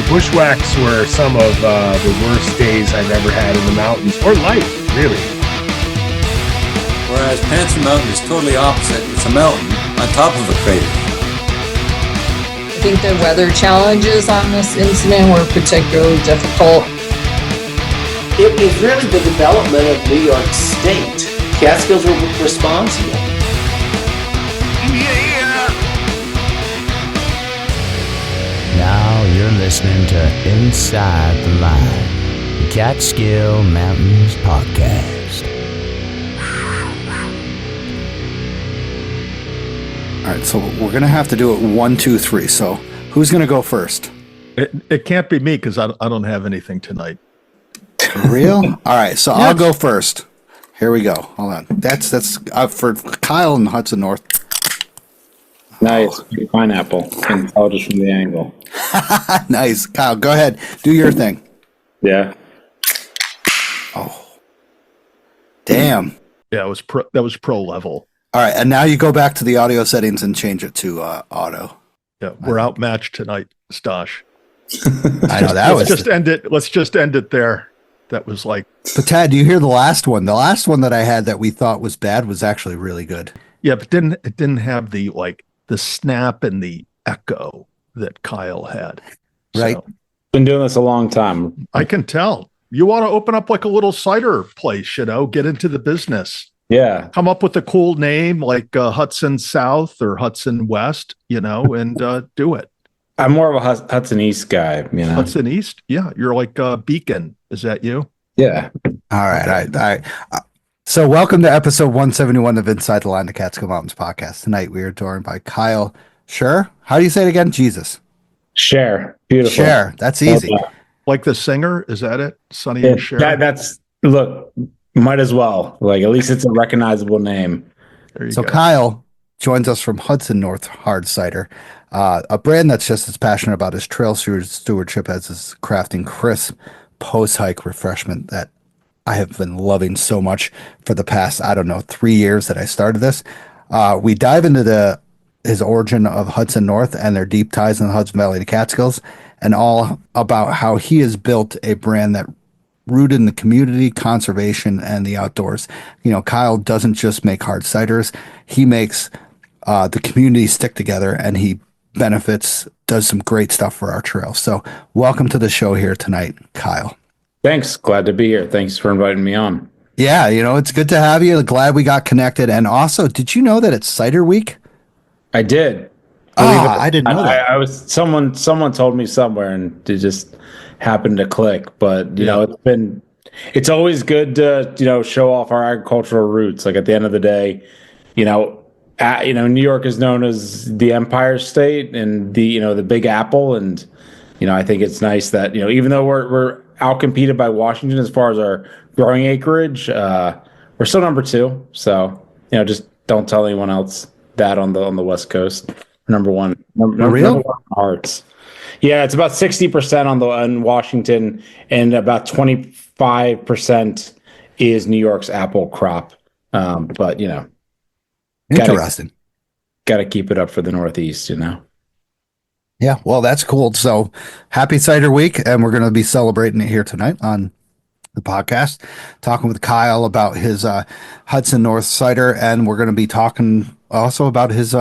Bushwhacks were some of the worst days I've ever had in the mountains, or life, really. Whereas Panzer Mountain is totally opposite. It's a mountain on top of a crater. I think the weather challenges on this incident were particularly difficult. It was really the development of New York State. Catskills were responsible. Now you're listening to Inside the Line, the Catskill Mountains podcast. All right, so we're going to have to do it 1, 2, 3. So who's going to go first? It can't be me because I don't have anything tonight. For real? All right, so I'll go first. Here we go. Hold on. That's for Kyle and Hudson North. Nice. Pineapple. Can tell just from the angle. Nice. Kyle, go ahead. Do your thing. Yeah. Oh. Damn. Yeah, that was pro level. All right, and now you go back to the audio settings and change it to auto. Yeah, we're outmatched tonight, Stosh. I know that Let's just end it there. That was like. But Tad, do you hear the last one? The last one that I had that we thought was bad was actually really good. Yeah, but it didn't have the snap and the echo that Kyle had. Right. So, Been doing this a long time. I can tell. You want to open up like a little cider place, get into the business. Yeah. Come up with a cool name like Hudson South or Hudson West, and do it. I'm more of a Hudson East guy, Hudson East? Yeah. You're like Beacon. Is that you? Yeah. All right. So welcome to episode 171 of Inside the Line, the Catskill Mountains podcast. Tonight we are joined by Kyle Scher. How do you say it again? Jesus. Cher. Beautiful. Cher. That's easy. Like the singer? Is that it? Sonny and Cher? Look, might as well. Like, at least it's a recognizable name. There you So go. Kyle joins us from Hudson North Hard Cider, a brand that's just as passionate about his trail stewardship as his crafting crisp post-hike refreshment that I have been loving so much for the past, 3 years that I started this. We dive into his origin of Hudson North and their deep ties in the Hudson Valley to Catskills, and all about how he has built a brand that rooted in the community, conservation, and the outdoors. Kyle doesn't just make hard ciders. He makes the community stick together, and he does some great stuff for our trail. So welcome to the show here tonight, Kyle. Thanks. Glad to be here. Thanks for inviting me on. Yeah, it's good to have you. Glad we got connected. And also, did you know that it's Cider Week? I did. I didn't know that. I was someone told me somewhere, and it just happened to click. But it's always good to show off our agricultural roots. Like, at the end of the day, New York is known as the Empire State and the Big Apple, and I think it's nice that even though we're outcompeted by Washington as far as our growing acreage, we're still number 2. So just don't tell anyone else that on the West Coast. Number 1, number real? Number 1 hearts. Yeah, it's about 60% on Washington, and about 25% is New York's apple crop. But Interesting. Got to keep it up for the Northeast, Yeah, well, that's cool. So happy Cider Week, and we're going to be celebrating it here tonight on the podcast, talking with Kyle about his Hudson North cider, and we're going to be talking also about his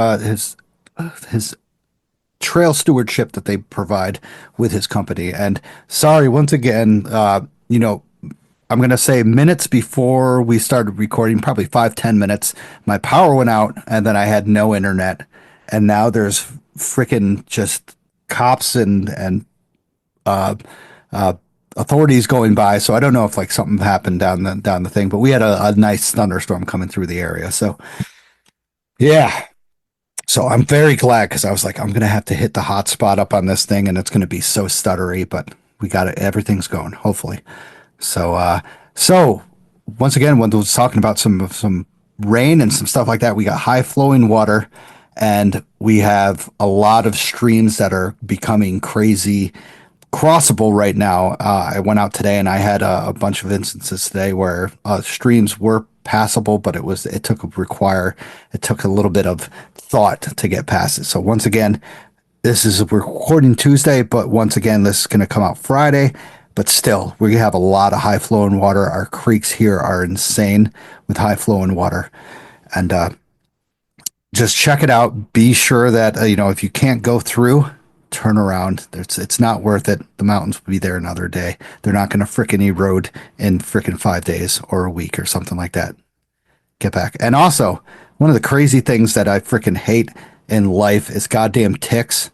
trail stewardship that they provide with his company. And sorry, once again, I'm going to say minutes before we started recording, probably 5-10 minutes, my power went out, and then I had no internet, and now there's freaking just cops and authorities going by. So I don't know if something happened down the thing, but we had a nice thunderstorm coming through the area. So yeah. So I'm very glad, because I was like, I'm going to have to hit the hot spot up on this thing, and it's going to be so stuttery, but we got it. Everything's going, hopefully. So once again, when I was talking about some rain and some stuff like that, we got high flowing water, and we have a lot of streams that are becoming crazy crossable right now. I went out today, and I had a bunch of instances today where streams were passable, but it took a little bit of thought to get past it. So once again, we're recording Tuesday, but once again, this is going to come out Friday. But still, we have a lot of high flowing water. Our creeks here are insane with high flowing water. And just check it out. Be sure that, if you can't go through, turn around. It's not worth it. The mountains will be there another day. They're not going to frickin' erode in frickin' 5 days or a week or something like that. Get back. And also, one of the crazy things that I frickin' hate in life is goddamn ticks.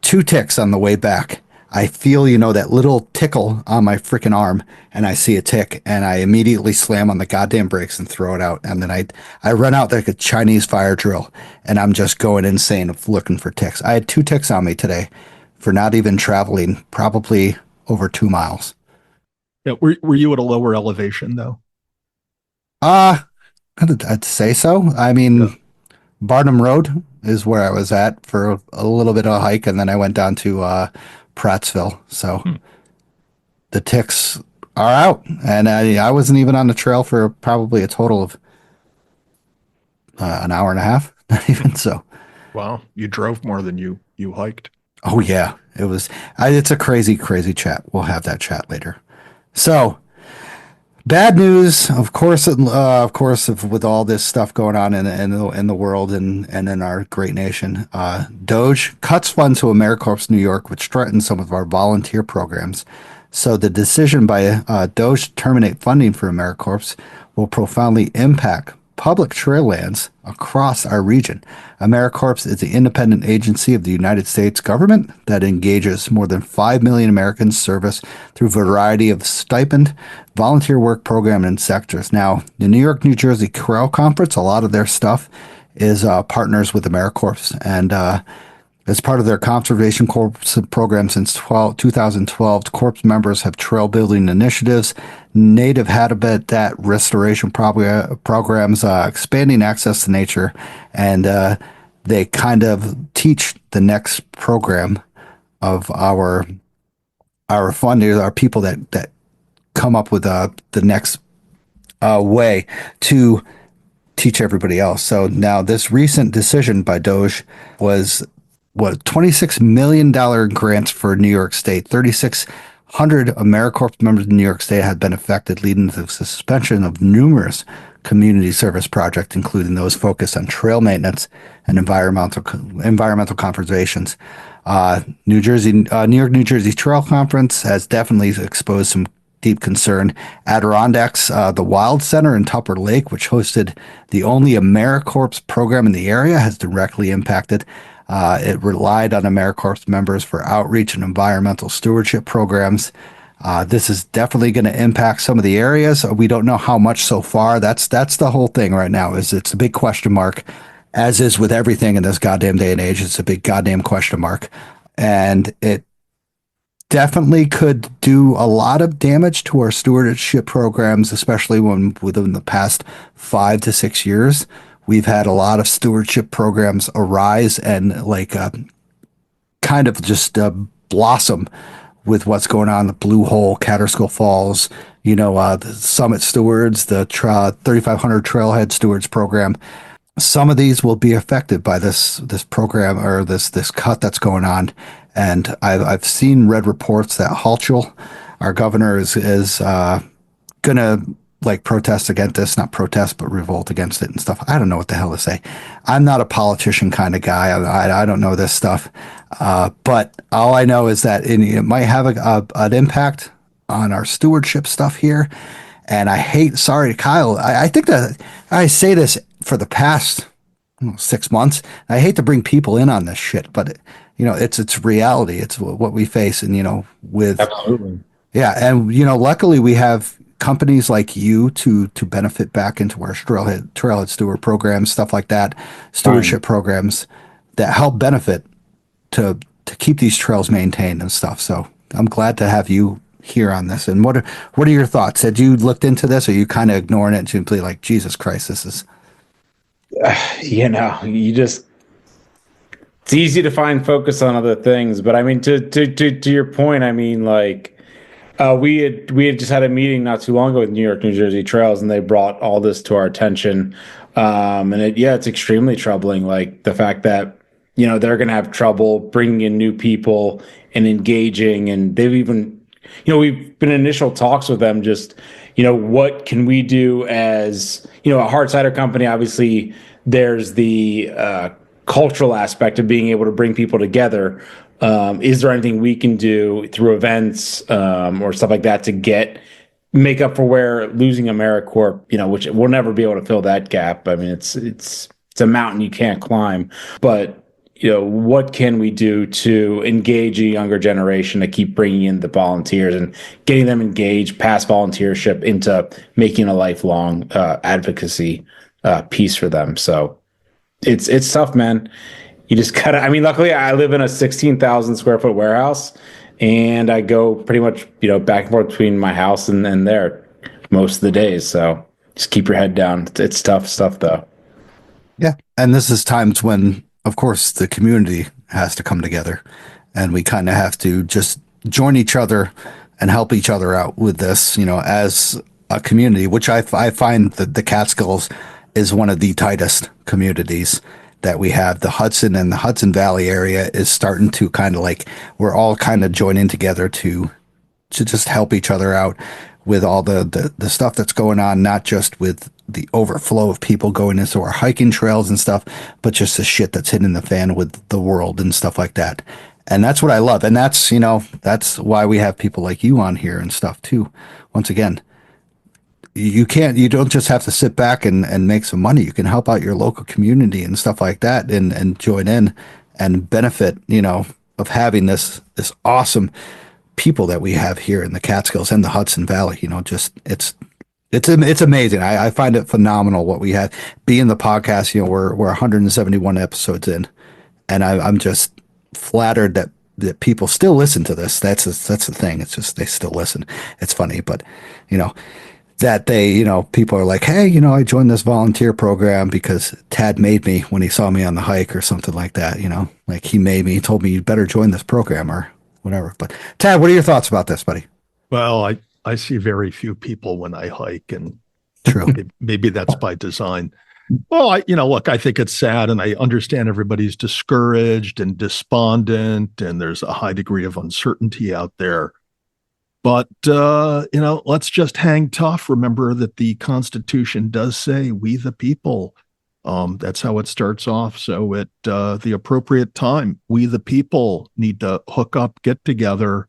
2 ticks on the way back. I feel, that little tickle on my freaking arm, and I see a tick, and I immediately slam on the goddamn brakes and throw it out. And then I run out like a Chinese fire drill, and I'm just going insane of looking for ticks. I had 2 ticks on me today for not even traveling probably over 2 miles. Yeah, were you at a lower elevation though? I'd say so. I mean, Barnum Road is where I was at for a little bit of a hike, and then I went down to Prattsville. So the ticks are out, and I wasn't even on the trail for probably a total of an hour and a half. Not even so. Wow, you drove more than you hiked. Oh yeah, it's a crazy, crazy chat. We'll have that chat later. So bad news, of course, with all this stuff going on in the world and in our great nation. Doge cuts funds to AmeriCorps New York, which threatens some of our volunteer programs. So the decision by Doge to terminate funding for AmeriCorps will profoundly impact public trail lands across our region. AmeriCorps is the independent agency of the United States government that engages more than 5 million Americans service through a variety of stipend, volunteer work program and sectors. Now, the New York, New Jersey Trail Conference, a lot of their stuff is partners with AmeriCorps, and as part of their conservation corps program since 2012, corps members have trail building initiatives, native habitat restoration programs, expanding access to nature, and they kind of teach the next program of our funders, our people that come up with the next way to teach everybody else. So now this recent decision by Doge was $26 million grants for New York State. 3,600 AmeriCorps members in New York State had been affected, leading to the suspension of numerous community service projects, including those focused on trail maintenance and environmental conservations. New York, New Jersey Trail Conference has definitely exposed some deep concern. Adirondacks, the Wild Center in Tupper Lake, which hosted the only AmeriCorps program in the area, has directly impacted. It relied on AmeriCorps members for outreach and environmental stewardship programs. This is definitely going to impact some of the areas. We don't know how much so far. That's the whole thing right now. It's a big question mark, as is with everything in this goddamn day and age. It's a big goddamn question mark, and it definitely could do a lot of damage to our stewardship programs, especially when within the past 5 to 6 years. We've had a lot of stewardship programs arise and kind of just blossom with what's going on. The Blue Hole, Catskill Falls, the Summit Stewards, the 3,500 Trailhead Stewards program. Some of these will be affected by this program or this cut that's going on. And I've seen read reports that Hudson, our governor, is going to protest against this, not protest, but revolt against it and stuff. I don't know what the hell to say. I'm not a politician kind of guy. I don't know this stuff. But all I know is that it might have an impact on our stewardship stuff here. And sorry, Kyle, I think that I say this for the past 6 months. I hate to bring people in on this shit, but it's reality. It's what we face. And, with, Absolutely. Yeah. And, luckily we have companies like you to benefit back into our trailhead steward programs, stuff like that, stewardship programs that help benefit to keep these trails maintained and stuff. So I'm glad to have you here on this. And what are your thoughts? Had you looked into this, or are you kind of ignoring it and simply like, Jesus Christ, this is, it's easy to find focus on other things, but I mean, to your point, I mean, we had just had a meeting not too long ago with New York, New Jersey Trails, and they brought all this to our attention. And it's extremely troubling. Like the fact that they're going to have trouble bringing in new people and engaging. And they've even, we've been in initial talks with them, just, what can we do as, a hard cider company? Obviously, there's the cultural aspect of being able to bring people together. Is there anything we can do through events or stuff like that to make up for where losing AmeriCorp, which we'll never be able to fill that gap. I mean, it's a mountain you can't climb, but what can we do to engage a younger generation to keep bringing in the volunteers and getting them engaged past volunteership into making a lifelong advocacy piece for them. So it's tough, man. You just gotta, I mean, luckily I live in a 16,000 square foot warehouse, and I go pretty much, back and forth between my house and there most of the days. So just keep your head down. It's tough stuff though. Yeah. And this is times when, of course, the community has to come together, and we kind of have to just join each other and help each other out with this, as a community, which I find that the Catskills is one of the tightest communities that we have. The Hudson and the Hudson Valley area is starting to kind of like, we're all kind of joining together to just help each other out with all the stuff that's going on, not just with the overflow of people going into our hiking trails and stuff, but just the shit that's hitting the fan with the world and stuff like that. And that's what I love. And that's, that's why we have people like you on here and stuff too. Once again, you don't just have to sit back and make some money. You can help out your local community and stuff like that, and join in and benefit, of having this awesome people that we have here in the Catskills and the Hudson Valley. Just it's amazing. I find it phenomenal what we have. Being the podcast, we're 171 episodes in, and I'm just flattered that people still listen to this. That's the thing. It's just they still listen. It's funny, but that they, people are like, hey, I joined this volunteer program because Tad made me when he saw me on the hike or something like that. Like he made me, he told me you better join this program or whatever. But Tad, what are your thoughts about this, buddy? Well, I see very few people when I hike, and true. Maybe that's by design. Well, look, I think it's sad, and I understand everybody's discouraged and despondent, and there's a high degree of uncertainty out there. But, let's just hang tough. Remember that the Constitution does say we the people. That's how it starts off. So at the appropriate time, we the people need to hook up, get together,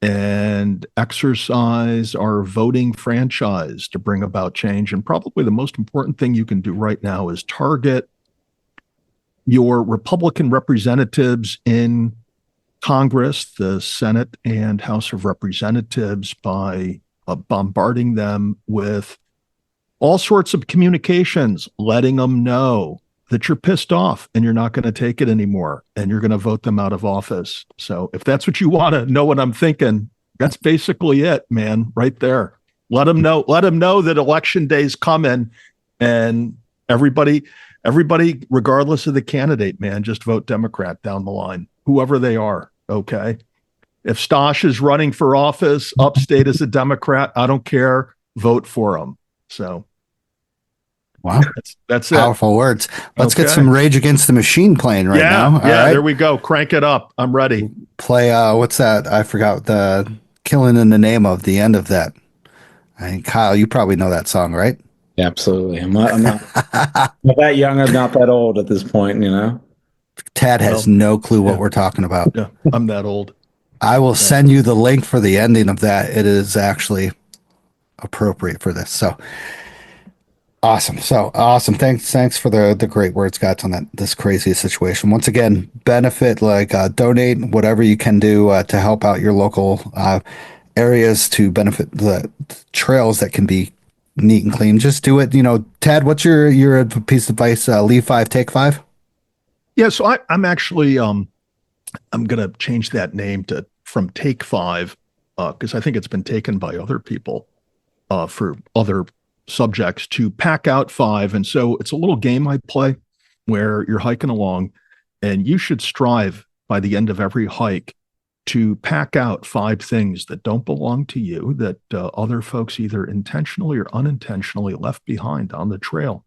and exercise our voting franchise to bring about change. And probably the most important thing you can do right now is target your Republican representatives in Congress, the Senate and House of Representatives, by bombarding them with all sorts of communications, letting them know that you're pissed off and you're not going to take it anymore and you're going to vote them out of office. So if that's what you want to know what I'm thinking, that's basically it, man, right there. Let them know that election day's coming, and everybody, regardless of the candidate, man, just vote Democrat down the line, whoever they are. Okay. If Stosh is running for office upstate as a Democrat, I don't care. Vote for him. So, wow, that's it. Powerful words. Let's get some Rage Against the Machine playing right now. All right. There we go. Crank it up. I'm ready. Play. What's that? I forgot the Killing in the Name of the end of that. Kyle, you probably know that song, right? Yeah, absolutely. I'm not not that young. I'm not that old at this point. Tad has no clue what we're talking about. Yeah, I'm that old. I will send you the link for the ending of that. It is actually appropriate for this. So awesome. Thanks for the great words, guys, on this crazy situation. Once again, benefit, donate whatever you can do to help out your local areas, to benefit the trails that can be neat and clean. Just do it. Tad, what's your piece of advice? Leave 5, take 5. Yeah, so I'm actually I'm going to change that name from Take 5 because I think it's been taken by other people for other subjects, to Pack Out 5. And so it's a little game I play where you're hiking along, and you should strive by the end of every hike to pack out 5 things that don't belong to you, that other folks either intentionally or unintentionally left behind on the trail.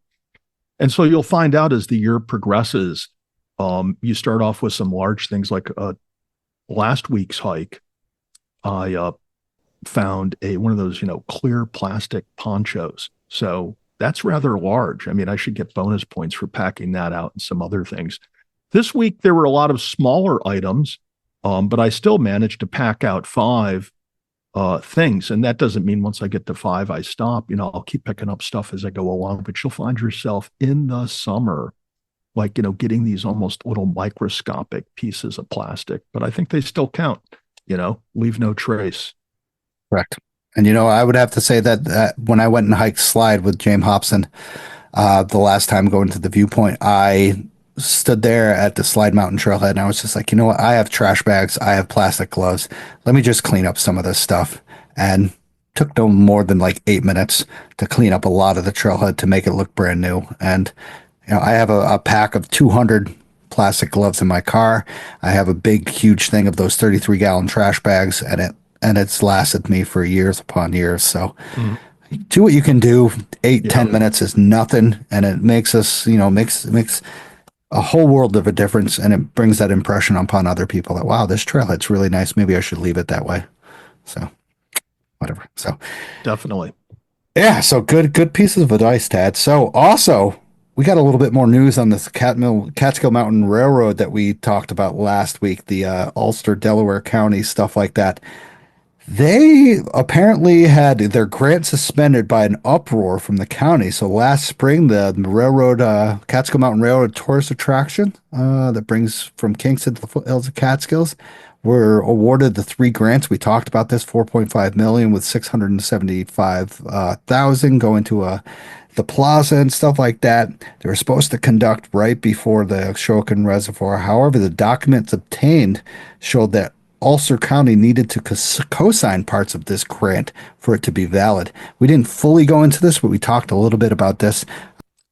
And so you'll find out as the year progresses, You start off with some large things like last week's hike. I found one of those, clear plastic ponchos. So that's rather large. I mean, I should get bonus points for packing that out and some other things. This week, there were a lot of smaller items, but I still managed to pack out 5 things. And that doesn't mean once I get to 5, I stop. I'll keep picking up stuff as I go along, but you'll find yourself in the summer, like, getting these almost little microscopic pieces of plastic, but I think they still count, leave no trace. Correct. And I would have to say that when I went and hiked slide with James Hobson, the last time going to the viewpoint, I stood there at the Slide Mountain Trailhead and I was just like, you know what? I have trash bags. I have plastic gloves. Let me just clean up some of this stuff. And took no more than like 8 minutes to clean up a lot of the trailhead to make it look brand new. And, I have a pack of 200 plastic gloves in my car. I have a big, huge thing of those 33-gallon trash bags, and it's lasted me for years upon years. So do what you can do. 10 minutes is nothing. And it makes us, makes a whole world of a difference. And it brings that impression upon other people that, wow, this trailhead's really nice. Maybe I should leave it that way. So whatever. So definitely. Yeah. So good pieces of advice, Tad. So also, we got a little bit more news on this Catskill Mountain Railroad that we talked about last week, the Ulster, Delaware County, stuff like that. They apparently had their grant suspended by an uproar from the county. So last spring, the railroad, Catskill Mountain Railroad tourist attraction that brings from Kingston to the foothills of Catskills, were awarded the 3 grants. We talked about this, $4.5 million with $675,000 going to the plaza and stuff like that. They were supposed to conduct right before the Shokin Reservoir. However, the documents obtained showed that Ulster County needed to co-sign parts of this grant for it to be valid. We didn't fully go into this, but we talked a little bit about this.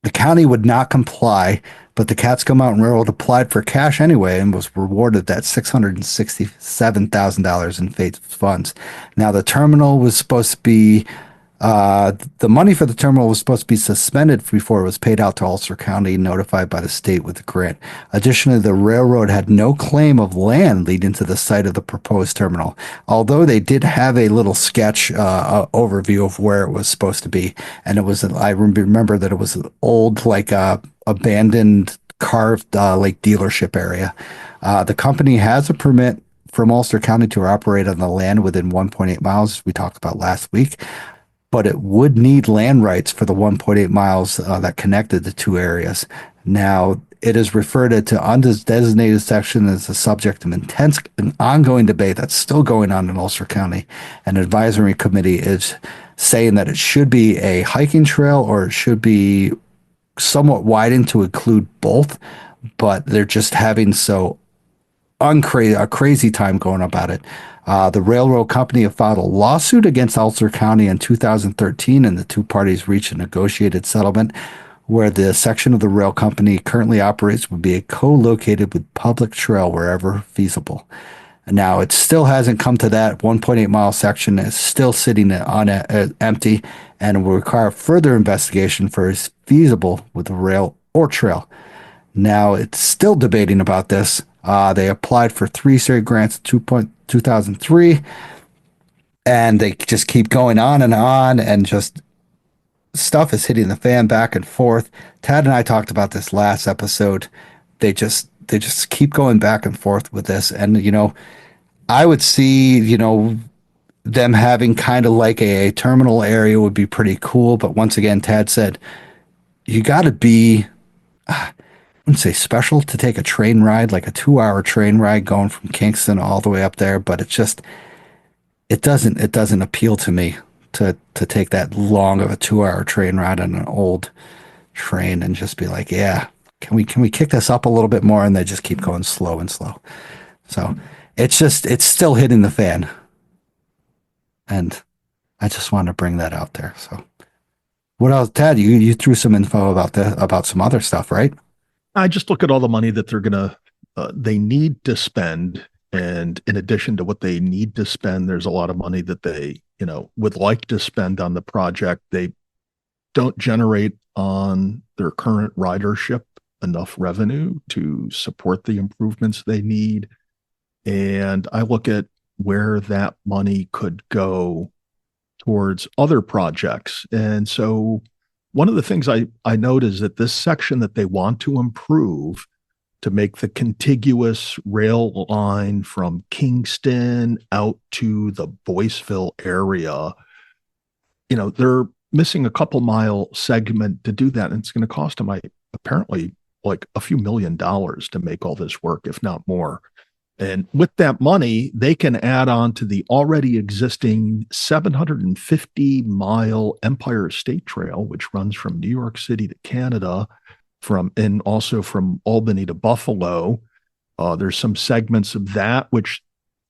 The county would not comply, but the Catskill Mountain Railroad applied for cash anyway and was rewarded that $667,000 in FATE funds. Now, the terminal was supposed to be the money for the terminal was supposed to be suspended before it was paid out to Ulster County, notified by the state with the grant. Additionally, the railroad had no claim of land leading to the site of the proposed terminal, although they did have a little sketch overview of where it was supposed to be. And it was, I remember that it was an old, like abandoned carved like dealership area. The company has a permit from Ulster County to operate on the land within 1.8 miles, as we talked about last week. But it would need land rights for the 1.8 miles that connected the 2 areas. Now, it is referred to undesignated section as the subject of intense and ongoing debate that's still going on in Ulster County. An advisory committee is saying that it should be a hiking trail or it should be somewhat widened to include both, but they're just having a crazy time going about it. The railroad company have filed a lawsuit against Ulster County in 2013, and the 2 parties reached a negotiated settlement where the section of the rail company currently operates would be co-located with public trail wherever feasible. Now, it still hasn't come to that. 1.8 mile section is still sitting on empty and will require further investigation for is feasible with the rail or trail. Now, it's still debating about this. They applied for 3 straight grants in 2003, and they just keep going on, and just stuff is hitting the fan back and forth. Tad and I talked about this last episode. They just keep going back and forth with this, and I would see them having kind of like a terminal area would be pretty cool. But once again, Tad said you got to be. I wouldn't say special to take a train ride, like a 2-hour train ride going from Kingston all the way up there, but it doesn't appeal to me to take that long of a 2-hour train ride on an old train and just be like, yeah, can we kick this up a little bit more? And they just keep going slow and slow. So it's still hitting the fan. And I just want to bring that out there. So what else, Tad? You threw some info about some other stuff, right? I just look at all the money that they need to spend. And in addition to what they need to spend, there's a lot of money that they, would like to spend on the project. They don't generate on their current ridership enough revenue to support the improvements they need. And I look at where that money could go towards other projects. And so one of the things I note is that this section that they want to improve to make the contiguous rail line from Kingston out to the Boyceville area, they're missing a couple mile segment to do that. And it's going to cost them, apparently, like a few $1,000,000 to make all this work, if not more. And with that money, they can add on to the already existing 750-mile Empire State Trail, which runs from New York City to Canada, and also from Albany to Buffalo. There's some segments of that which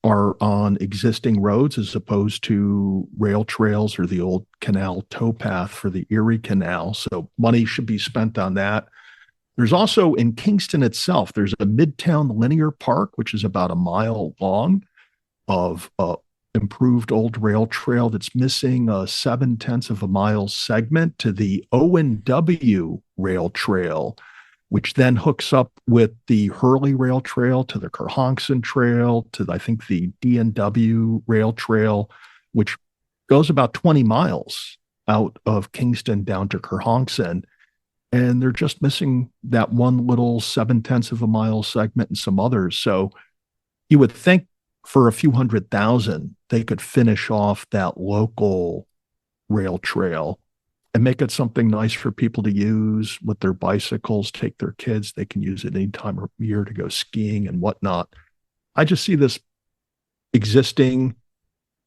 are on existing roads as opposed to rail trails or the old canal towpath for the Erie Canal. So money should be spent on that. There's also in Kingston itself, there's a Midtown Linear Park, which is about a mile long of improved old rail trail that's missing a 0.7 of a mile segment to the O&W rail trail, which then hooks up with the Hurley Rail Trail to the Kerhonkson Trail to, I think, the D&W Rail Trail, which goes about 20 miles out of Kingston down to Kerhonkson. And they're just missing that one little 0.7 of a mile segment and some others. So you would think for a few $100,000, they could finish off that local rail trail and make it something nice for people to use with their bicycles, take their kids. They can use it any time of year to go skiing and whatnot. I just see this existing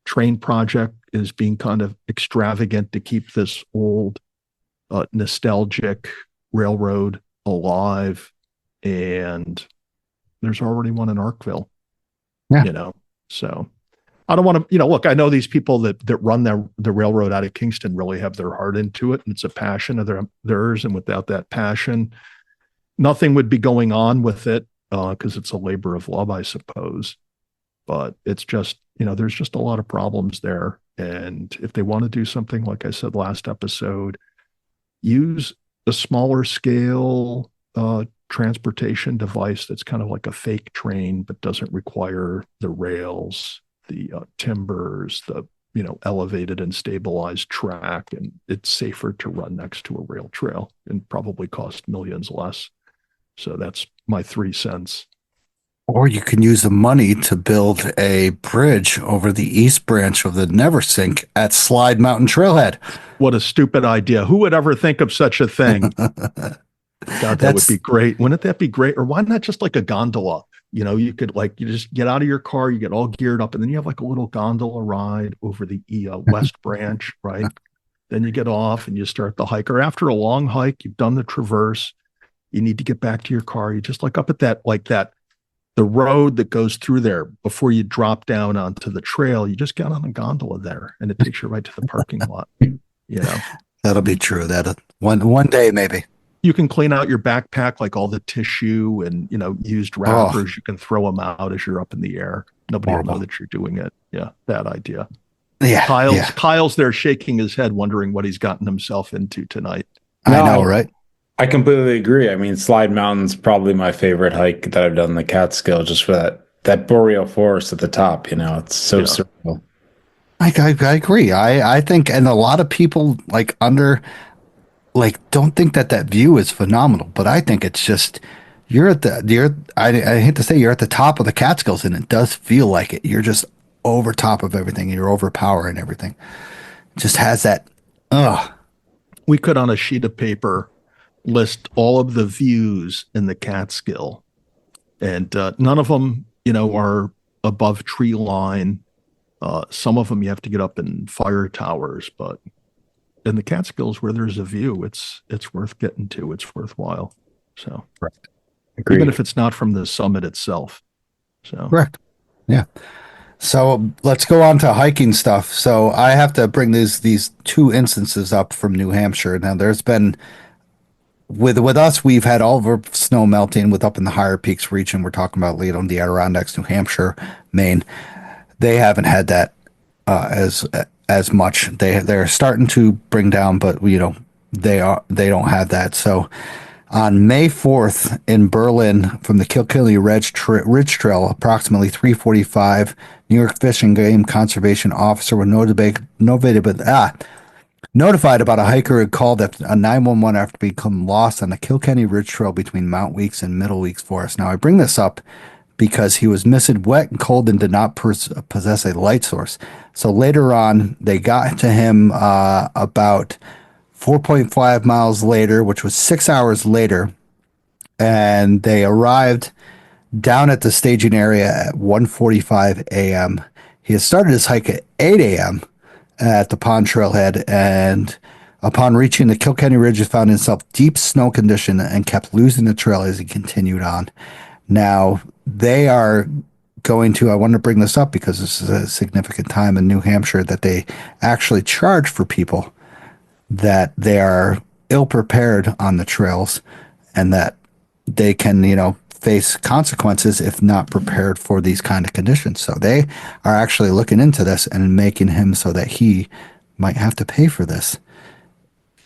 train project as being kind of extravagant to keep this old nostalgic railroad alive. And there's already one in Arkville, so I don't want to, look, I know these people that run the railroad out of Kingston really have their heart into it, and it's a passion of theirs. And without that passion, nothing would be going on with it, because it's a labor of love, I suppose. But it's just, there's just a lot of problems there. And if they want to do something, like I said last episode, use a smaller scale transportation device that's kind of like a fake train, but doesn't require the rails, the timbers, the elevated and stabilized track, and it's safer to run next to a rail trail and probably cost millions less. So that's my 3 cents. Or you can use the money to build a bridge over the east branch of the Neversink at Slide Mountain Trailhead. What a stupid idea. Who would ever think of such a thing? God, that would be great. Wouldn't that be great? Or why not just like a gondola? You could you just get out of your car, you get all geared up, and then you have like a little gondola ride over the West Branch, right? Then you get off and you start the hike. Or after a long hike, you've done the traverse, you need to get back to your car. You just look up at that, the road that goes through there before you drop down onto the trail. You just get on a gondola there, and it takes you right to the parking lot. That'll be true. That one day maybe. You can clean out your backpack, like all the tissue and used wrappers. You can throw them out as you're up in the air. Nobody will know that you're doing it. Yeah, bad idea. Yeah, Kyle's there shaking his head, wondering what he's gotten himself into tonight. I know, right? I completely agree. I mean, Slide Mountain's probably my favorite hike that I've done in the Catskill, just for that boreal forest at the top. It's so surreal. I agree. I think, and a lot of people don't think that view is phenomenal, but I think it's just I hate to say you're at the top of the Catskills, and it does feel like it. You're just over top of everything. You're overpowering everything. It just has that. We could, on a sheet of paper, list all of the views in the Catskill, and none of them, are above tree line. Some of them you have to get up in fire towers, but in the Catskills, where there's a view, it's worth getting to. It's worthwhile. So, right. Agreed. Even if it's not from the summit itself. So, correct. Yeah. So let's go on to hiking stuff. So I have to bring these 2 instances up from New Hampshire. Now, there's been with us, we've had all of our snow melting up in the higher peaks region. We're talking about the Adirondacks, New Hampshire, Maine. They haven't had that as much. They're starting to bring down, but they don't have that. So On May 4th in Berlin from the Kilkenny Ridge Trail, approximately 3:45, New York Fish and Game Conservation officer was notified about a hiker who had called a 911 after becoming lost on the Kilkenny Ridge Trail between Mount Weeks and Middle Weeks Forest. Now, I bring this up because he was missing wet and cold and did not possess a light source. So later on, they got to him about 4.5 miles later, which was 6 hours later, and they arrived down at the staging area at 1:45 a.m. He had started his hike at 8 a.m. at the pond trailhead, and upon reaching the Kilkenny Ridge, he found himself deep snow condition and kept losing the trail as he continued on. Now, they are going to, I want to bring this up because this is a significant time in New Hampshire that they actually charge for people that they are ill prepared on the trails and that they can, face consequences if not prepared for these kind of conditions. So they are actually looking into this and making him so that he might have to pay for this.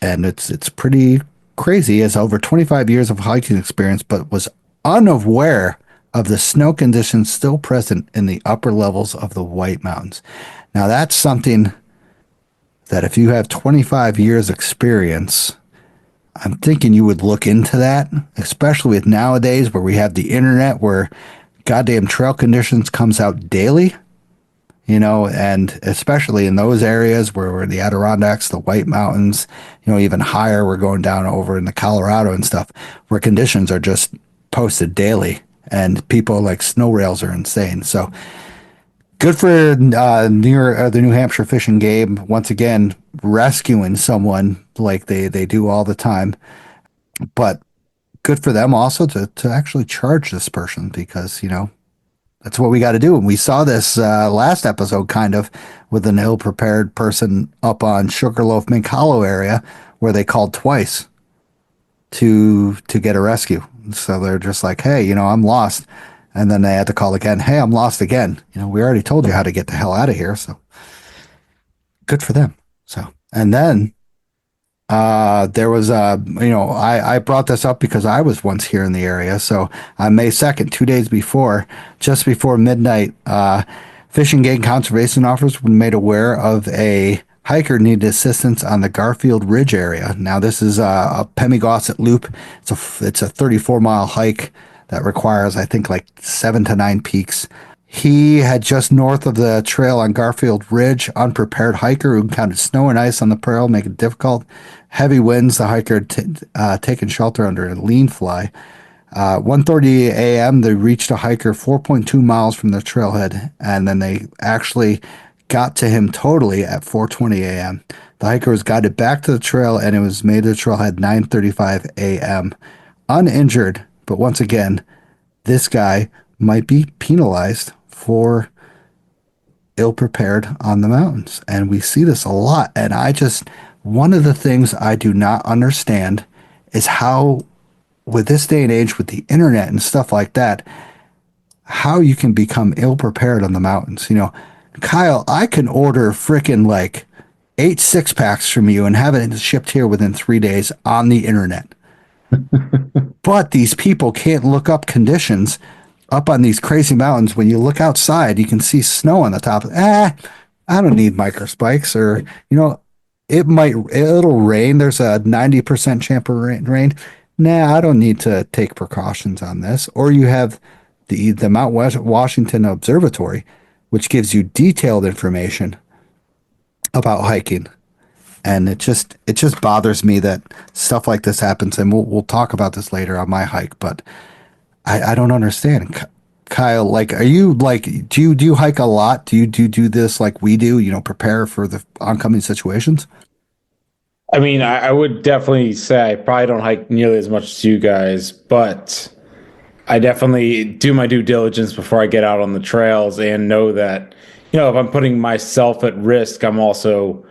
And it's pretty crazy. He has over 25 years of hiking experience, but was unaware of the snow conditions still present in the upper levels of the White Mountains. Now that's something that if you have 25 years experience, I'm thinking you would look into that, especially with nowadays where we have the internet where goddamn trail conditions comes out daily, and especially in those areas where we're the Adirondacks, the White Mountains, even higher, we're going down over in the Colorado and stuff where conditions are just posted daily and people like snow rails are insane. So good for the New Hampshire Fish and Game, once again, rescuing someone like they do all the time. But good for them also to actually charge this person because, that's what we got to do. And we saw this last episode kind of with an ill-prepared person up on Sugarloaf Mink Hollow area where they called twice to get a rescue. So they're just like, hey, I'm lost. And then they had to call again. Hey, I'm lost again. We already told you how to get the hell out of here. So good for them. So, and then there was I brought this up because I was once here in the area. So on May 2nd, 2 days before, just before midnight, Fish and Game Conservation officers were made aware of a hiker needed assistance on the Garfield Ridge area. Now this is a Pemigosset Loop. It's a 34-mile hike that requires, I think, like 7 to 9 peaks. He had just north of the trail on Garfield Ridge, unprepared hiker who encountered snow and ice on the trail, making it difficult. Heavy winds, the hiker had taken shelter under a lean fly. 1:30 a.m., they reached a hiker 4.2 miles from the trailhead, and then they actually got to him totally at 4:20 a.m. The hiker was guided back to the trail, and it was made to the trailhead 9:35 a.m. Uninjured. But once again, this guy might be penalized for ill-prepared on the mountains. And we see this a lot. And one of the things I do not understand is how, with this day and age, with the internet and stuff like that, how you can become ill-prepared on the mountains. Kyle, I can order freaking like 8 6-packs from you and have it shipped here within 3 days on the internet. But these people can't look up conditions up on these crazy mountains. When you look outside, you can see snow on the top. I don't need microspikes, or it'll rain. There's a 90% chance of rain. Nah, I don't need to take precautions on this. Or you have the Mount Washington Observatory, which gives you detailed information about hiking. And it just bothers me that stuff like this happens. And we'll talk about this later on my hike, but I don't understand. Kyle, like, are you like, do you hike a lot? Do you do this like we do, prepare for the oncoming situations? I mean, I would definitely say I probably don't hike nearly as much as you guys, but I definitely do my due diligence before I get out on the trails and know that, if I'm putting myself at risk, I'm also,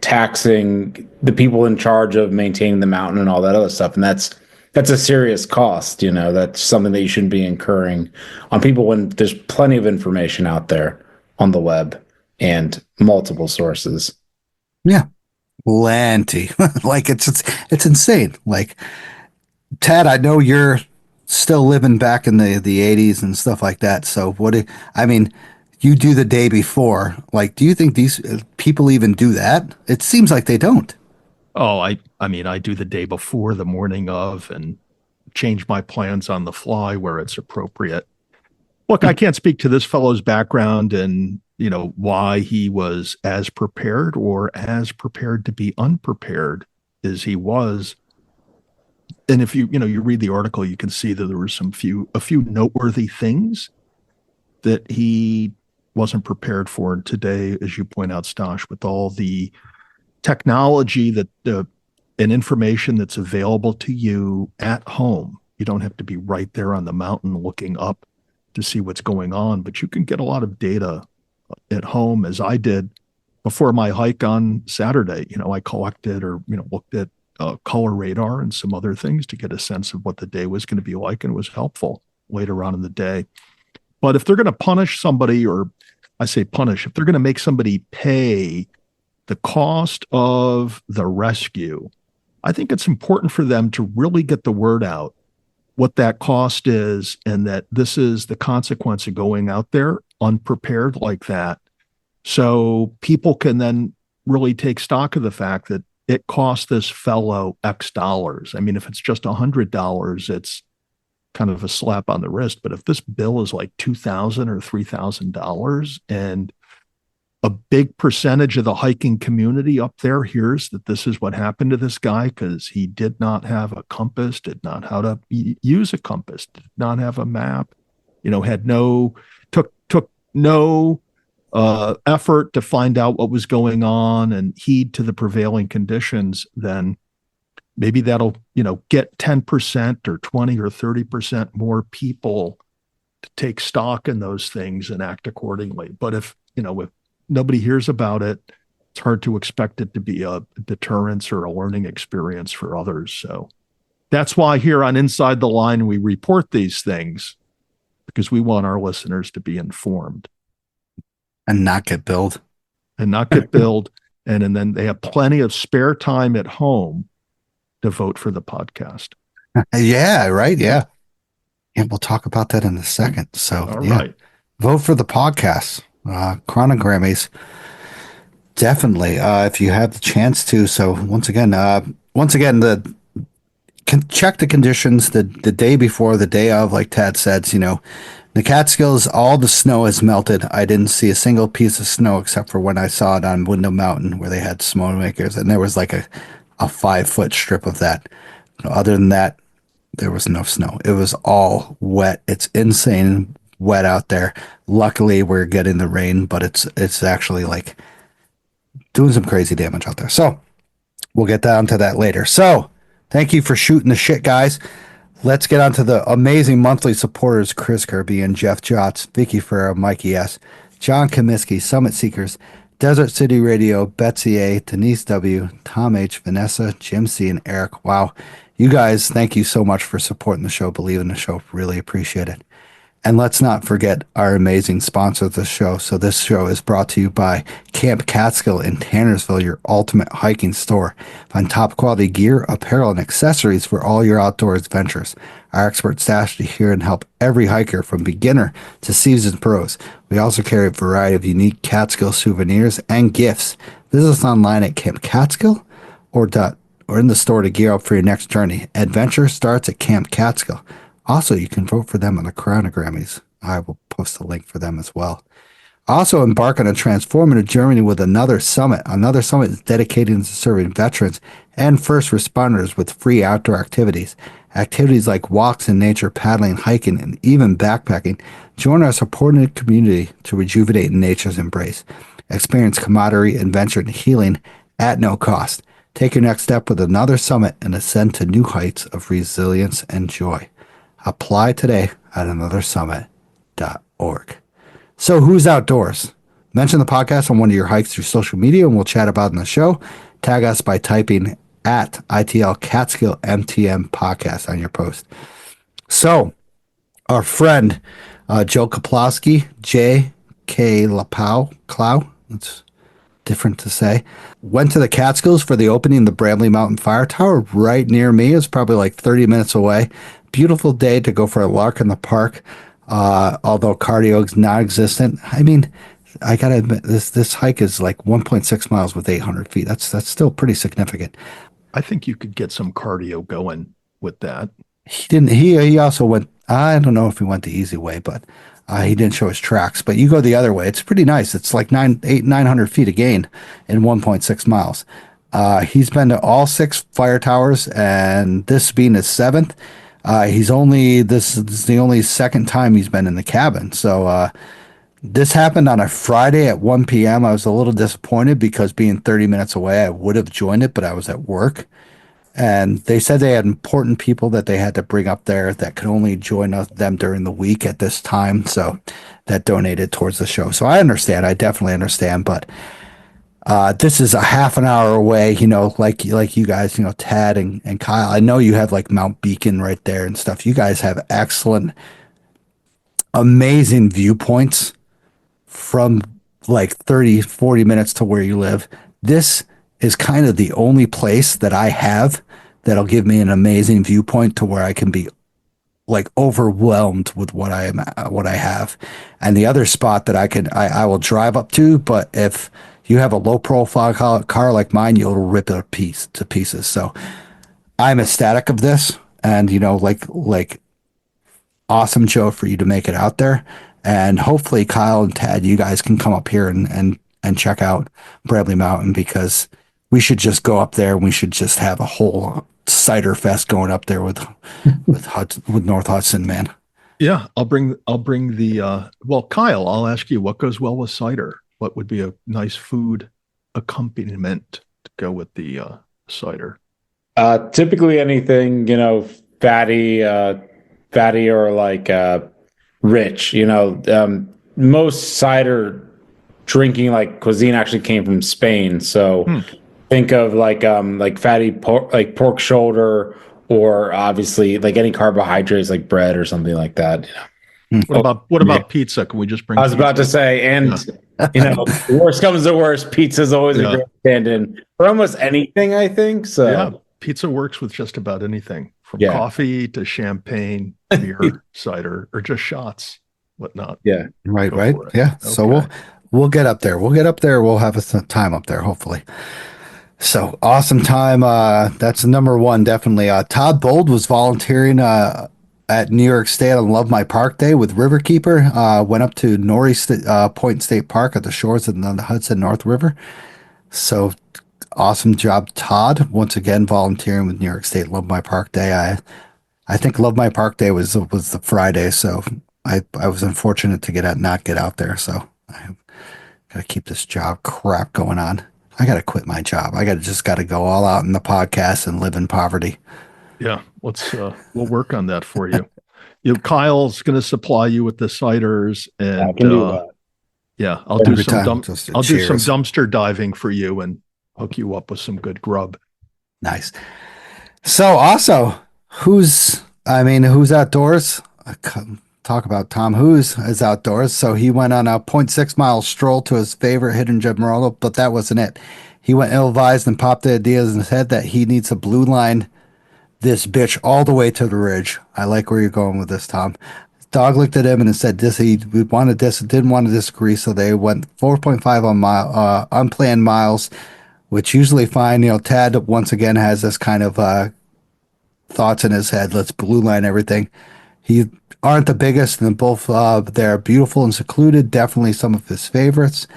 taxing the people in charge of maintaining the mountain and all that other stuff. And that's a serious cost. That's something that you shouldn't be incurring on people when there's plenty of information out there on the web and multiple sources. Yeah. Plenty. Like it's insane. Like Ted, I know you're still living back in the 80s and stuff like that. So I mean, you do the day before. Like, do you think these people even do that? It seems like they don't. Oh, I mean, I do the day before, the morning of, and change my plans on the fly where it's appropriate. Look, I can't speak to this fellow's background and, why he was as prepared or as prepared to be unprepared as he was. And if you read the article, you can see that there were a few noteworthy things that he wasn't prepared for. And today, as you point out, Stosh, with all the technology and information that's available to you at home, you don't have to be right there on the mountain looking up to see what's going on, but you can get a lot of data at home, as I did before my hike on Saturday. I collected or looked at color radar and some other things to get a sense of what the day was going to be like, and it was helpful later on in the day. But if they're going to punish somebody, or I say punish, if they're going to make somebody pay the cost of the rescue, I think it's important for them to really get the word out what that cost is, and that this is the consequence of going out there unprepared like that. So people can then really take stock of the fact that it cost this fellow X dollars. I mean, if it's just $100, it's kind of a slap on the wrist. But if this bill is like $2,000 or $3,000, and a big percentage of the hiking community up there hears that this is what happened to this guy because he did not have a compass, did not how to use a compass, did not have a map, had took no effort to find out what was going on and heed to the prevailing conditions, then maybe that'll get 10% or 20 or 30% more people to take stock in those things and act accordingly. But if nobody hears about it, it's hard to expect it to be a deterrence or a learning experience for others. So that's why here on Inside the Line, we report these things, because we want our listeners to be informed And not get billed. and then they have plenty of spare time at home to vote for the podcast. Yeah, right. Yeah. Yeah, we'll talk about that in a second. So, All yeah. right. Vote for the podcast. Chronogrammies. Definitely. If you have the chance to. So once again, check the conditions the day before, the day of, like Tad said. The Catskills, all the snow has melted. I didn't see a single piece of snow except for when I saw it on Window Mountain where they had snow makers, and there was like a 5-foot strip of that. Other than that, there was no snow. It was all wet. It's insane wet out there. Luckily, we're getting the rain, but it's actually like doing some crazy damage out there. So we'll get down to that later. So thank you for shooting the shit, guys. Let's get on to the amazing monthly supporters: Chris Kirby and Jeff Jotz, Vicky Ferrer, Mikey S., John Comiskey, Summit Seekers, Desert City Radio, Betsy A., Denise W., Tom H., Vanessa, Jim C., and Eric. Wow. You guys, thank you so much for supporting the show, believing the show. Really appreciate it. And let's not forget our amazing sponsor of the show. So this show is brought to you by Camp Catskill in Tannersville, your ultimate hiking store. Find top quality gear, apparel, and accessories for all your outdoor adventures. Our expert staff are here and help every hiker from beginner to seasoned pros. We also carry a variety of unique Catskill souvenirs and gifts. Visit us online at Camp Catskill or in the store to gear up for your next journey. Adventure starts at Camp Catskill. Also, you can vote for them on the Chronogrammies. I will post a link for them as well. Also, embark on a transformative journey with Another Summit. Another Summit is dedicated to serving veterans and first responders with free outdoor activities. Activities like walks in nature, paddling, hiking, and even backpacking. Join our supportive community to rejuvenate in nature's embrace. Experience camaraderie, adventure, and healing at no cost. Take your next step with Another Summit and ascend to new heights of resilience and joy. Apply today at anothersummit.org. So who's outdoors? Mention the podcast on one of your hikes through social media and we'll chat about it in the show. Tag us by typing at ITL Catskill MTM podcast on your post. So our friend Joe Kaplowski, J.K. Lapau, Clow, that's different to say. Went to the Catskills for the opening of the Bramley Mountain Fire Tower right near me. It's probably like 30 minutes away. Beautiful day to go for a lark in the park. Although cardio is non-existent. I mean, I gotta admit, this hike is like 1.6 miles with 800 feet. That's still pretty significant. I think you could get some cardio going with that. He didn't. He also went. I don't know if he went the easy way, but he didn't show his tracks. But you go the other way. It's pretty nice. It's like 900 feet of gain in 1.6 miles. He's been to all 6 fire towers, and this being his 7th. This is the only second time he's been in the cabin. So this happened on a Friday at 1 p.m. I was a little disappointed because being 30 minutes away, I would have joined it, but I was at work. And they said they had important people that they had to bring up there that could only join them during the week at this time. So that donated towards the show. So I understand. I definitely understand. But this is a half an hour away, like you guys, Tad and Kyle. I know you have like Mount Beacon right there and stuff. You guys have excellent, amazing viewpoints from like 30, 40 minutes to where you live. This is kind of the only place that I have that'll give me an amazing viewpoint to where I can be like overwhelmed with what I have. And the other spot that I will drive up to, but if you have a low profile car like mine, you'll rip it to pieces. So I'm ecstatic of this, and like awesome, Joe, for you to make it out there. And hopefully Kyle and Tad, you guys can come up here and check out Bradley Mountain, because we should just go up there and we should just have a whole cider fest going up there with North Hudson, man. Yeah, I'll bring the well, Kyle, I'll ask you, what goes well with cider? What would be a nice food accompaniment to go with the cider? Typically anything, fatty or like rich. Most cider drinking like cuisine actually came from Spain. So think of like fatty pork, like pork shoulder, or obviously like any carbohydrates like bread or something like that. What about pizza? Can we just bring? I was about to say, and worst comes to worst, pizza's always a great stand-in for almost anything, I think. So yeah, pizza works with just about anything, from coffee to champagne, beer, cider, or just shots, whatnot. Yeah, right. Yeah. Okay. So we'll get up there. We'll have some time up there, hopefully. So awesome time. That's number one, definitely. Todd Bold was volunteering at New York State on Love My Park Day with Riverkeeper. Went up to Norrie Point State Park at the shores of the Hudson North River. So awesome job, Todd. Once again, volunteering with New York State Love My Park Day. I think Love My Park Day was the Friday, so I was unfortunate to not get out there. So I gotta keep this job crap going on. I gotta quit my job. I gotta go all out in the podcast and live in poverty. Yeah, we'll work on that for you. Kyle's going to supply you with the ciders, and I can do that. Yeah, I'll do some dumpster diving for you and hook you up with some good grub. Nice. So also, who's outdoors? Talk about Tom Who's is outdoors. So he went on a 0.6 mile stroll to his favorite hidden gem Morello, but that wasn't it. He went ill-advised and popped the idea in his head that he needs a blue line this bitch all the way to the ridge. I like where you're going with this, Tom. Dog looked at him and said he didn't want to disagree, so they went 4.5 on unplanned miles, which usually fine. Tad once again has this kind of thoughts in his head. Let's blue line everything. He aren't the biggest, and both they're beautiful and secluded. Definitely some of his favorites.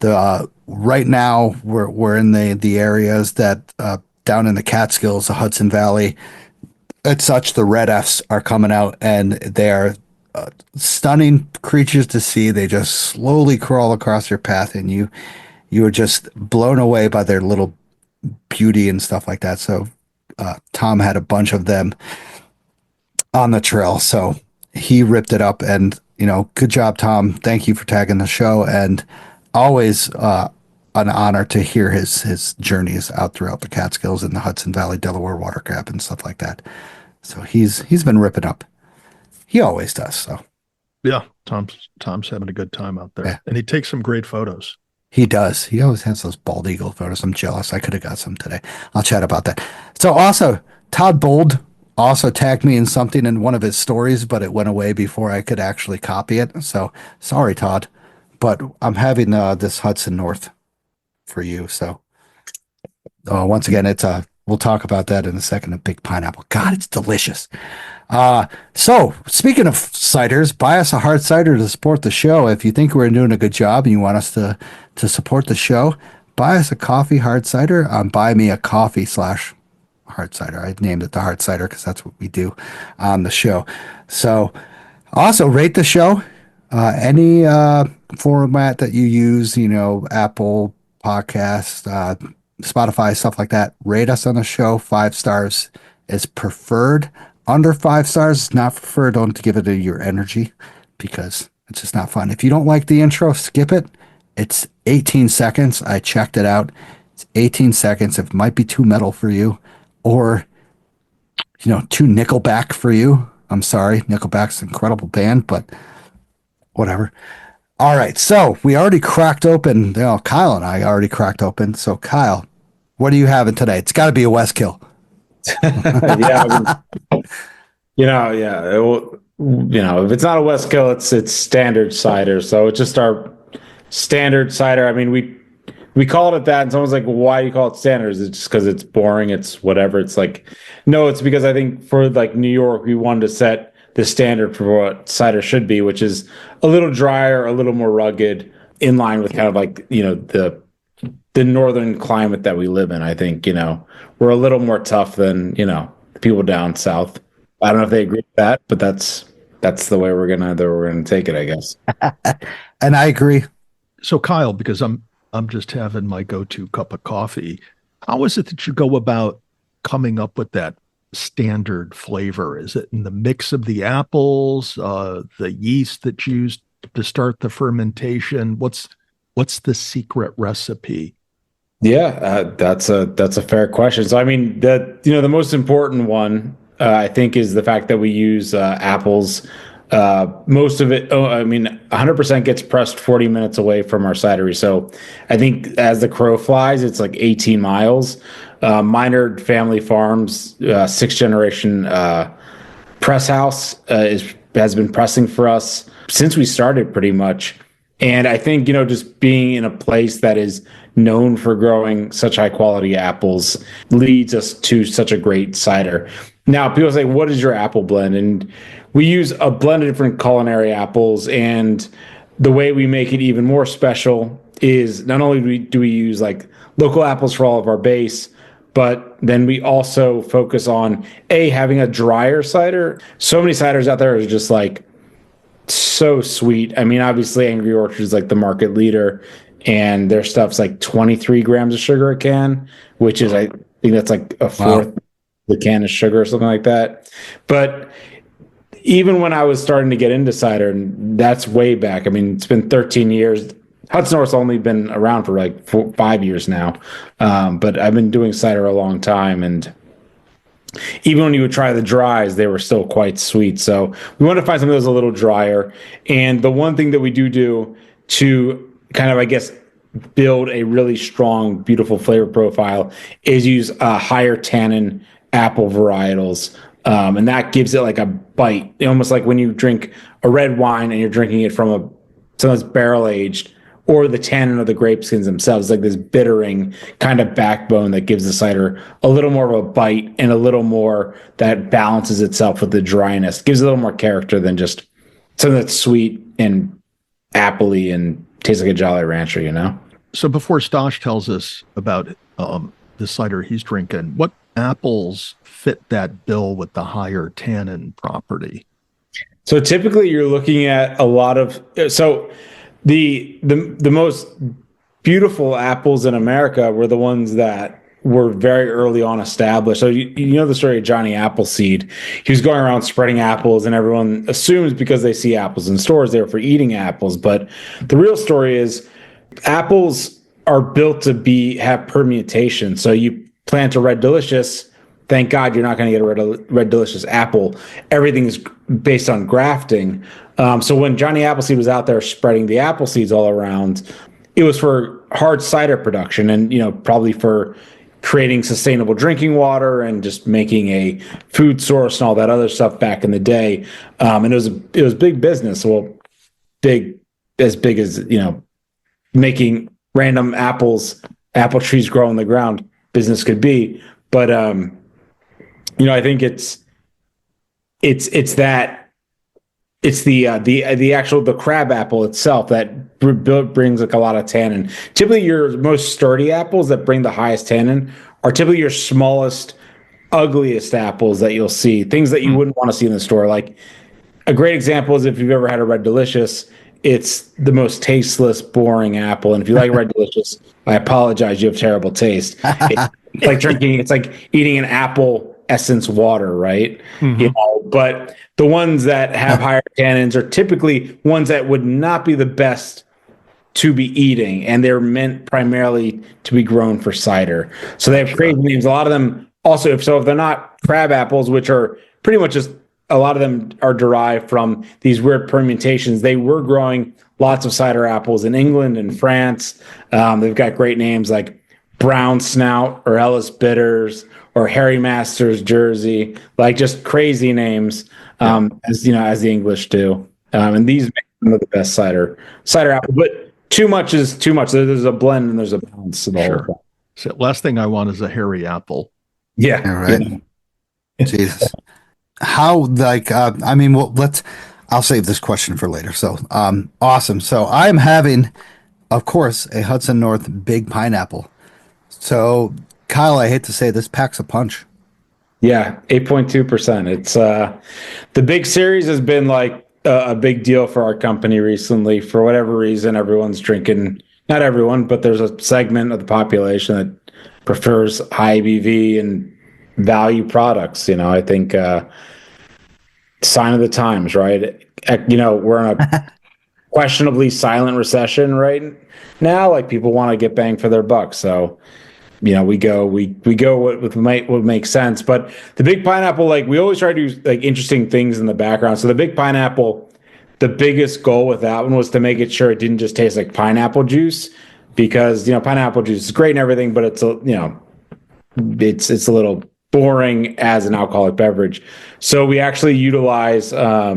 Right now we're in the areas that down in the Catskills, the Hudson Valley, and such. The red Fs are coming out, and they are stunning creatures to see. They just slowly crawl across your path, and you are just blown away by their little beauty and stuff like that. So Tom had a bunch of them on the trail, so he ripped it up. And good job, Tom. Thank you for tagging the show, and always an honor to hear his journeys out throughout the Catskills and the Hudson Valley, Delaware water gap and stuff like that. So he's been ripping up. He always does. So yeah, Tom's having a good time out there, and he takes some great photos. He does. He always has those bald eagle photos. I'm jealous. I could have got some today. I'll chat about that. So also, Todd Bold also tagged me in something in one of his stories, but it went away before I could actually copy it. So sorry, Todd. But I'm having this Hudson North for you. So once again, we'll talk about that in a second. A big pineapple. God, it's delicious. So speaking of ciders, buy us a hard cider to support the show. If you think we're doing a good job and you want us to support the show, buy us a coffee hard cider on Buy Me a Coffee / hard cider. I named it the hard cider because that's what we do on the show. So also rate the show. Any format that you use, Apple Podcast, Spotify, stuff like that, rate us on the show. 5 stars is preferred. Under 5 stars is not preferred. Don't give it your energy because it's just not fun. If you don't like the intro, skip it. It's 18 seconds. I checked it out. It's 18 seconds. It might be too metal for you or, too Nickelback for you. I'm sorry. Nickelback's an incredible band, but whatever. All right. So we already cracked open. Kyle and I already cracked open. So Kyle, what are you having today? It's got to be a Westkill. Yeah, if it's not a Westkill, it's standard cider. So it's just our standard cider. I mean, we called it that, and someone's like, well, "Why do you call it standard? Is it just because it's boring? It's whatever." It's like, no, it's because I think for like New York, we wanted to set the standard for what cider should be, which is a little drier, a little more rugged, in line with kind of like the northern climate that we live in. I think we're a little more tough than the people down south. I don't know if they agree with that, but that's the way we're gonna take it, I guess. And I agree. So Kyle, because I'm just having my go-to cup of coffee, how is it that you go about coming up with that standard flavor? Is it in the mix of the apples, the yeast that's used to start the fermentation? What's the secret recipe? Yeah, that's a fair question. So I mean, the most important one I think is the fact that we use apples. Most of it, 100% gets pressed 40 minutes away from our cidery. So I think as the crow flies, it's like 18 miles. Minard Family Farms, 6th generation press house has been pressing for us since we started pretty much. And I think, just being in a place that is known for growing such high quality apples leads us to such a great cider. Now, people say, what is your apple blend? And we use a blend of different culinary apples. And the way we make it even more special is not only do we use like local apples for all of our base, but then we also focus on having a drier cider. So many ciders out there are just like so sweet. I mean, obviously Angry Orchard is like the market leader, and their stuff's like 23 grams of sugar a can, which is, I think that's like a fourth of the can of sugar or something like that. But even when I was starting to get into cider, and that's way back, I mean, it's been 13 years. Hudson North's only been around for like 5 years now. But I've been doing cider a long time, and even when you would try the dries, they were still quite sweet. So we want to find something that's a little drier. And the one thing that we do to kind of, I guess, build a really strong, beautiful flavor profile is use higher tannin apple varietals. And that gives it like a bite, almost like when you drink a red wine and you're drinking it from something that's barrel aged, or the tannin of the grape skins themselves, like this bittering kind of backbone that gives the cider a little more of a bite and a little more that balances itself with the dryness. Gives a little more character than just something that's sweet and appley and tastes like a Jolly Rancher, So before Stosh tells us about the cider he's drinking, what apples fit that bill with the higher tannin property? So typically you're looking at a lot of the most beautiful apples in America were the ones that were very early on established. So you know the story of Johnny Appleseed. He was going around spreading apples, and everyone assumes because they see apples in stores, they're for eating apples. But the real story is apples are built to have permutation. So you plant a Red Delicious. Thank God you're not going to get a Red Delicious apple. Everything is based on grafting. So when Johnny Appleseed was out there spreading the apple seeds all around, it was for hard cider production, and probably for creating sustainable drinking water and just making a food source and all that other stuff back in the day. And it was big business. Well, big as making random apple trees grow on the ground business could be. But I think it's the crab apple itself that brings like a lot of tannin. Typically, your most sturdy apples that bring the highest tannin are typically your smallest, ugliest apples that you'll see. Things that you wouldn't want to see in the store. Like a great example is if you've ever had a Red Delicious. It's the most tasteless, boring apple. And if you like Red Delicious, I apologize. You have terrible taste. It's like drinking. It's like eating an apple essence water, right? But the ones that have higher tannins are typically ones that would not be the best to be eating, and they're meant primarily to be grown for cider. So they have crazy names. A lot of them also, if they're not crab apples, which are pretty much just a lot of them are derived from these weird permutations. They were growing lots of cider apples in England and France. They've got great names like Brown Snout or Ellis Bitters or Harry Masters Jersey, like just crazy names, as the English do. And these make some of the best cider apple, but too much is too much. There's a blend and there's a balance to the whole thing. So last thing I want is a hairy apple. Yeah. All right. Jesus. How, I'll save this question for later. So, awesome. So I'm having, of course, a Hudson North Big Pineapple. So, Kyle, I hate to say this packs a punch. Yeah, 8.2%. It's the big series has been like a big deal for our company recently. For whatever reason, everyone's drinking. Not everyone, but there's a segment of the population that prefers high ABV and value products. I think sign of the times, right? We're in a questionably silent recession right now. Like people want to get bang for their buck, so we go what makes sense. But the Big Pineapple, like we always try to do like interesting things in the background. So the Big Pineapple, the biggest goal with that one was to make it sure it didn't just taste like pineapple juice, because pineapple juice is great and everything, but it's it's a little boring as an alcoholic beverage. So we actually utilize a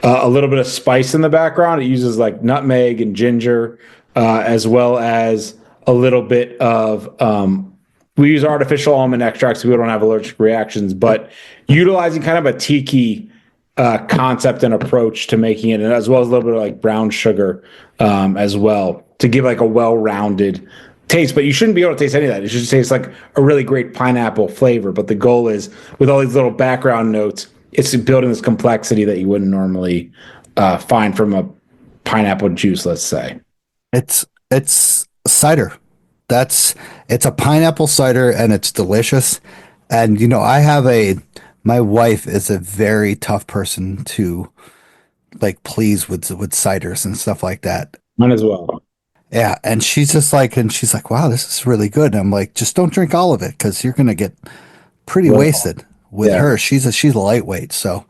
little bit of spice in the background. It uses like nutmeg and ginger, as well as a little bit of we use artificial almond extract so we don't have allergic reactions, but utilizing kind of a tiki concept and approach to making it, and as well as a little bit of like brown sugar as well, to give like a well-rounded taste. But you shouldn't be able to taste any of that. It should just taste like a really great pineapple flavor. But the goal is, with all these little background notes, it's building this complexity that you wouldn't normally find from a pineapple juice, let's say. It's cider. It's a pineapple cider, and it's delicious. And my wife is a very tough person to like please with ciders and stuff like that. Mine as well. Yeah, and she's like, wow, this is really good. And I'm like, just don't drink all of it because you're gonna get pretty wasted with her. She's a lightweight, so.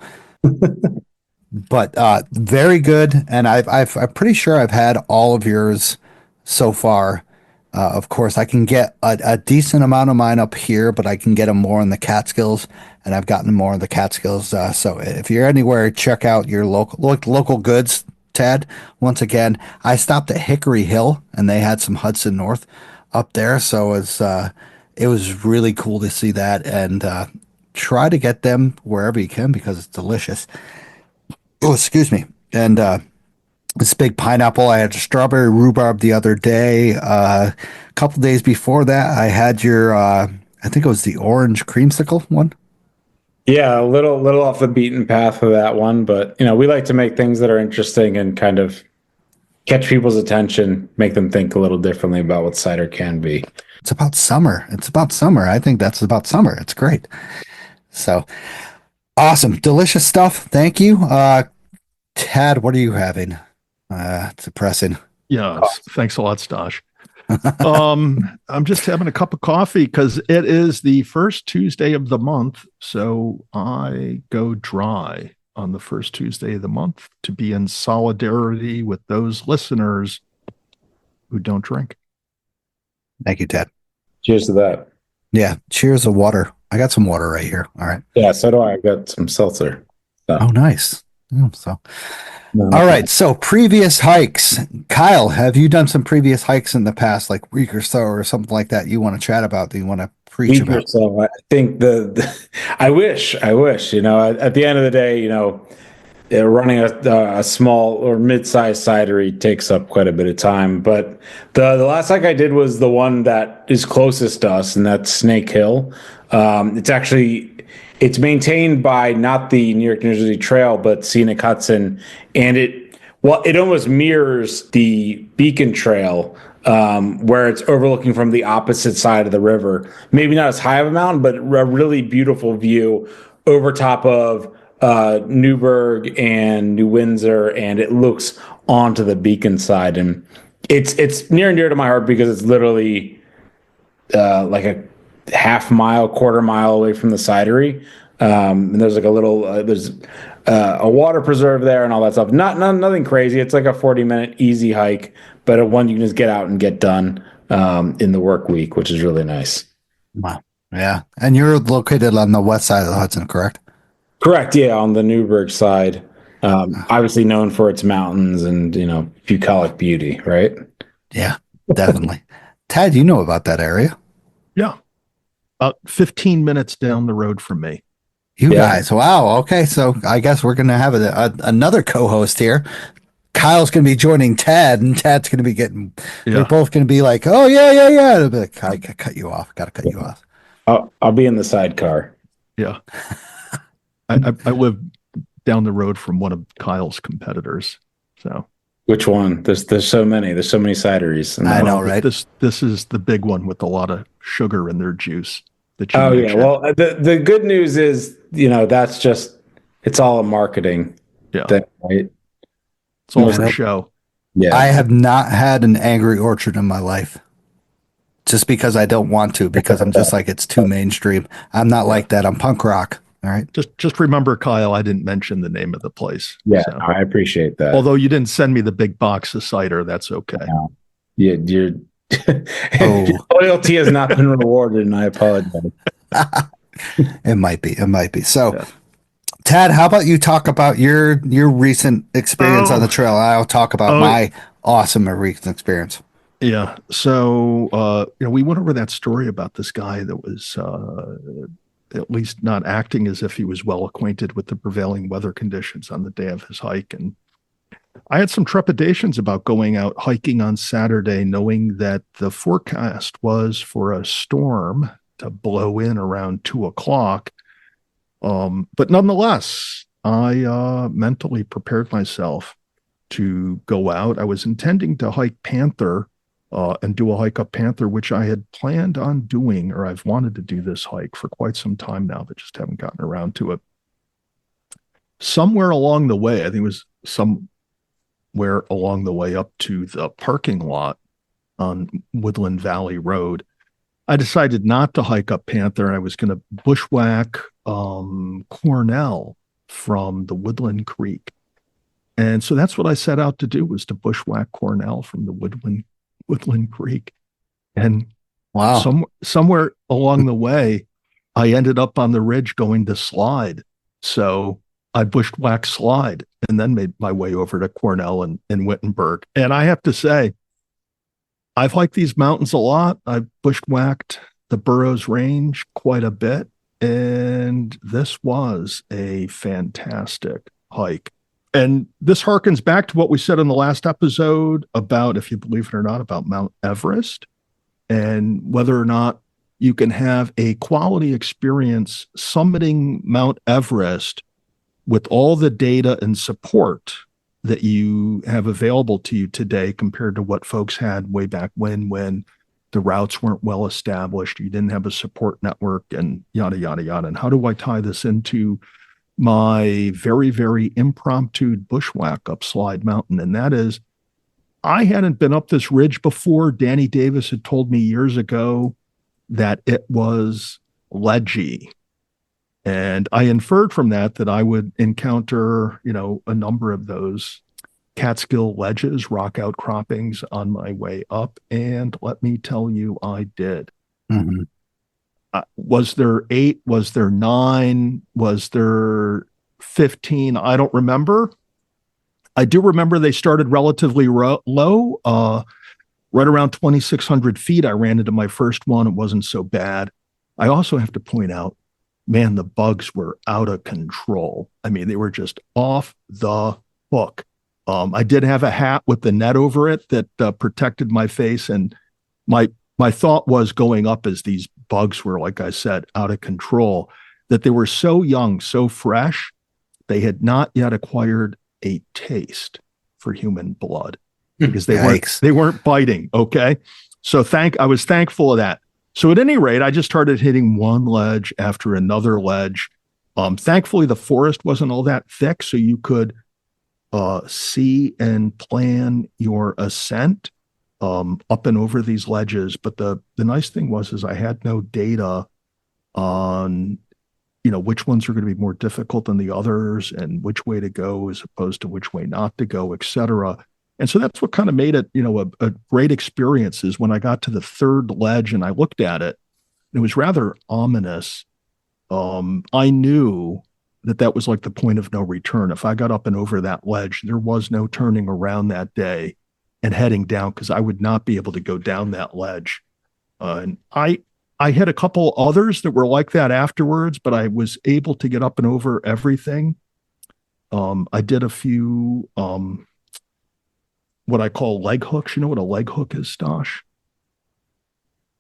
But very good, and I'm pretty sure I've had all of yours so far. Of course, I can get a decent amount of mine up here, but I can get them more in the Catskills, and I've gotten more in the Catskills. So if you're anywhere, check out your local goods. Tad, once again, I stopped at Hickory Hill, and they had some Hudson North up there, so it was really cool to see that, and try to get them wherever you can because it's delicious. Oh, excuse me. And this Big Pineapple, I had a strawberry rhubarb the other day. A couple days before that, I had your, I think it was the orange creamsicle one. Yeah, a little off the beaten path for that one, but we like to make things that are interesting and kind of catch people's attention, make them think a little differently about what cider can be. It's about summer. I think that's about summer. It's great. So awesome, delicious stuff. Thank you, Tad. What are you having? It's depressing. Yeah, thanks a lot, Stosh. I'm just having a cup of coffee because it is the first Tuesday of the month. So I go dry on the first Tuesday of the month to be in solidarity with those listeners who don't drink. Thank you, Ted. Cheers to that. Yeah. Cheers to water. I got some water right here. All right. Yeah, so do I. I got some seltzer. So, Oh, nice. So, no, all right. So, previous hikes. Kyle, have you done some previous hikes in the past, like week or so, or something like that you want to chat about? Do you want to preach week or about? so. I think I wish, at the end of the day, running a small or mid-sized cidery takes up quite a bit of time. But the last hike I did was the one that is closest to us, and that's Snake Hill. It's maintained by not the New York, New Jersey Trail, but Scenic Hudson, and it almost mirrors the Beacon Trail, where it's overlooking from the opposite side of the river. Maybe not as high of a mountain, but a really beautiful view over top of Newburgh and New Windsor, and it looks onto the Beacon side, and it's near and dear to my heart because it's literally like a half mile, quarter mile away from the cidery. And there's like a little there's a water preserve there and all that stuff. Nothing crazy. It's like a 40-minute easy hike, but one you can just get out and get done in the work week, which is really nice. Wow. Yeah. And you're located on the west side of the Hudson, correct? Correct. Yeah, on the Newburgh side, obviously known for its mountains and bucolic beauty, right? Yeah, definitely. Tad, you know about that area? Yeah. About 15 minutes down the road from me. You guys, wow. Okay, so I guess we're going to have another co-host here. Kyle's going to be joining Tad, and Tad's going to be getting. They're both going to be like, "Oh yeah." They'll be like, I got to cut you off. Got to cut you off. I'll be in the sidecar. Yeah. I live down the road from one of Kyle's competitors. So which one? There's so many. There's so many cideries. I know, right? This is the big one with a lot of sugar in their juice. Oh yeah. Well, the good news is that's just it's all a marketing thing, right? It's all for show. Yeah. I have not had an Angry Orchard in my life. Just because I don't want to, because I'm just like, it's too mainstream. I'm not like that. I'm punk rock. All right. Just remember, Kyle, I didn't mention the name of the place. Yeah, so. I appreciate that. Although you didn't send me the big box of cider, that's okay. Yeah, your loyalty has not been rewarded, and I apologize. It might be. So, Tad, how about you talk about your recent experience on the trail? I'll talk about my awesome recent experience. Yeah. So, we went over that story about this guy that was at least not acting as if he was well acquainted with the prevailing weather conditions on the day of his hike. And I had some trepidations about going out hiking on Saturday, knowing that the forecast was for a storm to blow in around 2:00. But nonetheless, I mentally prepared myself to go out. I was intending to hike Panther and do a hike up Panther, which I had planned on doing, or I've wanted to do this hike for quite some time now, but just haven't gotten around to it. Somewhere along the way, I think it was somewhere along the way up to the parking lot on Woodland Valley Road, I decided not to hike up Panther. I was going to bushwhack Cornell from the Woodland Creek. And so that's what I set out to do, was to bushwhack Cornell from the Woodland Creek. And somewhere along the way, I ended up on the ridge going to Slide. So I bushwhacked Slide and then made my way over to Cornell and Wittenberg. And I have to say, I've hiked these mountains a lot. I've bushwhacked the Burroughs Range quite a bit. And this was a fantastic hike. And this harkens back to what we said in the last episode about, if you believe it or not, about Mount Everest and whether or not you can have a quality experience summiting Mount Everest with all the data and support that you have available to you today compared to what folks had way back when the routes weren't well established, you didn't have a support network, and yada, yada, yada. And how do I tie this into my very, very impromptu bushwhack up Slide Mountain? And that is, I hadn't been up this ridge before. Danny Davis had told me years ago that it was ledgy. And I inferred from that I would encounter, a number of those Catskill ledges, rock outcroppings on my way up. And let me tell you, I did. Mhm. Was there 8? Was there 9? Was there 15? I don't remember. I do remember they started relatively low. Right around 2,600 feet, I ran into my first one. It wasn't so bad. I also have to point out, man, the bugs were out of control. I mean, they were just off the hook. I did have a hat with the net over it that protected my face, and my thought was going up as these bugs were, like I said, out of control, that they were so young, so fresh, they had not yet acquired a taste for human blood because they weren't biting. Okay. So I was thankful of that. So at any rate, I just started hitting one ledge after another ledge. Thankfully the forest wasn't all that thick, so you could see and plan your ascent up and over these ledges. But the nice thing was I had no data on which ones are going to be more difficult than the others and which way to go as opposed to which way not to go, etc. And so that's what kind of made it, a great experience. Is when I got to the third ledge and I looked at it, it was rather ominous. I knew that was like the point of no return. If I got up and over that ledge, there was no turning around that day and heading down, because I would not be able to go down that ledge. And I had a couple others that were like that afterwards, but I was able to get up and over everything. I did a few what I call leg hooks. You know what a leg hook is, Stosh?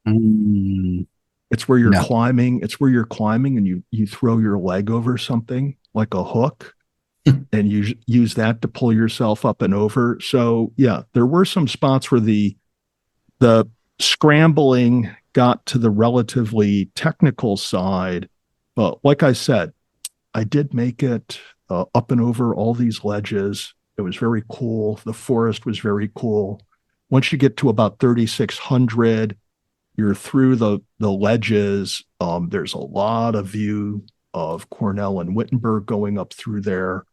It's where you're climbing. It's where you're climbing and you throw your leg over something like a hook and you use that to pull yourself up and over. So yeah, there were some spots where the scrambling got to the relatively technical side. But like I said, I did make it up and over all these ledges. It was very cool. The forest was very cool. Once you get to about 3,600, you're through the ledges. There's a lot of view of Cornell and Wittenberg going up through there.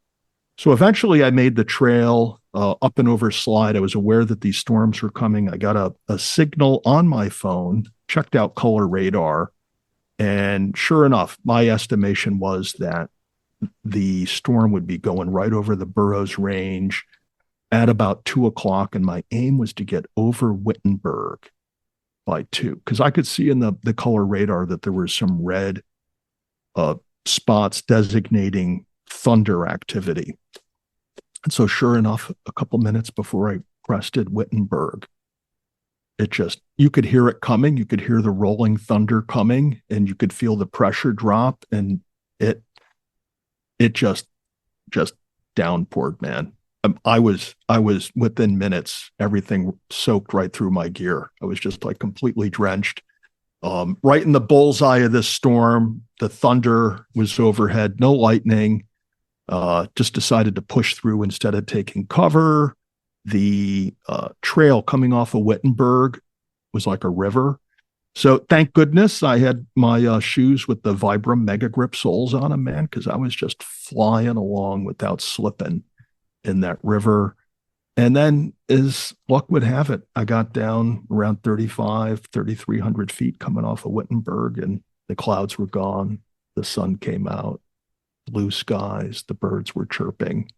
So eventually I made the trail up and over slide. I was aware that these storms were coming. I got a signal on my phone, checked out color radar, and sure enough, my estimation was that the storm would be going right over the Burroughs Range at about 2:00, and my aim was to get over Wittenberg by 2, because I could see in the color radar that there were some red spots designating thunder activity. And so sure enough, a couple minutes before I crested Wittenberg, you could hear it coming. You could hear the rolling thunder coming, and you could feel the pressure drop, and it just downpoured, man. I was within minutes, everything soaked right through my gear. I was just like completely drenched. Right in the bullseye of this storm, the thunder was overhead, no lightning. Just decided to push through instead of taking cover. The trail coming off of Wittenberg was like a river. So thank goodness I had my shoes with the Vibram Mega Grip soles on them, man, because I was just flying along without slipping in that river. And then, as luck would have it, I got down around 3,300 feet coming off of Wittenberg, and the clouds were gone. The sun came out, blue skies, the birds were chirping.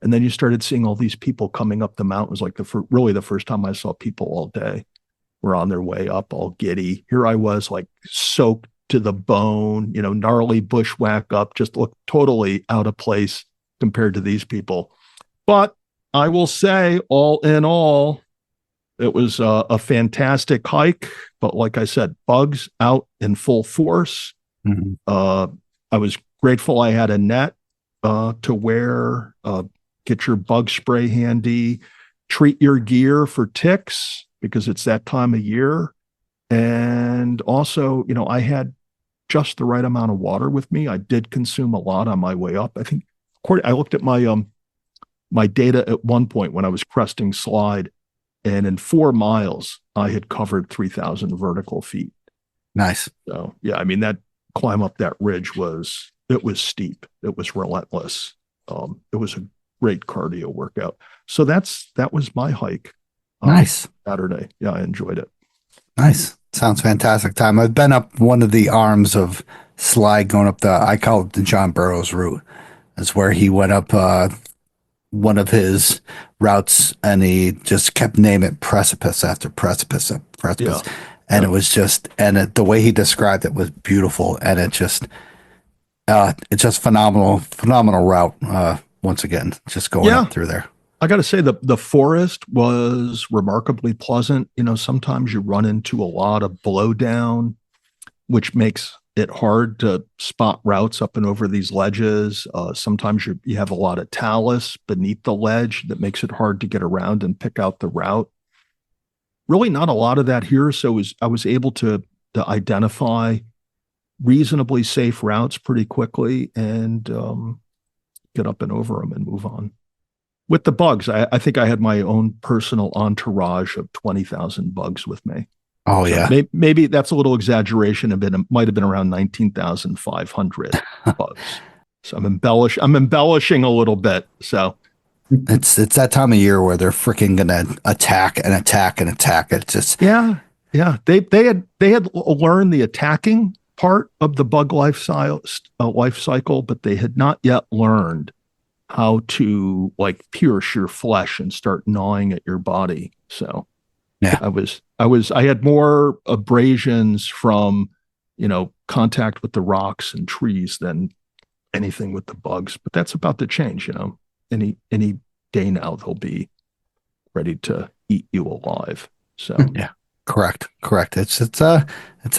And then you started seeing all these people coming up the mountain. It was like really the first time I saw people all day. Were on their way up, all giddy. Here I was, like soaked to the bone, gnarly bushwhack up, just looked totally out of place compared to these people. But I will say, all in all, it was a fantastic hike. But like I said, bugs out in full force. Mm-hmm. I was grateful I had a net to wear. Get your bug spray handy. Treat your gear for ticks, because it's that time of year. And also, I had just the right amount of water with me. I did consume a lot on my way up. I think, I looked at my data at one point when I was cresting slide, and in 4 miles, I had covered 3,000 vertical feet. Nice. So, yeah, I mean, that climb up that ridge was steep. It was relentless. It was a great cardio workout. So that was my hike. Nice. Saturday. Yeah, I enjoyed it. Nice. Sounds fantastic time. I've been up one of the arms of Slide going up I call it the John Burroughs route. That's where he went up one of his routes and he just kept naming it precipice after precipice after precipice. Yeah. And it was just, the way he described it was beautiful. And it's just phenomenal route. Once again, just going up through there. I got to say the forest was remarkably pleasant. Sometimes you run into a lot of blowdown, which makes it hard to spot routes up and over these ledges. Sometimes you have a lot of talus beneath the ledge that makes it hard to get around and pick out the route. Really not a lot of that here. So I was able to identify reasonably safe routes pretty quickly and get up and over them and move on. With the bugs, I think I had my own personal entourage of 20,000 bugs with me. Oh, so yeah. Maybe that's a little exaggeration. It might have been around 19,500 bugs. So I'm embellishing a little bit. So it's that time of year where they're freaking gonna attack and attack and attack. It's just yeah. They had learned the attacking part of the bug life cycle, but they had not yet learned how to like pierce your flesh and start gnawing at your body. So yeah, I had more abrasions from, contact with the rocks and trees than anything with the bugs, but that's about to change. Any day now they'll be ready to eat you alive. So yeah, correct. It's that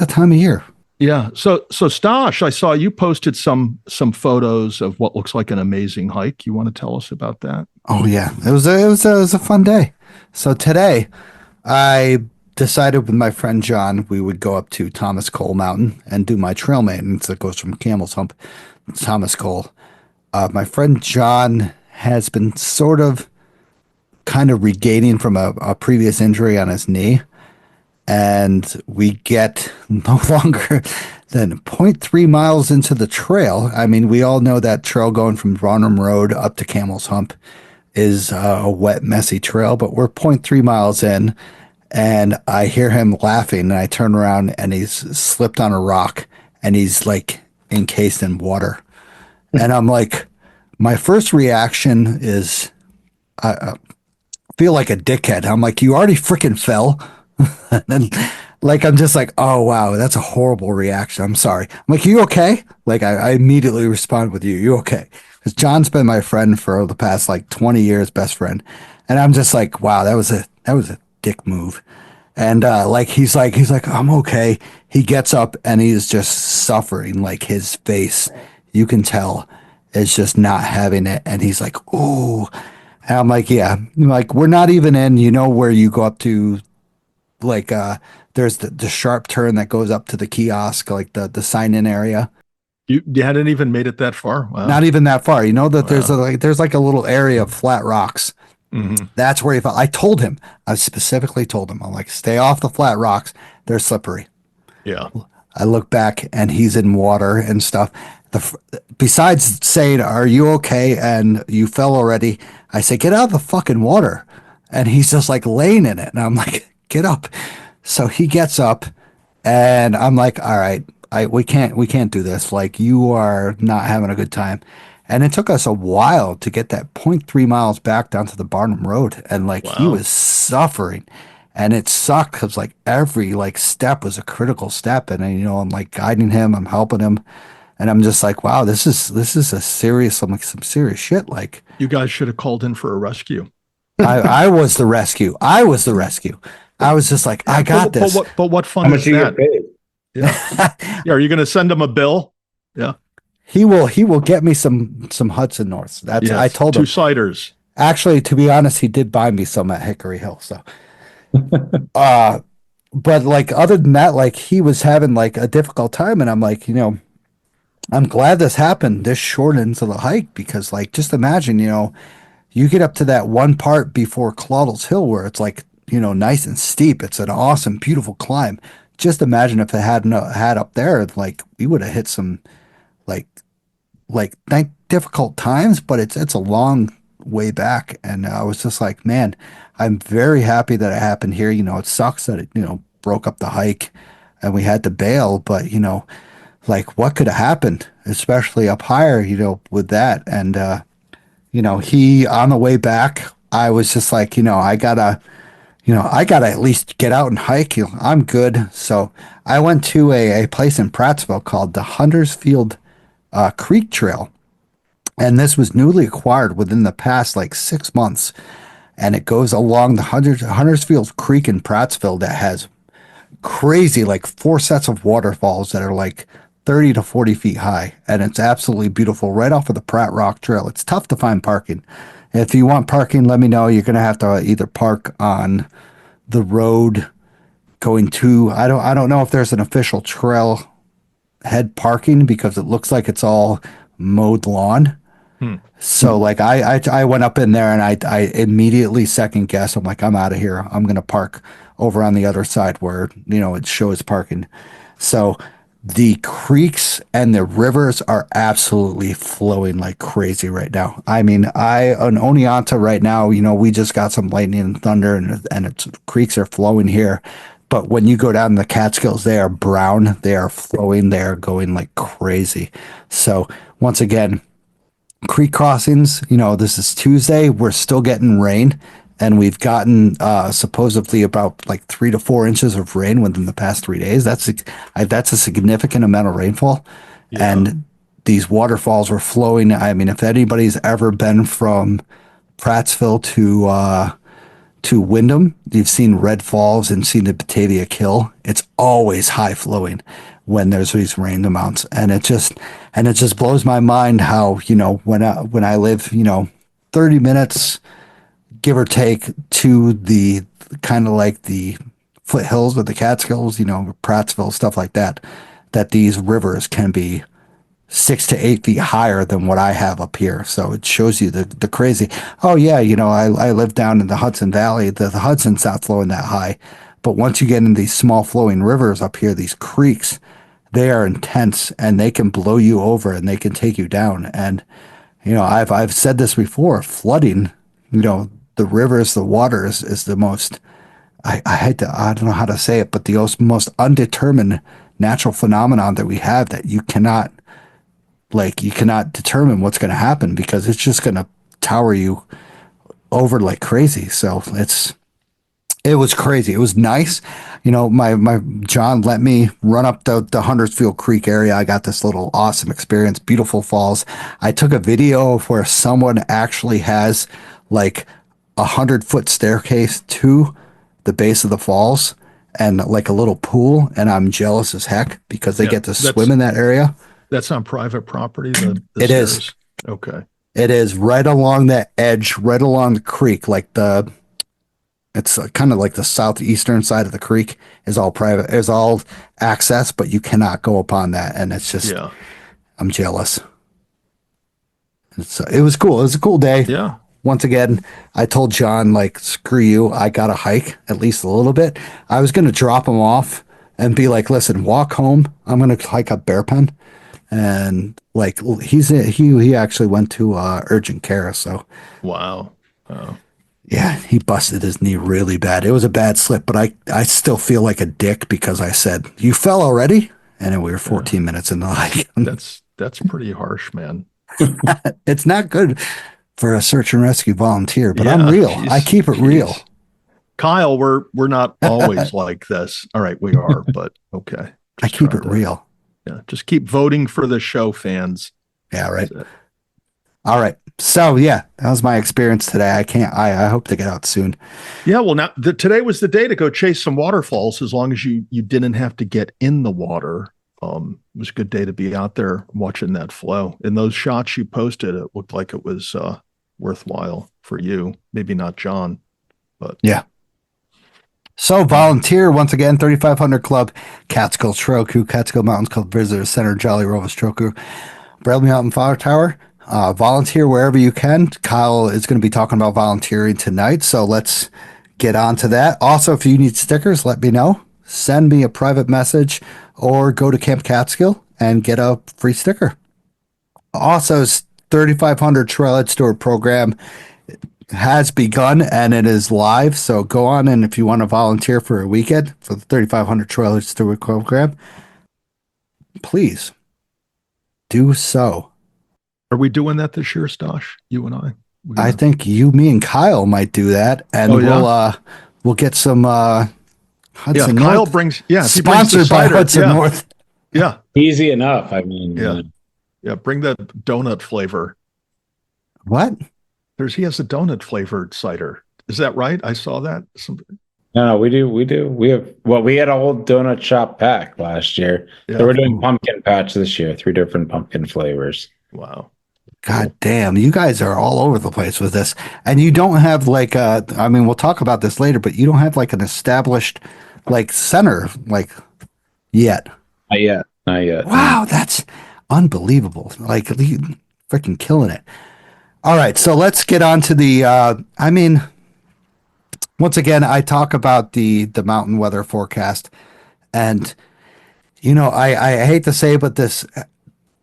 time of year. Yeah. So Stash, I saw you posted some photos of what looks like an amazing hike. You want to tell us about that? Oh yeah, it was a fun day. So today, I decided with my friend John we would go up to Thomas Cole Mountain and do my trail maintenance that goes from Camel's Hump to Thomas Cole. My friend John has been sort of kind of regaining from a previous injury on his knee. And we get no longer than 0.3 miles into the trail. I mean, we all know that trail going from Barnum Road up to Camel's Hump is a wet, messy trail, but we're 0.3 miles in, and I hear him laughing, and I turn around, and he's slipped on a rock, and he's like encased in water. And I'm like, my first reaction is, I feel like a dickhead. I'm like, you already freaking fell. And like I'm just like, oh wow, that's a horrible reaction. I'm sorry. I'm like, you okay? Like I immediately respond with you okay? Because John's been my friend for the past like 20 years, best friend. And I'm just like, wow, that was a dick move. And like he's like, I'm okay. He gets up and he's just suffering, like his face, you can tell, is just not having it. And he's like, ooh. And I'm like, yeah, like we're not even in, where you go up to like there's the sharp turn that goes up to the kiosk, like the sign-in area. You hadn't even made it that far? Wow. Not even that far. There's like a little area of flat rocks. Mm-hmm. That's where he fell. I specifically told him, I'm like, stay off the flat rocks. They're slippery. Yeah. I look back and he's in water and stuff. Besides saying, are you okay? And you fell already. I say, get out of the fucking water. And he's just like laying in it. And I'm like, get up. So he gets up and I'm like, all right, we can't do this. Like you are not having a good time. And it took us a while to get that 0.3 miles back down to the Barnum Road. And like he was suffering and it sucked because like every like step was a critical step. And I'm like guiding him, I'm helping him. And I'm just like, wow, this is some serious shit. Like you guys should have called in for a rescue. I was the rescue. I was just like, I got this. But what fun is that? Yeah. Yeah. Are you going to send him a bill? Yeah. He will get me some Hudson Norths. That's I told him 2 ciders. Actually, to be honest, he did buy me some at Hickory Hill. So, but like other than that, like he was having like a difficult time, and I'm like, I'm glad this happened this short into the hike because like just imagine, you get up to that one part before Claudel's Hill where it's like, nice and steep. It's an awesome, beautiful climb. Just imagine if it hadn't had up there, like we would have hit some like difficult times, but it's a long way back. And I was just like, man, I'm very happy that it happened here. It sucks that it, broke up the hike and we had to bail, but like what could have happened, especially up higher, with that. And, he on the way back, I was just like, I gotta at least get out and hike. I'm good. So I went to a place in Prattsville called the Huntersfield Creek Trail. And this was newly acquired within the past like 6 months. And it goes along the Huntersfield Creek in Prattsville that has crazy, like 4 sets of waterfalls that are like 30 to 40 feet high. And it's absolutely beautiful right off of the Pratt Rock Trail. It's tough to find parking. If you want parking, let me know. You're going to have to either park on the road going to, I don't know if there's an official trail head parking because it looks like it's all mowed lawn. So like I went up in there and I immediately second guess. I'm like, I'm out of here. I'm going to park over on the other side where, it shows parking. So the creeks and the rivers are absolutely flowing like crazy right now. I mean, on Oneonta right now, we just got some lightning and thunder and creeks are flowing here. But when you go down the Catskills, they are brown. They are flowing. They are going like crazy. So once again, creek crossings, this is Tuesday. We're still getting rain, and we've gotten supposedly about like 3 to 4 inches of rain within the past 3 days. That's a significant amount of rainfall, and these waterfalls were flowing. I mean, if anybody's ever been from Prattsville to Wyndham, you've seen Red Falls and seen the Batavia Kill. It's always high flowing when there's these rain amounts, and it just blows my mind how when I live 30 minutes give or take to the kind of like the foothills of the Catskills, Prattsville, stuff like that, that these rivers can be 6 to 8 feet higher than what I have up here. So it shows you the crazy. Oh yeah, I live down in the Hudson Valley. The Hudson's not flowing that high, but once you get in these small flowing rivers up here, these creeks, they are intense and they can blow you over and they can take you down. And I've said this before. Flooding, the rivers, the water is the most. I don't know how to say it, but the most undetermined natural phenomenon that we have that you cannot determine what's going to happen because it's just going to tower you over like crazy. So it was crazy. It was nice. My John let me run up the Huntersfield Creek area. I got this little awesome experience, beautiful falls. I took a video of where someone actually has like 100-foot staircase to the base of the falls and like a little pool. And I'm jealous as heck because they get to swim in that area. That's on private property. It is. Okay. It is right along that edge, right along the creek, it's kind of like the southeastern side of the creek is all private, is all access, but you cannot go upon that. And it's just, I'm jealous. It was cool. It was a cool day. Yeah. Once again, I told John, like, screw you. I got to hike at least a little bit. I was going to drop him off and be like, listen, walk home. I'm going to hike up Bear Pen. And like, he actually went to urgent care. So, wow. Oh. Yeah, he busted his knee really bad. It was a bad slip, but I still feel like a dick because I said, you fell already? And then we were 14 minutes in the hike. That's pretty harsh, man. It's not good for a search and rescue volunteer, but I'm real. I keep it real. Kyle, we're not always like this. All right, we are, but okay. I keep it real. Yeah, just keep voting for the show, fans. Yeah, right. All right. So yeah, that was my experience today. I hope to get out soon. Yeah. Well, now today was the day to go chase some waterfalls. As long as you didn't have to get in the water. It was a good day to be out there watching that flow. And those shots you posted, it looked like it was worthwhile for you. Maybe not John, but yeah. So volunteer once again, 3500 Club, Catskill Trail Crew, Catskill Mountains Club Visitor Center, Jolly Rover Trail Crew, Bradley Mountain Fire Tower. Volunteer wherever you can. Kyle is going to be talking about volunteering tonight, so let's get on to that. Also, if you need stickers, let me know. Send me a private message or go to Camp Catskill and get a free sticker. Also, 3500 Trailhead Store program has begun and it is live. So go on, and if you want to volunteer for a weekend for the 3,500 Trailer Steward program, please do so. Are we doing that this year, Stosh? You and I? I think you, me, and Kyle might do that, and we'll get some Hudson Kyle North brings if he brings the sponsored by cider, Hudson North. Yeah. Easy enough. I mean, Yeah, bring that donut flavor. What? He has a donut flavored cider. Is that right? I saw that. No, we do. We had a whole donut shop pack last year. Yeah. So we're doing pumpkin patch this year, 3 different pumpkin flavors. Wow. God damn, you guys are all over the place with this. And you don't have like we'll talk about this later, but you don't have like an established like center like yet. Not yet. Wow, that's unbelievable. Like freaking killing it. All right, so let's get on to the once again, I talk about the mountain weather forecast, and I hate to say it, but this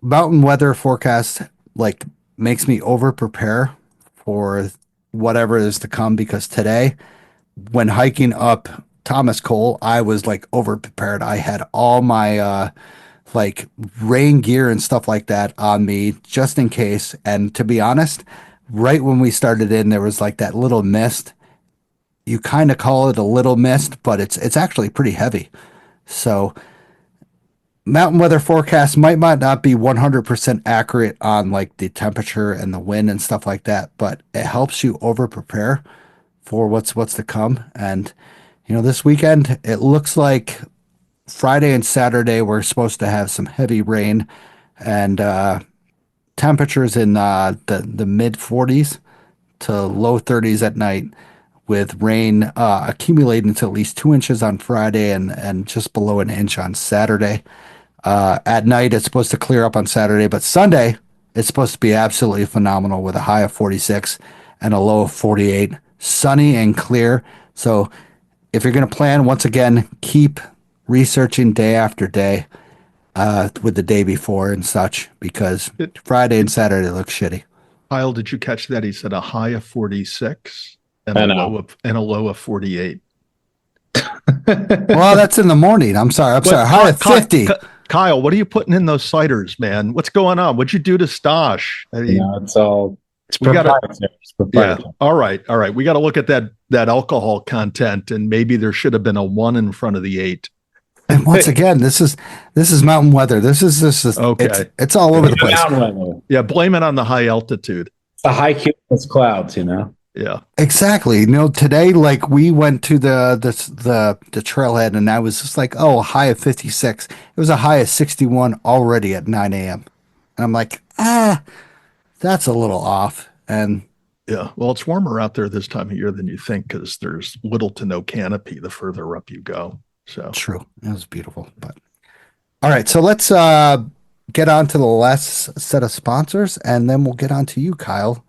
mountain weather forecast like makes me over prepare for whatever is to come, because today when hiking up Thomas Cole, I was like over prepared. I had all my like rain gear and stuff like that on me just in case. And to be honest, right when we started in, there was like that little mist. You kind of call it a little mist, but it's actually pretty heavy. So mountain weather forecast might not be 100% accurate on like the temperature and the wind and stuff like that, but it helps you over prepare for what's to come. And this weekend it looks like Friday and Saturday we're supposed to have some heavy rain and temperatures in the mid 40s to low 30s at night, with rain accumulating to at least 2 inches on Friday and just below an inch on Saturday. At night, it's supposed to clear up on Saturday, but Sunday, it's supposed to be absolutely phenomenal with a high of 46 and a low of 48. Sunny and clear. So if you're going to plan, once again, keep researching day after day with the day before and such, because Friday and Saturday look shitty. Kyle, did you catch that? He said a high of 46 and a low of 48. Well, that's in the morning. I'm sorry. High of 50. Kyle, what are you putting in those ciders, man? What's going on? What'd you do to Stosh? It's proprietary. Yeah. All right. We got to look at that alcohol content, and maybe there should have been a 1 in front of the 8. And once again, this is mountain weather. This is okay. It's all over the place. Yeah, blame it on the high altitude. The high cumulus clouds, Yeah, exactly. Today, like we went to the trailhead, and I was just like, oh, a high of 56. It was a high of 61 already at 9 a.m. And I'm like, that's a little off. And yeah, well, it's warmer out there this time of year than you think, because there's little to no canopy the further up you go. So true. It was beautiful. But all right, so let's get on to the last set of sponsors, and then we'll get on to you, Kyle.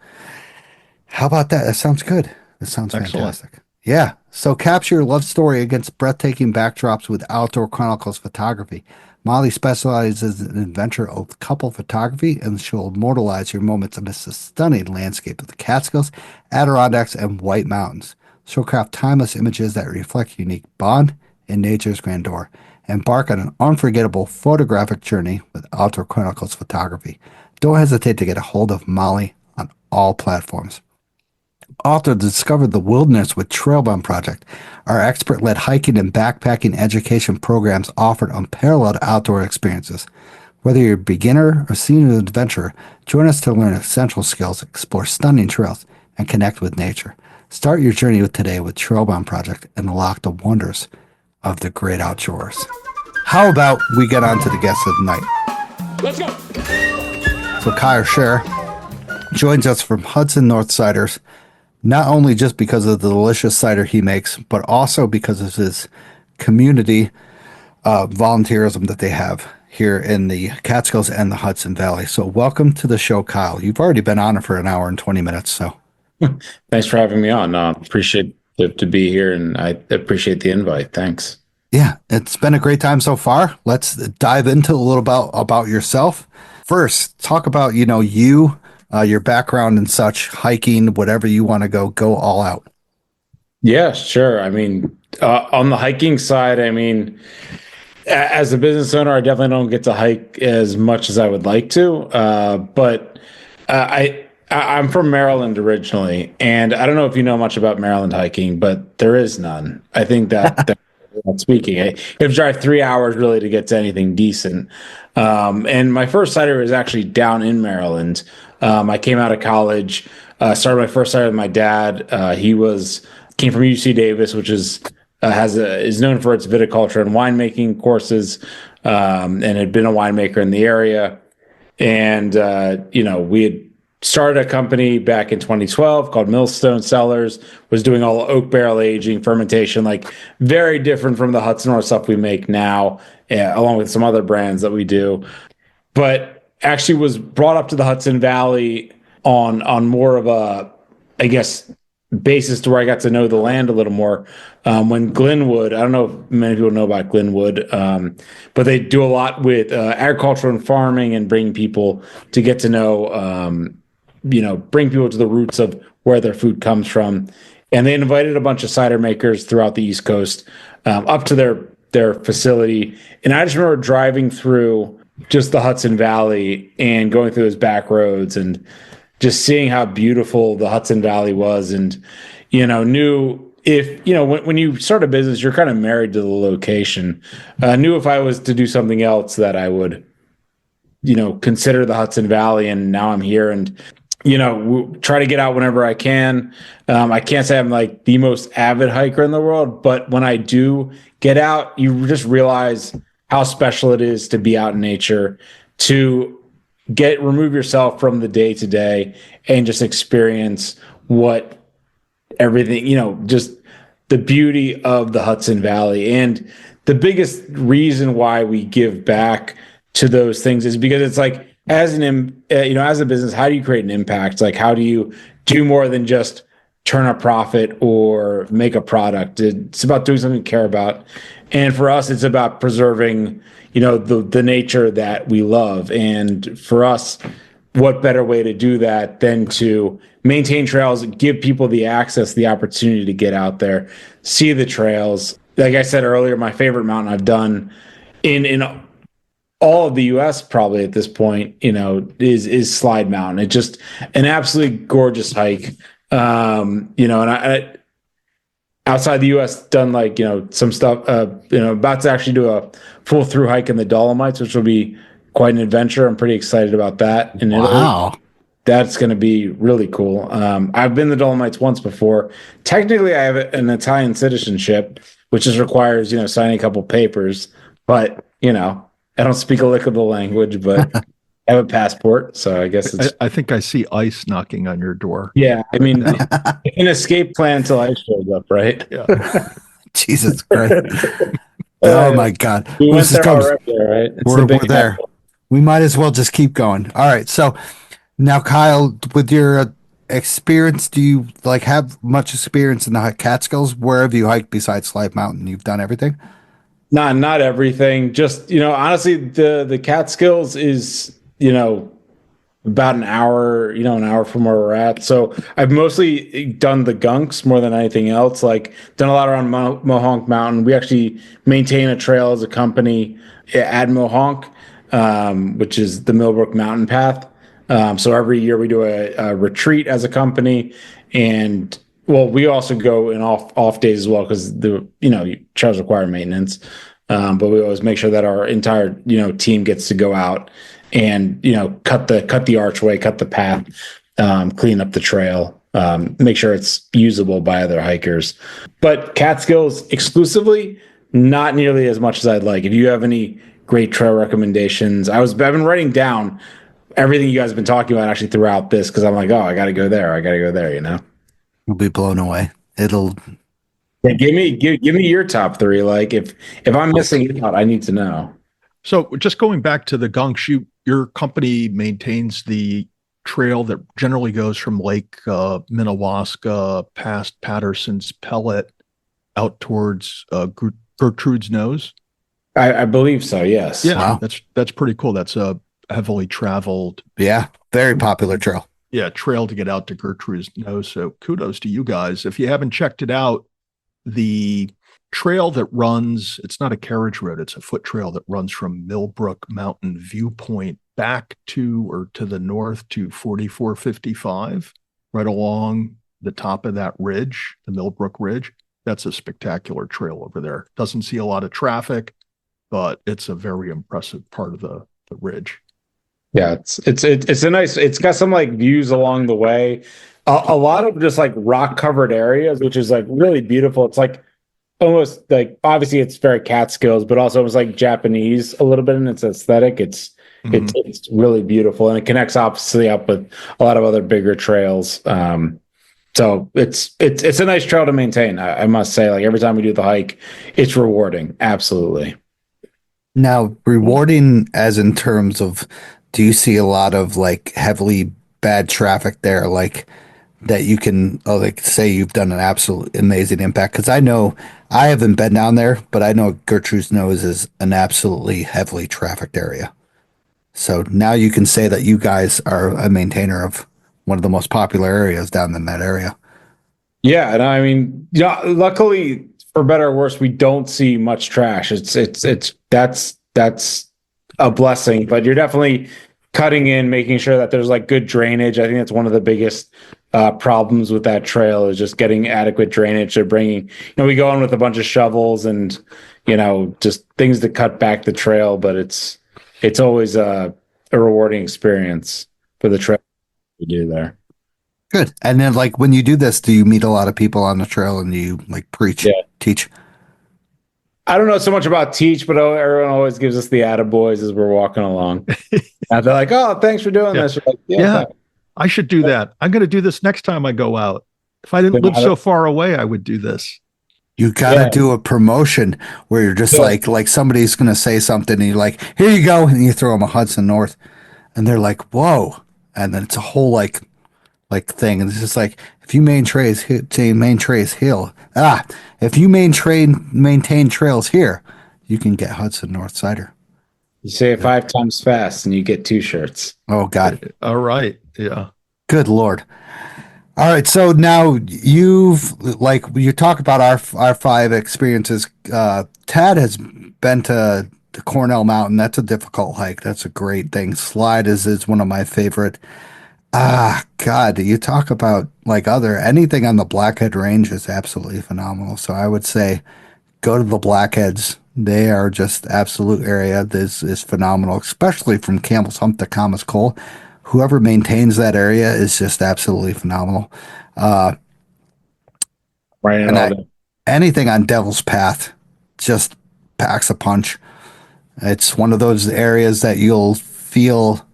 How about that? That sounds good. That sounds fantastic. Yeah. So capture your love story against breathtaking backdrops with Outdoor Chronicles photography. Molly specializes in adventure of couple photography, and she'll immortalize your moments amidst the stunning landscape of the Catskills, Adirondacks, and White Mountains. She'll craft timeless images that reflect a unique bond in nature's grandeur. Embark on an unforgettable photographic journey with Outdoor Chronicles photography. Don't hesitate to get a hold of Molly on all platforms. Author discovered the wilderness with Trailbound Project. Our expert-led hiking and backpacking education programs offer unparalleled outdoor experiences. Whether you're a beginner or senior adventurer, join us to learn essential skills, explore stunning trails, and connect with nature. Start your journey today with Trailbound Project and unlock the wonders of the great outdoors. How about we get on to the guest of the night? Let's go. So Kyle Scher joins us from Hudson North Ciders, not only just because of the delicious cider he makes, but also because of his community volunteerism that they have here in the Catskills and the Hudson Valley. So welcome to the show, Kyle. You've already been on it for an hour and 20 minutes. So thanks for having me on. Appreciate to be here, and I appreciate the invite. Thanks. Yeah, it's been a great time so far. Let's dive into a little about yourself. First, talk about, you your background and such, hiking, whatever you want to go all out. Yeah, sure. I mean, on the hiking side, I mean, as a business owner, I definitely don't get to hike as much as I would like to. But I'm from Maryland originally, and I don't know if you know much about Maryland hiking, but there is none. I think that speaking, you have to drive 3 hours really to get to anything decent. And my first cider was actually down in Maryland. I came out of college, started my first cider with my dad. He came from UC Davis, which is known for its viticulture and winemaking courses, and had been a winemaker in the area. And we had started a company back in 2012 called Millstone Cellars. Was doing all oak barrel aging, fermentation, like very different from the Hudson North stuff we make now, along with some other brands that we do. But actually was brought up to the Hudson Valley on more of a, I guess, basis to where I got to know the land a little more. When Glenwood, I don't know if many people know about Glenwood, but they do a lot with agriculture and farming and bring people to get to know, bring people to the roots of where their food comes from. And they invited a bunch of cider makers throughout the East Coast up to their facility. And I just remember driving through just the Hudson Valley and going through those back roads and just seeing how beautiful the Hudson Valley was, and knew if when you start a business, you're kind of married to the location. Knew if I was to do something else that I would consider the Hudson Valley, and now I'm here, and try to get out whenever I can. I can't say I'm like the most avid hiker in the world, but when I do get out, you just realize how special it is to be out in nature, to remove yourself from the day to day and just experience what everything, just the beauty of the Hudson Valley. And the biggest reason why we give back to those things is because it's like, as a business, how do you create an impact? Like, how do you do more than just turn a profit or make a product? It's about doing something you care about. And for us, it's about preserving, the nature that we love. And for us, what better way to do that than to maintain trails, give people the access, the opportunity to get out there, see the trails. Like I said earlier, my favorite mountain I've done in all of the US probably at this point, is Slide Mountain. It's just an absolutely gorgeous hike. And I outside the US done some stuff, about to actually do a full through hike in the Dolomites, which will be quite an adventure. I'm pretty excited about that. In Italy. That's going to be really cool. I've been to the Dolomites once before. Technically, I have an Italian citizenship, which just requires, signing a couple papers, but, I don't speak a lick of the language, but I have a passport, so I guess it's... I think I see ice knocking on your door. Yeah, I mean, an escape plan until ice shows up, right? Yeah. Jesus Christ. Oh, my God. We went there already, right? We're there. We might as well just keep going. All right, so now, Kyle, with your experience, do you have much experience in the Catskills? Where have you hiked besides Slide Mountain? You've done everything? Not everything. Just, honestly, the Catskills is, about an hour from where we're at. So I've mostly done the gunks more than anything else. Like, done a lot around Mohonk Mountain. We actually maintain a trail as a company at Mohonk, which is the Millbrook Mountain Path. So every year we do a retreat as a company, and we also go in off days as well, because the trails require maintenance. But we always make sure that our entire team gets to go out and cut the archway, cut the path, clean up the trail, make sure it's usable by other hikers. But Catskills exclusively, not nearly as much as I'd like. If you have any great trail recommendations, I've been writing down everything you guys have been talking about actually throughout this, because I'm like, oh, I got to go there. You'll be blown away. Yeah, give me your top three. Like, if I'm missing out, I need to know. So just going back to the gunks, your company maintains the trail that generally goes from Lake Minnewaska past Patterson's Pellet out towards Gertrude's Nose. I believe so. Yes. Yeah, wow. that's pretty cool. That's a heavily traveled. Yeah, very popular trail. yeah, trail to get out to Gertrude's Nose. So kudos to you guys. If you haven't checked it out, the trail that runs, it's not a carriage road, it's a foot trail that runs from Millbrook Mountain Viewpoint back to or to the north to 4455, right along the top of that ridge, the Millbrook Ridge. That's a spectacular trail over there. Doesn't see a lot of traffic, but it's a very impressive part of the ridge. Yeah, it's a nice. It's got some like views along the way. A lot of just like rock covered areas, which is like really beautiful. It's like almost like obviously it's very Catskills, but also it was like Japanese a little bit in its aesthetic. It's really beautiful, and it connects obviously up with a lot of other bigger trails. So it's a nice trail to maintain. I must say, like every time we do the hike, it's rewarding. Absolutely. Now, rewarding as in terms of, do you see a lot of like heavily bad traffic there, like that you can like say you've done an absolute amazing impact? Because I know I haven't been down there, but I know Gertrude's Nose is an absolutely heavily trafficked area. So now you can say that you guys are a maintainer of one of the most popular areas down in that area. Yeah, and I mean, yeah, luckily for better or worse, we don't see much trash. That's a blessing, but you're definitely cutting in, making sure that there's like good drainage. I think that's one of the biggest problems with that trail is just getting adequate drainage. They're bringing, we go in with a bunch of shovels and, just things to cut back the trail, but it's always a rewarding experience for the trail we do there. Good. And then like when you do this, do you meet a lot of people on the trail and you like preach, teach? I don't know so much about teach, but everyone always gives us the attaboys as we're walking along. And they're like, "Oh, thanks for doing this." Like, yeah, I should do that. I'm going to do this next time I go out. If I didn't live so far away, I would do this. You got to do a promotion where you're just like somebody's going to say something and you're like, "Here you go." And you throw them a Hudson North and they're like, "Whoa." And then it's a whole like thing. And it's just like, if you maintain trails here, you can get Hudson North Cider. You say it 5 times fast and you get 2 shirts. Oh God. All right. Yeah. Good Lord. All right. So now you talk about our 5 experiences. Tad has been to Cornell Mountain. That's a difficult hike. That's a great thing. Slide is one of my favorite. God, you talk about like anything on the Blackhead Range is absolutely phenomenal. So I would say go to the Blackheads. They are just absolute area. This is phenomenal, especially from Campbell's Hump to Camas Cole. Whoever maintains that area is just absolutely phenomenal. Anything on Devil's Path just packs a punch. It's one of those areas that you'll feel,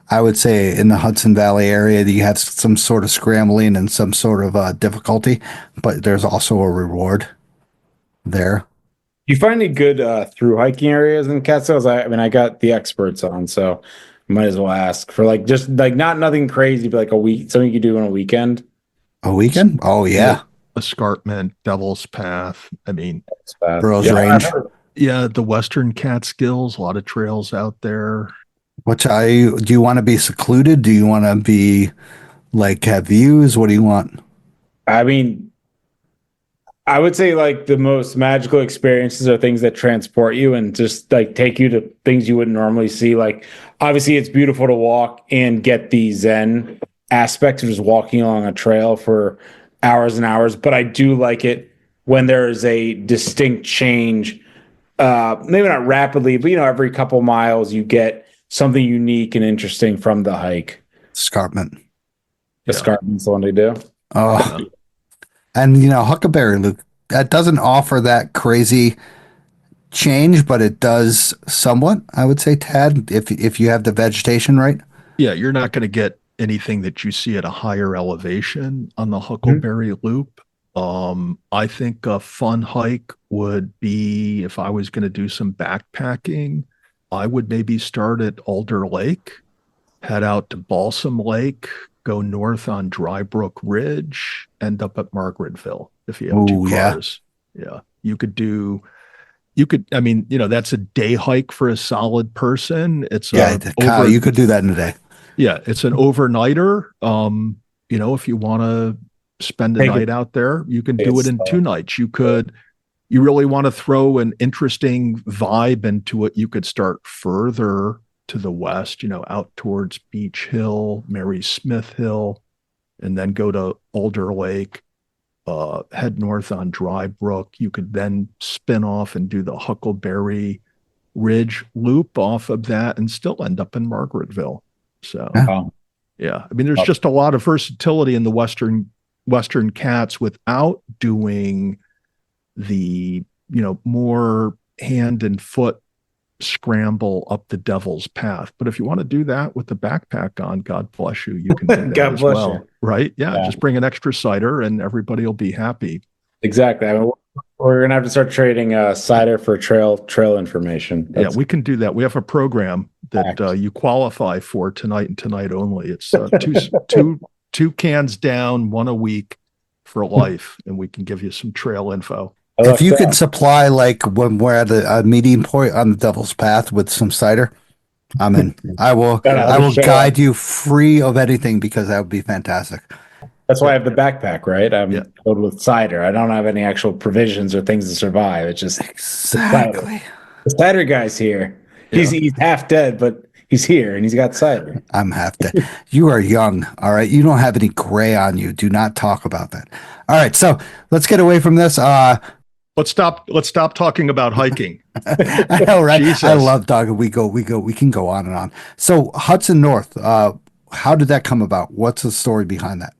I would say, in the Hudson Valley area, that you have some sort of scrambling and some sort of difficulty, but there's also a reward there. You find any good through hiking areas in Catskills? I mean, I got the experts on, so I might as well ask for like just like nothing crazy, but like a week, something you could do on a weekend. A weekend? Oh yeah, Escarpment, Devil's Path. I mean, Burroughs Range. Yeah, the Western Catskills. A lot of trails out there. Do you want to be secluded? Do you want to be like have views? What do you want? I mean, I would say like the most magical experiences are things that transport you and just like take you to things you wouldn't normally see. Like obviously it's beautiful to walk and get the Zen aspect of just walking along a trail for hours and hours. But I do like it when there is a distinct change, maybe not rapidly, but every couple miles you get something unique and interesting from the hike. Escarpment. Escarpment's the one to do. Oh, and Huckleberry Luke, that doesn't offer that crazy change, but it does somewhat, I would say, Tad, if you have the vegetation right. Yeah, you're not going to get anything that you see at a higher elevation on the Huckleberry Loop. I think a fun hike would be, if I was going to do some backpacking, I would maybe start at Alder Lake, head out to Balsam Lake, go north on Dry Brook Ridge, end up at Margaretville if you have 2 cars. Yeah. I mean, that's a day hike for a solid person. You could do that in a day. Yeah, it's an overnighter. If you want to spend a Take night it. out there, you can Take do it it in slow. 2 nights. You really want to throw an interesting vibe into it, you could start further to the west, out towards Beach Hill, Mary Smith Hill, and then go to Alder Lake, head north on Dry Brook. You could then spin off and do the Huckleberry Ridge loop off of that and still end up in Margaretville. So, Yeah. Wow. yeah, I mean, there's just a lot of versatility in the Western Cats without doing the, more hand and foot scramble up the devil's path. But if you want to do that with the backpack on, God bless you, you can do that God as bless well. you. Right? Yeah, Yeah. just bring an extra cider and everybody will be happy. Exactly. I mean, we're gonna have to start trading cider for trail information. Yeah, we can do that. We have a program that Fact. you qualify for tonight and tonight only. It's two cans down, one a week for life, and we can give you some trail info. I If love you that. could supply, like, when we're at a meeting point on the Devil's Path with some cider, I'm in. I will Show guide up. you free of anything, because that would be fantastic. That's why I have the backpack, right? I'm Yeah. filled with cider. I don't have any actual provisions or things to survive. It's just Exactly. the cider guy's here. He's half dead, but he's here and he's got cider. I'm half dead. You are young, all right? You don't have any gray on you. Do not talk about that. All right, so let's get away from this. Let's stop talking about hiking. I know, right? Jesus. I love talking. We can go on and on. So Hudson North, how did that come about? What's the story behind that?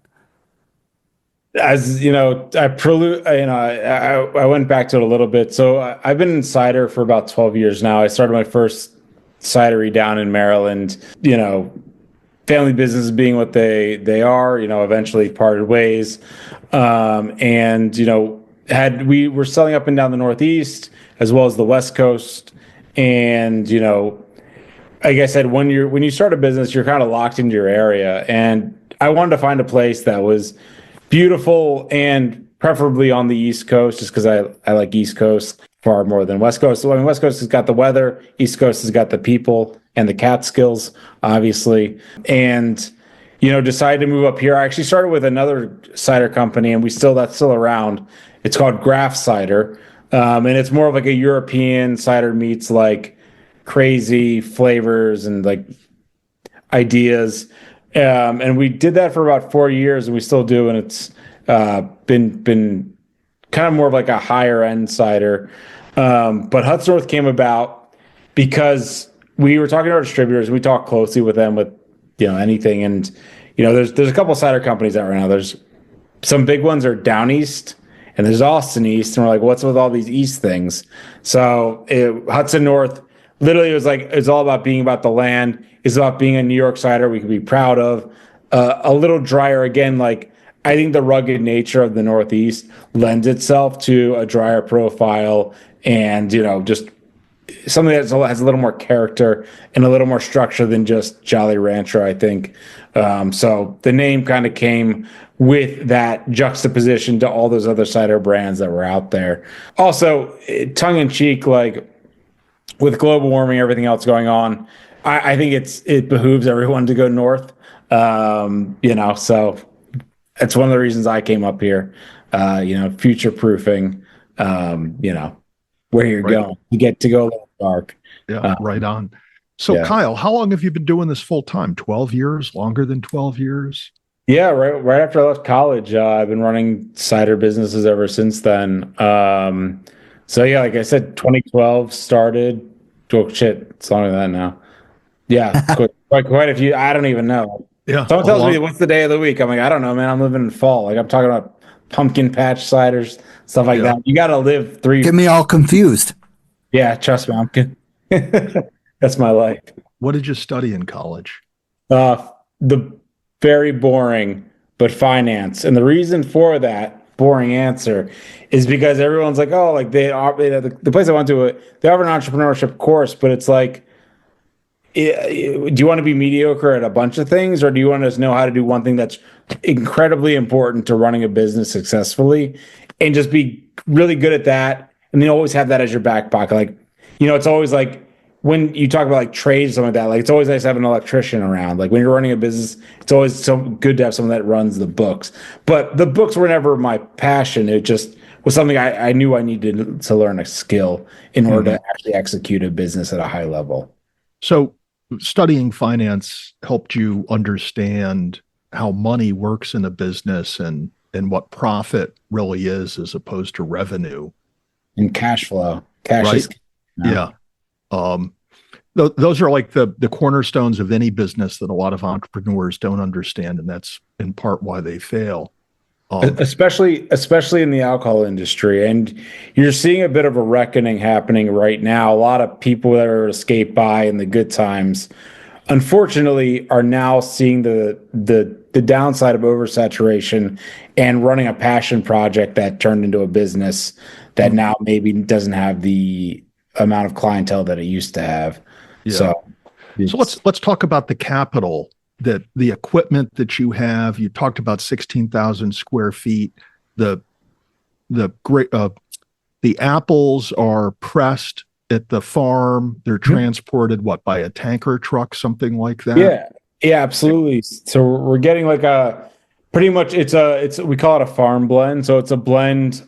As you know, I went back to it a little bit. So I've been in cider for about 12 years now. I started my first cidery down in Maryland. Family business being what they are. Eventually parted ways, and we were selling up and down the Northeast as well as the West Coast, and like I said, when you start a business, you're kind of locked into your area, and I wanted to find a place that was beautiful and preferably on the East Coast, just because I like East Coast far more than West Coast. So I mean, West Coast has got the weather, East Coast has got the people and the Catskills, obviously, and decided to move up here. I actually started with another cider company, and that's still around. It's called Graf Cider, and it's more of like a European cider meets like crazy flavors and like ideas. And we did that for about 4 years, and we still do. And it's been kind of more of like a higher end cider. But Hudson North came about because we were talking to our distributors, and we talked closely with them with anything. And there's a couple of cider companies out right now. There's some big ones are down east, and there's Austin East, and we're like, what's with all these east things? So Hudson North literally was like, it's all about being about the land. It's about being a New York cider we can be proud of. A little drier, again, like I think the rugged nature of the Northeast lends itself to a drier profile, and just something that has a little more character and a little more structure than just Jolly Rancher, I think. So the name kind of came with that juxtaposition to all those other cider brands that were out there. Also, tongue in cheek, like with global warming, everything else going on, I think it behooves everyone to go north. So it's one of the reasons I came up here. Future proofing. Where you're Right. going, you get to go a little dark. Yeah, right on. So yeah. Kyle, how long have you been doing this full time? 12 years? Longer than 12 years? Yeah, right after I left college, I've been running cider businesses ever since then. So yeah, like I said, 2012 started. Oh shit, it's longer than that now. Yeah, quite a few. I don't even know. Yeah. Someone tells me what's the day of the week. I'm like, I don't know, man. I'm living in fall. Like I'm talking about pumpkin patch ciders, stuff like that. You got to live three. Get me all confused. Yeah, trust me, I'm good. That's my life. What did you study in college? The very boring, but finance. And the reason for that boring answer is because everyone's like, oh, like the place I went to, they offer an entrepreneurship course, but it's like, do you want to be mediocre at a bunch of things, or do you want to know how to do one thing that's incredibly important to running a business successfully and just be really good at that? And then always have that as your back pocket. Like, it's always like, when you talk about like trades, something like that, like it's always nice to have an electrician around. Like when you're running a business, it's always so good to have someone that runs the books. But the books were never my passion. It just was something I knew I needed to learn a skill in order to actually execute a business at a high level. So studying finance helped you understand how money works in a business and what profit really is as opposed to revenue. And cash flow. Cash Right? is Yeah. Those are like the cornerstones of any business that a lot of entrepreneurs don't understand, and that's in part why they fail. especially in the alcohol industry. And you're seeing a bit of a reckoning happening right now. A lot of people that are escaped by in the good times, unfortunately, are now seeing the downside of oversaturation and running a passion project that turned into a business that now maybe doesn't have the amount of clientele that it used to have. Yeah. So let's talk about the capital, that the equipment that you have. You talked about 16,000 square feet. The great the apples are pressed at the farm. They're transported by a tanker truck, something like that. Yeah, absolutely. So we're getting like pretty much we call it a farm blend. So it's a blend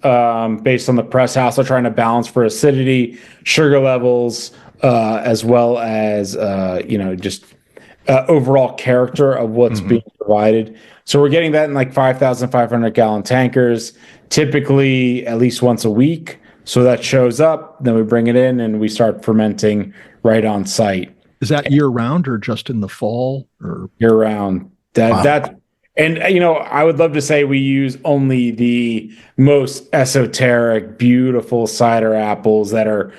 based on the press house. They're trying to balance for acidity, sugar levels, as well as just overall character of what's being provided. So we're getting that in like 5,500 gallon tankers, typically at least once a week. So that shows up, then we bring it in and we start fermenting right on site. Is that year round or just in the fall or year round? And I would love to say we use only the most esoteric, beautiful cider apples that are,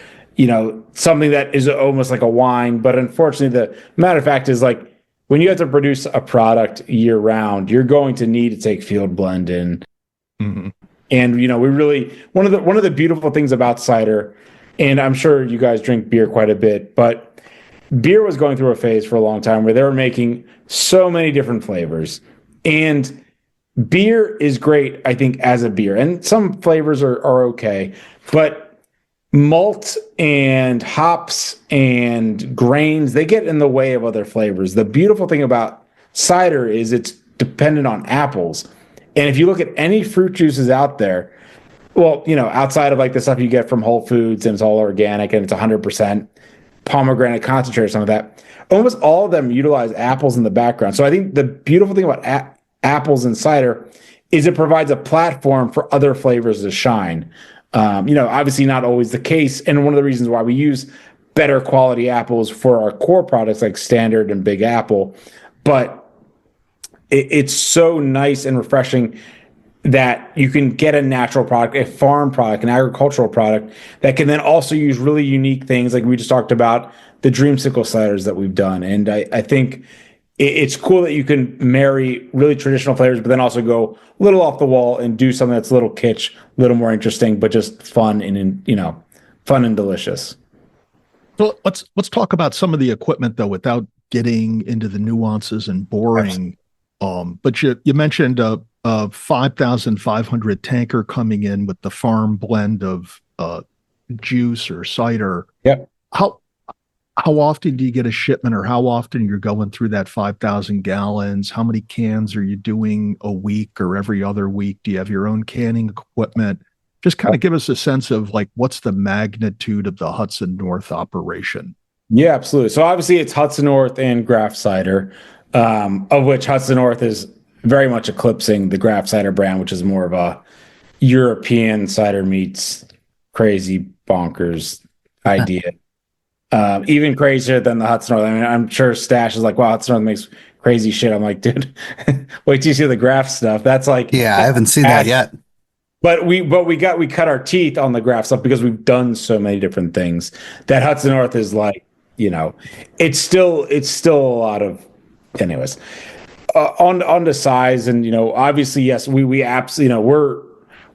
something that is almost like a wine. But unfortunately, the matter of fact is, like, when you have to produce a product year round, you're going to need to take field blend in. And we really, one of the beautiful things about cider, and I'm sure you guys drink beer quite a bit, but beer was going through a phase for a long time where they were making so many different flavors. And beer is great, I think, as a beer, and some flavors are okay, but malt and hops and grains, they get in the way of other flavors. The beautiful thing about cider is it's dependent on apples. And if you look at any fruit juices out there, well, outside of like the stuff you get from Whole Foods and it's all organic and it's 100% pomegranate concentrate or some of that, almost all of them utilize apples in the background. So I think the beautiful thing about apples and cider is it provides a platform for other flavors to shine. Obviously not always the case. And one of the reasons why we use better quality apples for our core products like Standard and Big Apple. But it's so nice and refreshing that you can get a natural product, a farm product, an agricultural product that can then also use really unique things like we just talked about, the dreamsicle ciders that we've done. And I think it's cool that you can marry really traditional flavors, but then also go a little off the wall and do something that's a little kitsch, a little more interesting, but just fun and fun and delicious. So let's talk about some of the equipment though, without getting into the nuances and boring. But you mentioned a 5,500 tanker coming in with the farm blend of juice or cider. Yep. How often do you get a shipment, or how often you're going through that 5,000 gallons? How many cans are you doing a week or every other week? Do you have your own canning equipment? Just kind of give us a sense of like, what's the magnitude of the Hudson North operation? Yeah, absolutely. So obviously it's Hudson North and Graft Cider, of which Hudson North is very much eclipsing the Graft Cider brand, which is more of a European cider meets crazy bonkers idea. Even crazier than the Hudson North. I mean, I'm sure Stash is like, wow, Hudson North makes crazy shit. I'm like, dude, wait till you see the Graft stuff. That's like, Yeah, I haven't seen that yet. But we cut our teeth on the Graft stuff because we've done so many different things that Hudson North is like, it's still a lot of, anyways. On the size, and obviously, yes, we absolutely,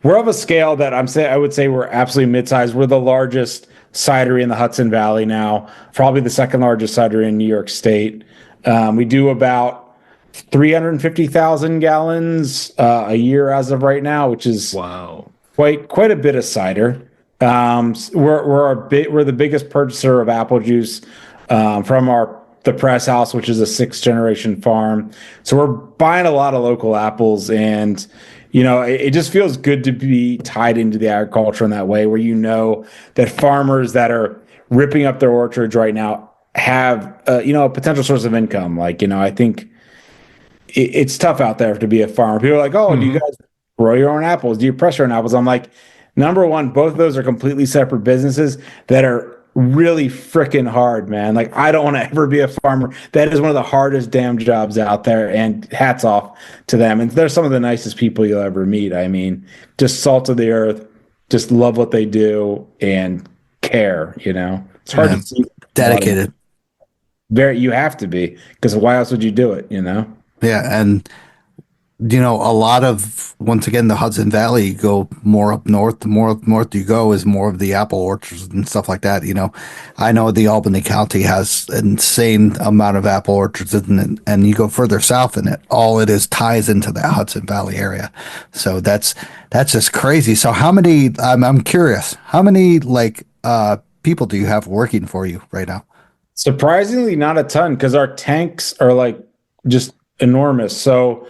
we're of a scale that I would say we're absolutely mid-sized. We're the largest cidery in the Hudson Valley now, probably the second largest cidery in New York State. We do about 350,000 gallons a year as of right now, which is Wow, quite a bit of cider. We're the biggest purchaser of apple juice from the press house, which is a 6th-generation farm. So we're buying a lot of local apples, and it just feels good to be tied into the agriculture in that way, where that farmers that are ripping up their orchards right now have a potential source of income. I think it's tough out there to be a farmer. People are like, oh, do you guys grow your own apples? Do you press your own apples? I'm like, number one, both of those are completely separate businesses that are really freaking hard, man. Like, I don't want to ever be a farmer. That is one of the hardest damn jobs out there, and hats off to them. And they're some of the nicest people you'll ever meet. I mean, just salt of the earth, just love what they do and care, It's hard to see. Dedicated. You have to be, because why else would you do it, Yeah, and a lot of, once again, the Hudson Valley, you go more up north, the more up north you go is more of the apple orchards and stuff like that. I know the Albany County has an insane amount of apple orchards, and you go further south and it is ties into that Hudson Valley area. So that's just crazy. So how many, I'm curious, how many people do you have working for you right now? Surprisingly, not a ton, because our tanks are just enormous. So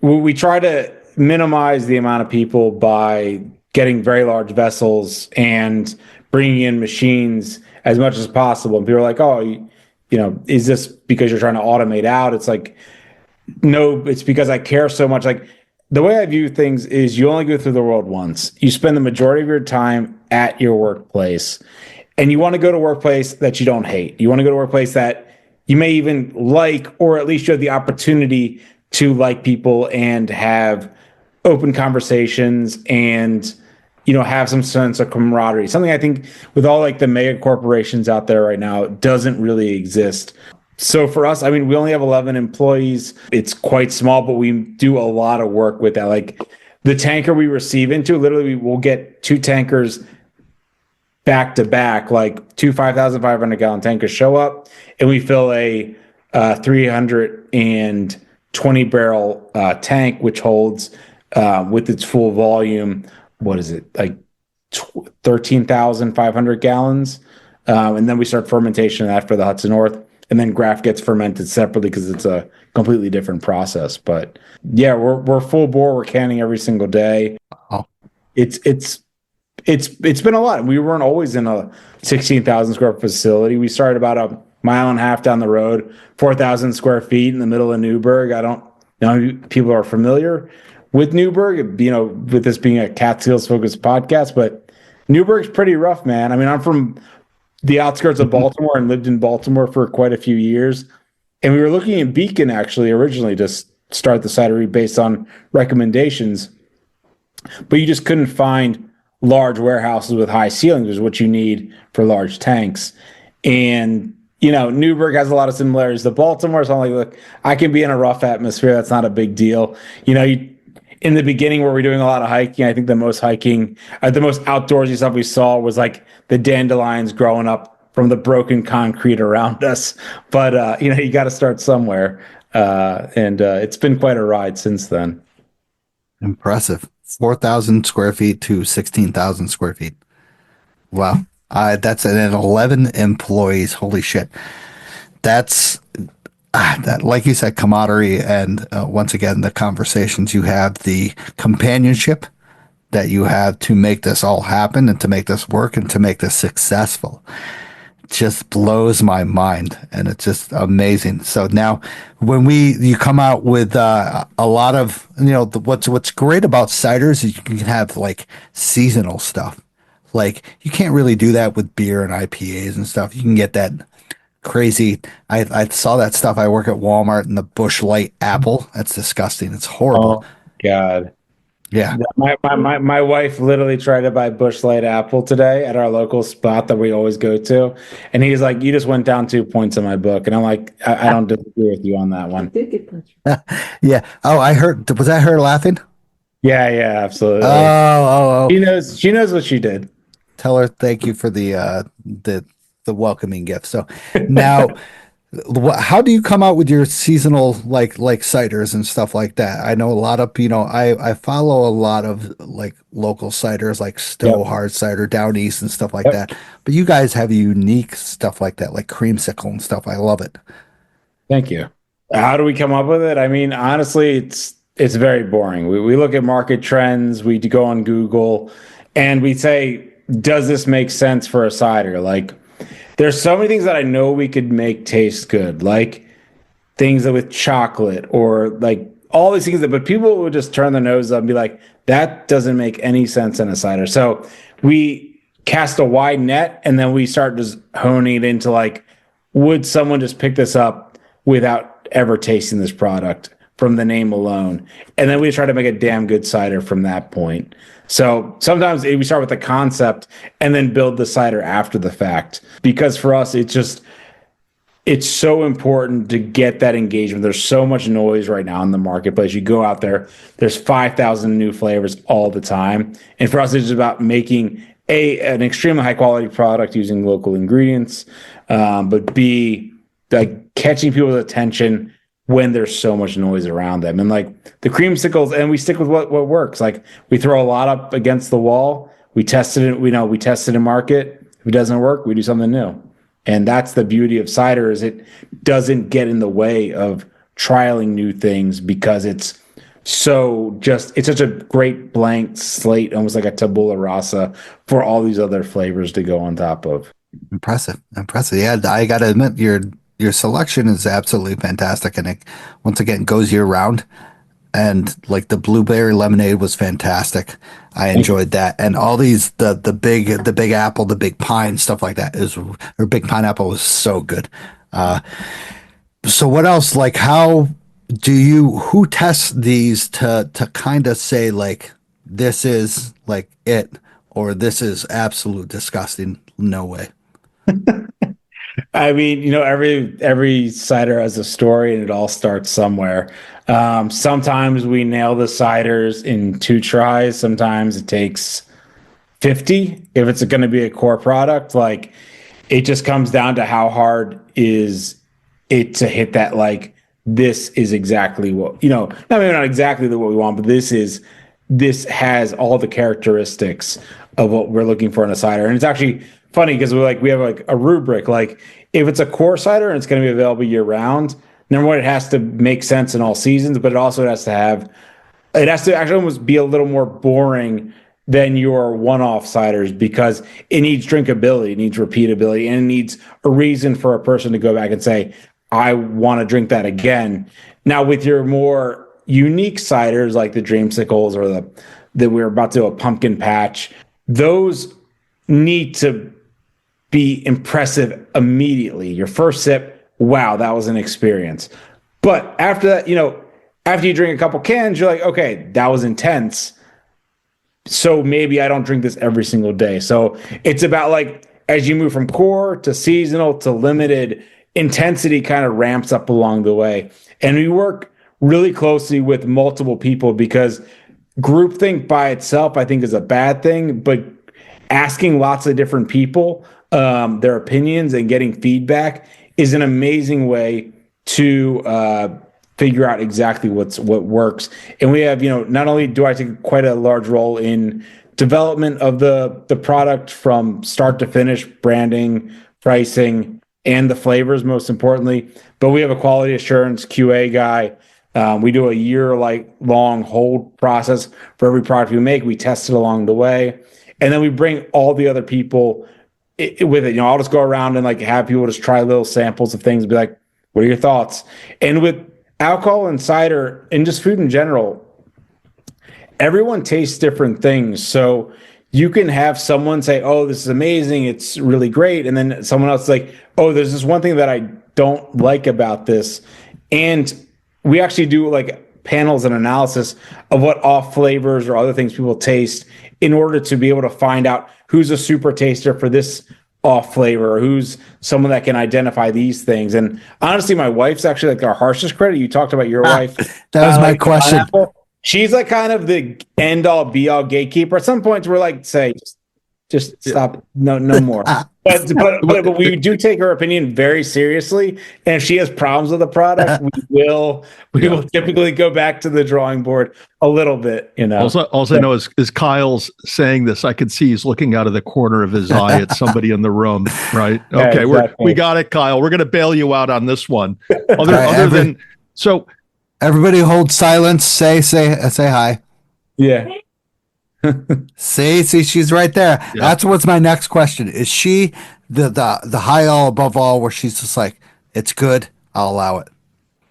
we try to minimize the amount of people by getting very large vessels and bringing in machines as much as possible. And people are like, oh, is this because you're trying to automate out? It's like, no, it's because I care so much. Like, the way I view things is you only go through the world once. You spend the majority of your time at your workplace, and you want to go to a workplace that you don't hate. You want to go to a workplace that you may even like, or at least you have the opportunity to like people and have open conversations and, have some sense of camaraderie. Something I think with all the mega corporations out there right now doesn't really exist. So for us, I mean, we only have 11 employees. It's quite small, but we do a lot of work with that. Like, the tanker we receive into, literally we'll get 2 tankers back to back, like 2 5,500 gallon tankers show up, and we fill a 320 barrel tank, which holds with its full volume, what is it, like 13,500 gallons. And then we start fermentation of that for the Hudson North, and then Graf gets fermented separately because it's a completely different process. But yeah, we're full bore. We're canning every single day. Oh. It's been a lot. We weren't always in a 16,000 square facility. We started about a mile and a half down the road, 4,000 square feet in the middle of Newburgh. I don't know if people are familiar with Newburgh, with this being a Catskills focused podcast, but Newburgh's pretty rough, man. I mean, I'm from the outskirts of Baltimore and lived in Baltimore for quite a few years. And we were looking at Beacon actually originally to start the cidery based on recommendations, but you just couldn't find large warehouses with high ceilings, is what you need for large tanks. And Newburgh has a lot of similarities to Baltimore. So I'm like, look, I can be in a rough atmosphere. That's not a big deal. In the beginning, where we're doing a lot of hiking, I think the most outdoorsy stuff we saw was like the dandelions growing up from the broken concrete around us. But you got to start somewhere, and it's been quite a ride since then. Impressive. 4,000 square feet to 16,000 square feet. Wow. That's an 11 employees. Holy shit. That's that, like you said, camaraderie. And once again, the conversations you have, the companionship that you have to make this all happen and to make this work and to make this successful just blows my mind, and it's just amazing. So now when you come out with a lot of, what's great about ciders is you can have like seasonal stuff. Like, you can't really do that with beer and IPAs and stuff. You can get that crazy. I saw that stuff. I work at Walmart, and the Busch Light apple. That's disgusting. It's horrible. Oh, God. Yeah. My wife literally tried to buy Busch Light apple today at our local spot that we always go to. And he's like, you just went down 2 points in my book. And I'm like, I don't disagree with you on that one. Yeah. Oh, I heard. Was that her laughing? Yeah, absolutely. Oh. She knows what she did. Tell her thank you for the welcoming gift. So now How do you come out with your seasonal like ciders and stuff like that? I know a lot of I follow a lot of like local ciders like Stowe Yep. Hard Cider down east and stuff like Yep. that. But you guys have unique stuff like that, like creamsicle and stuff. I love it. Thank you. How do we come up with it? I mean, honestly, it's very boring. We look at market trends, we go on Google, and we say, does this make sense for a cider? Like, there's so many things that I know we could make taste good, like things that with chocolate or like all these things that, but people would just turn their nose up and be like, that doesn't make any sense in a cider. So we cast a wide net and then we start just honing it into like, would someone just pick this up without ever tasting this product from the name alone? And then we try to make a damn good cider from that point. So sometimes we start with the concept and then build the cider after the fact, because for us, it's so important to get that engagement. There's so much noise right now in the marketplace. You go out there, there's 5,000 new flavors all the time. And for us, it's about making an extremely high quality product using local ingredients, but B, like catching people's attention when there's so much noise around them. And like the creamsicles, and we stick with what works. Like we throw a lot up against the wall. We tested it, we tested a market. If it doesn't work, we do something new. And that's the beauty of cider, is it doesn't get in the way of trialing new things, because it's such a great blank slate, almost like a tabula rasa for all these other flavors to go on top of. Impressive. Yeah, I gotta admit, your selection is absolutely fantastic, and it once again goes year round. And like the blueberry lemonade was fantastic. I enjoyed that, and all these the big apple, the big pine stuff like that or big pineapple was so good. So what else? Like, who tests these to kind of say like this is like it, or this is absolute disgusting? No way. I mean, every cider has a story, and it all starts somewhere. Sometimes we nail the ciders in 2 tries. Sometimes it takes 50 if it's going to be a core product. Like, it just comes down to how hard is it to hit that, like, this is exactly what, maybe not exactly what we want, but this has all the characteristics of what we're looking for in a cider. And it's actually funny because we have like a rubric. Like, if it's a core cider and it's going to be available year round, number one, it has to make sense in all seasons, but it also has to actually almost be a little more boring than your one-off ciders, because it needs drinkability, it needs repeatability, and it needs a reason for a person to go back and say, I want to drink that again. Now, with your more unique ciders like the dreamsicles or that we're about to do a pumpkin patch, those need to be impressive immediately. Your first sip, wow, that was an experience. But after that, after you drink a couple cans, you're like, okay, that was intense. So maybe I don't drink this every single day. So it's about, like, as you move from core to seasonal to limited, intensity kind of ramps up along the way. And we work really closely with multiple people, because groupthink by itself, I think, is a bad thing, but asking lots of different people their opinions and getting feedback is an amazing way to figure out exactly what works. And we have, not only do I take quite a large role in development of the product from start to finish, branding, pricing, and the flavors, most importantly, but we have a quality assurance QA guy. We do a year-long hold process for every product we make. We test it along the way. And then we bring all the other people with it. I'll just go around and like have people just try little samples of things and be like, what are your thoughts? And with alcohol and cider and just food in general, everyone tastes different things. So you can have someone say, oh, this is amazing, it's really great. And then someone else is like, oh, there's this one thing that I don't like about this. And we actually do like panels and analysis of what off flavors or other things people taste in order to be able to find out who's a super taster for this off flavor, or who's someone that can identify these things. And honestly, my wife's actually like our harshest critic. You talked about your wife. That was my question. She's like kind of the end all be all gatekeeper. At some points we're like, say, Just stop. No more. But we do take her opinion very seriously. And if she has problems with the product, we will typically go back to the drawing board a little bit, you know. All I know is Kyle's saying this. I can see he's looking out of the corner of his eye at somebody in the room, right? Okay, exactly. we got it, Kyle. We're going to bail you out on this one. Other than so, everybody hold silence. Say hi. Yeah. See, she's right there. Yeah. That's what's my next question. Is she the high all above all, where she's just like, it's good, I'll allow it?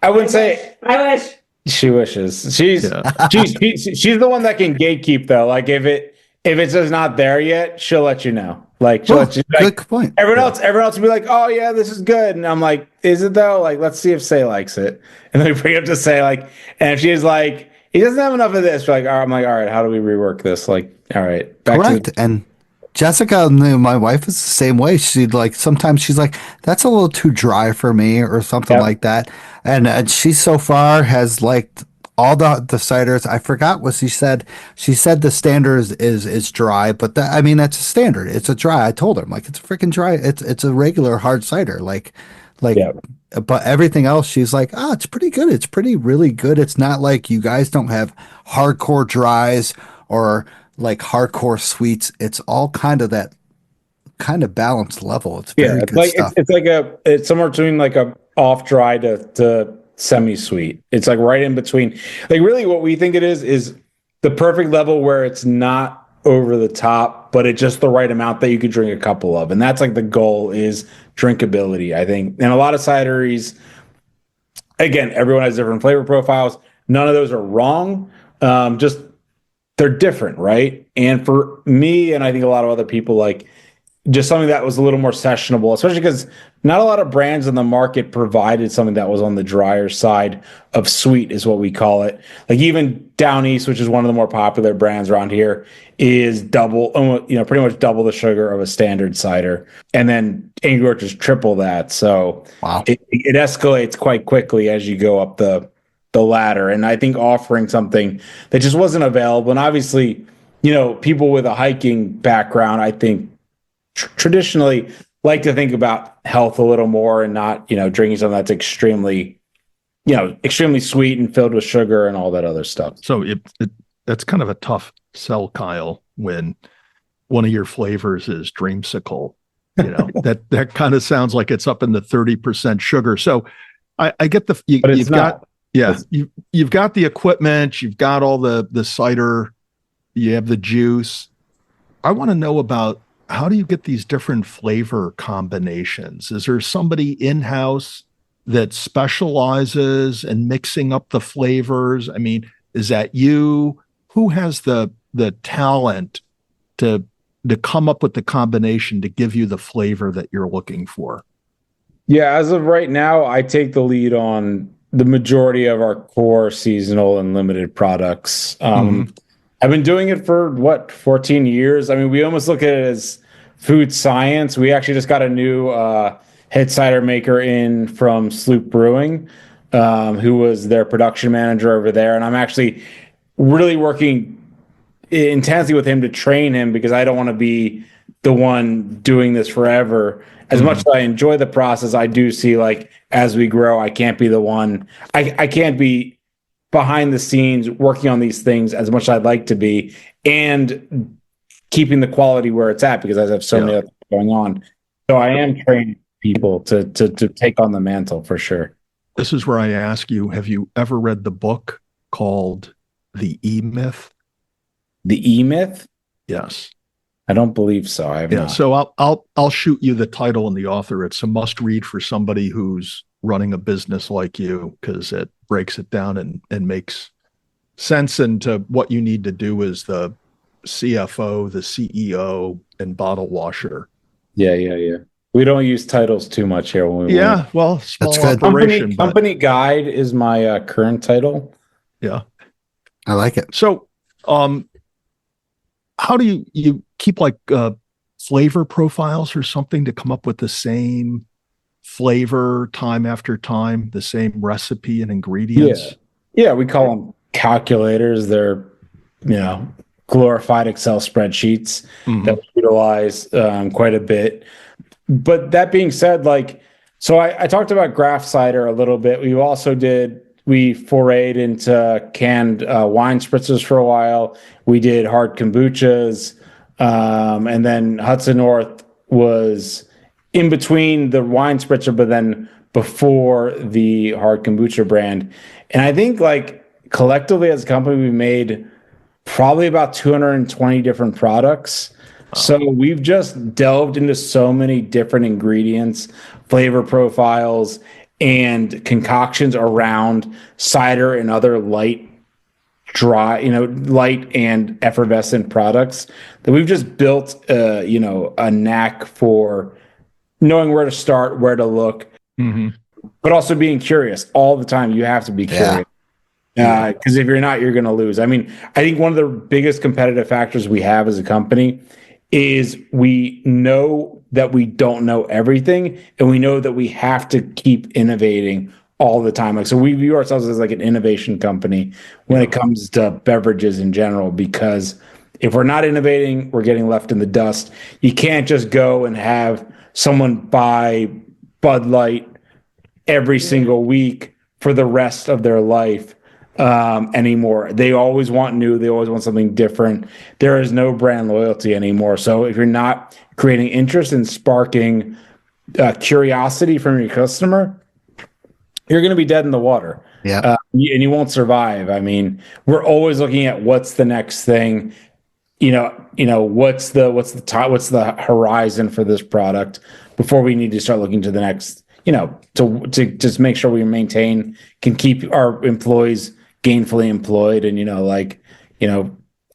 I wouldn't say. I wish. She wishes. She's the one that can gatekeep though. Like if it's just not there yet, she'll let you know. Like she'll let you. Like, good point. Everyone else will be like, oh yeah, this is good, and I'm like, is it though? Like, let's see if Say likes it, and then we bring it up to Say like, and if she's like, he doesn't have enough of this, we're like, all right, I'm like, all right, how do we rework this? Like, all right, back correct. to And Jessica, my wife, is the same way. She'd like, sometimes she's like, that's a little too dry for me, or something like that. And she so far has liked all the ciders. I forgot what she said. She said the standard is dry, but I mean, that's a standard. It's a dry. I told her, I'm like, it's a freaking dry. It's a regular hard cider. But everything else, she's like, it's pretty good. It's really good. It's not like you guys don't have hardcore dries or like hardcore sweets. It's all kind of that kind of balanced level. It's very good stuff. It's somewhere between like a off dry to semi-sweet. It's like right in between. Like really what we think it is the perfect level where it's not over the top, but it's just the right amount that you could drink a couple of. And that's like the goal is drinkability, I think. And a lot of cideries, again, everyone has different flavor profiles. None of those are wrong. Just they're different, right? And for me, and I think a lot of other people, like just something that was a little more sessionable, especially because not a lot of brands in the market provided something that was on the drier side of sweet, is what we call it. Like even Down East, which is one of the more popular brands around here, is pretty much double the sugar of a standard cider. And then Angry Orchard's triple that. So wow. It escalates quite quickly as you go up the ladder. And I think offering something that just wasn't available, and obviously, people with a hiking background, I think traditionally like to think about health a little more and not, drinking something that's extremely sweet and filled with sugar and all that other stuff. So that's kind of a tough sell, Kyle, when one of your flavors is dreamsicle. That kind of sounds like it's up in the 30% sugar. So I get but it's not. You've got the equipment, you've got all the cider, you have the juice. I want to know about, how do you get these different flavor combinations? Is there somebody in-house that specializes in mixing up the flavors? I mean, is that you? Who has the talent to come up with the combination to give you the flavor that you're looking for? Yeah, as of right now, I take the lead on the majority of our core seasonal and limited products. I've been doing it for 14 years. I mean, we almost look at it as food science. We actually just got a new head cider maker in from Sloop Brewing, who was their production manager over there. And I'm actually really working intensely with him to train him, because I don't want to be the one doing this forever. As much as I enjoy the process, I do see, like, as we grow, I can't be the one. I can't be behind the scenes working on these things as much as I'd like to be, and keeping the quality where it's at, because I have so many other things going on. So I am training people to take on the mantle for sure. This is where I ask you, have you ever read the book called The E-Myth? The E-Myth? Yes. I don't believe so. I have not. So I'll shoot you the title and the author. It's a must read for somebody who's running a business like you, because it breaks it down and makes sense into what you need to do as the CFO, the CEO, and bottle washer. Yeah. We don't use titles too much here when we well, small That's good. operation. Company guide is my current title. Yeah. I like it. So how do you keep like flavor profiles or something to come up with the same flavor time after time, the same recipe and ingredients? Yeah, we call them calculators. They're glorified Excel spreadsheets that we utilize quite a bit. But that being said, like, so I talked about Graf cider a little bit. We forayed into canned wine spritzers for a while. We did hard kombuchas. And then Hudson North was in between the wine spritzer, but then before the hard kombucha brand. And I think like collectively as a company, we made probably about 220 different products. So we've just delved into so many different ingredients, flavor profiles, and concoctions around cider and other light and effervescent products that we've just built, a knack for knowing where to start, where to look, but also being curious all the time. You have to be curious. Because if you're not, you're going to lose. I mean, I think one of the biggest competitive factors we have as a company is we know that we don't know everything, and we know that we have to keep innovating all the time. Like, so we view ourselves as like an innovation company when it comes to beverages in general, because if we're not innovating, we're getting left in the dust. You can't just go and have someone buy Bud Light every single week for the rest of their life anymore. They always want new. They always want something different. There is no brand loyalty anymore. So if you're not creating interest and sparking curiosity from your customer, you're going to be dead in the water. Yeah. And you won't survive. I mean, we're always looking at what's the next thing. What's the horizon for this product before we need to start looking to the next, to just make sure we can keep our employees gainfully employed. And,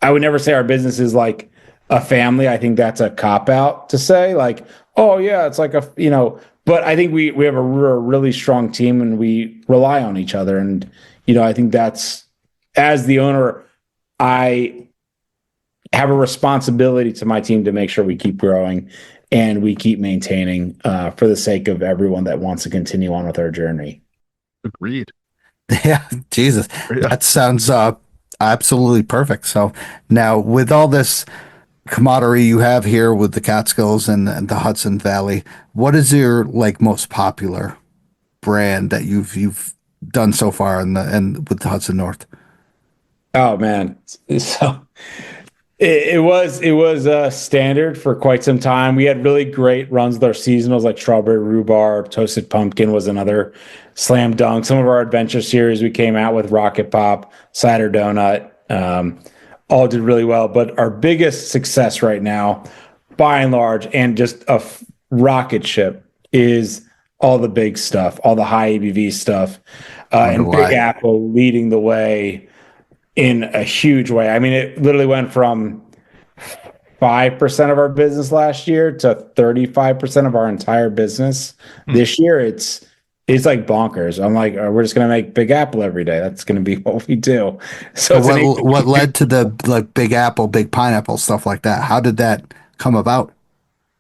I would never say our business is like a family. I think that's a cop out to say like, oh yeah, it's like but I think we have a really strong team and we rely on each other. And, I think that's, as the owner, I have a responsibility to my team to make sure we keep growing and we keep maintaining for the sake of everyone that wants to continue on with our journey. Agreed. Yeah, Jesus, Yeah. that sounds absolutely perfect. So now, with all this camaraderie you have here with the Catskills and the Hudson Valley, what is your like most popular brand that you've done so far and with the Hudson North? Oh man, so it was standard for quite some time. We had really great runs with our seasonals, like strawberry rhubarb, toasted pumpkin was another slam dunk. Some of our adventure series we came out with, rocket pop, cider donut, all did really well. But our biggest success right now, by and large, and just a rocket ship, is all the big stuff, all the high ABV stuff, and why. Big Apple leading the way in a huge way. I mean, it literally went from 5% of our business last year to 35% of our entire business this year. It's like bonkers. I'm like, we're just going to make Big Apple every day. That's going to be what we do. So what led to the like Big Apple, Big Pineapple, stuff like that? How did that come about?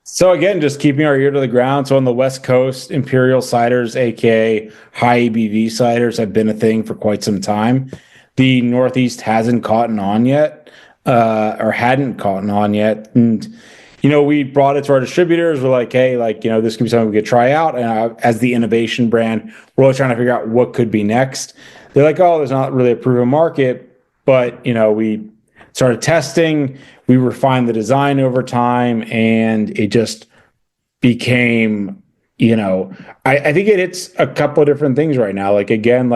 So again, just keeping our ear to the ground. So on the West Coast, Imperial ciders, aka high ABV ciders, have been a thing for quite some time. The Northeast hasn't caught on yet, or hadn't caught on yet. And, we brought it to our distributors. We're like, hey, this could be something we could try out. And as the innovation brand, we're always trying to figure out what could be next. They're like, oh, there's not really a proven market. But, we started testing. We refined the design over time. And it just became, I think it hits a couple of different things right now. Like, again,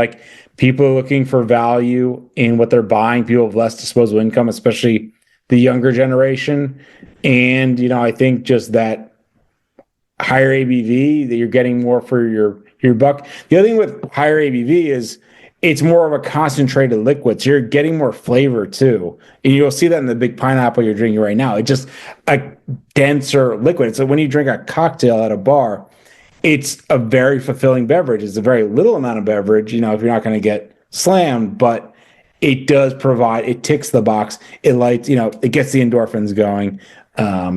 people are looking for value in what they're buying. People have less disposable income, especially the younger generation. And, I think just that higher ABV, that you're getting more for your buck. The other thing with higher ABV is it's more of a concentrated liquid. So you're getting more flavor too. And you'll see that in the big pineapple you're drinking right now. It's just a denser liquid. So when you drink a cocktail at a bar, it's a very fulfilling beverage. It's a very little amount of beverage, if you're not going to get slammed, but it does provide, it ticks the box. It lights, it gets the endorphins going.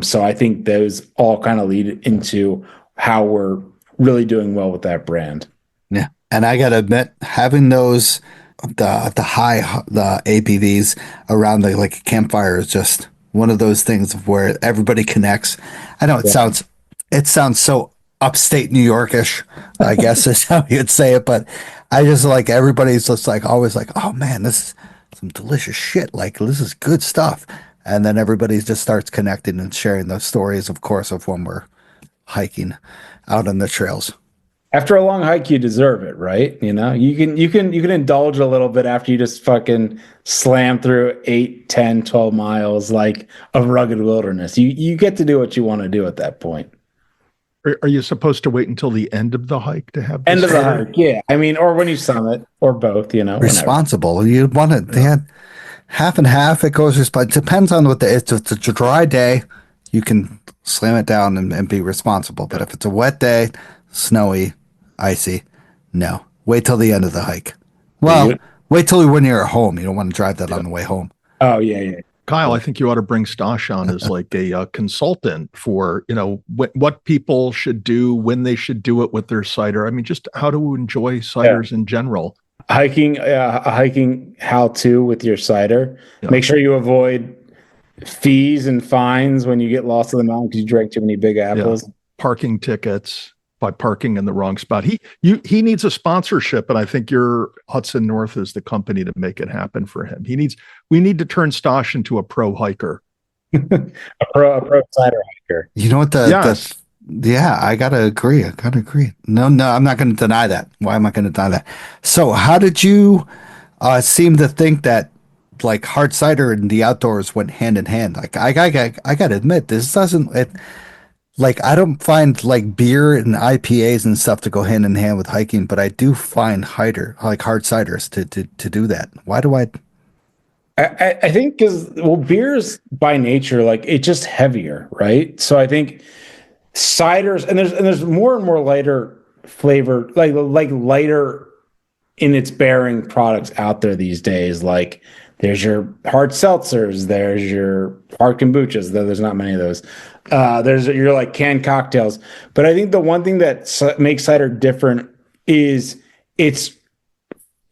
So I think those all kind of lead into how we're really doing well with that brand. Yeah. And I got to admit, having those the APVs around the like a campfire is just one of those things where everybody connects. I know it sounds so upstate New Yorkish, I guess is how you'd say it, but I just like everybody's just like always like, oh man, this is some delicious shit. Like this is good stuff. And then everybody just starts connecting and sharing those stories, of course, of when we're hiking out on the trails. After a long hike, you deserve it, right? You can indulge a little bit after you just fucking slam through 8, 10, 12 miles like of rugged wilderness. You get to do what you want to do at that point. Are you supposed to wait until the end of the hike to have this End of the started? hike, yeah. I mean, or when you summit, or both, whenever. Responsible. You want it, yeah. Half and half. It goes, but it depends on what if it's a dry day, you can slam it down and be responsible. But if it's a wet day, snowy, icy, no. Wait till the end of the hike. Well, wait till when you're at home. You don't want to drive that on the way home. Oh, yeah, yeah. Kyle, I think you ought to bring Stosh on as like a consultant for, what people should do, when they should do it with their cider. I mean, just how to enjoy ciders in general. Hiking how to with your cider. Yeah. Make sure you avoid fees and fines when you get lost in the mountain because you drank too many big apples. Yeah. Parking tickets by parking in the wrong spot. He needs a sponsorship, and I think your Hudson North is the company to make it happen for him. We need to turn Stosh into a pro hiker. a pro cider hiker. You know what Yes. Yeah, I gotta agree. No, I'm not going to deny that. Why am I going to deny that? So, how did you seem to think that like hard cider and the outdoors went hand in hand? Like, I got to admit, this doesn't. Like, I don't find like beer and IPAs and stuff to go hand in hand with hiking, but I do find hard ciders to do that. Why do I? I think because beer's by nature like it's just heavier, right? So I think ciders and there's more and more lighter flavor, like lighter in its bearing products out there these days. Like there's your hard seltzers, there's your hard kombuchas, though there's not many of those. There's your like canned cocktails. But I think the one thing that makes cider different is it's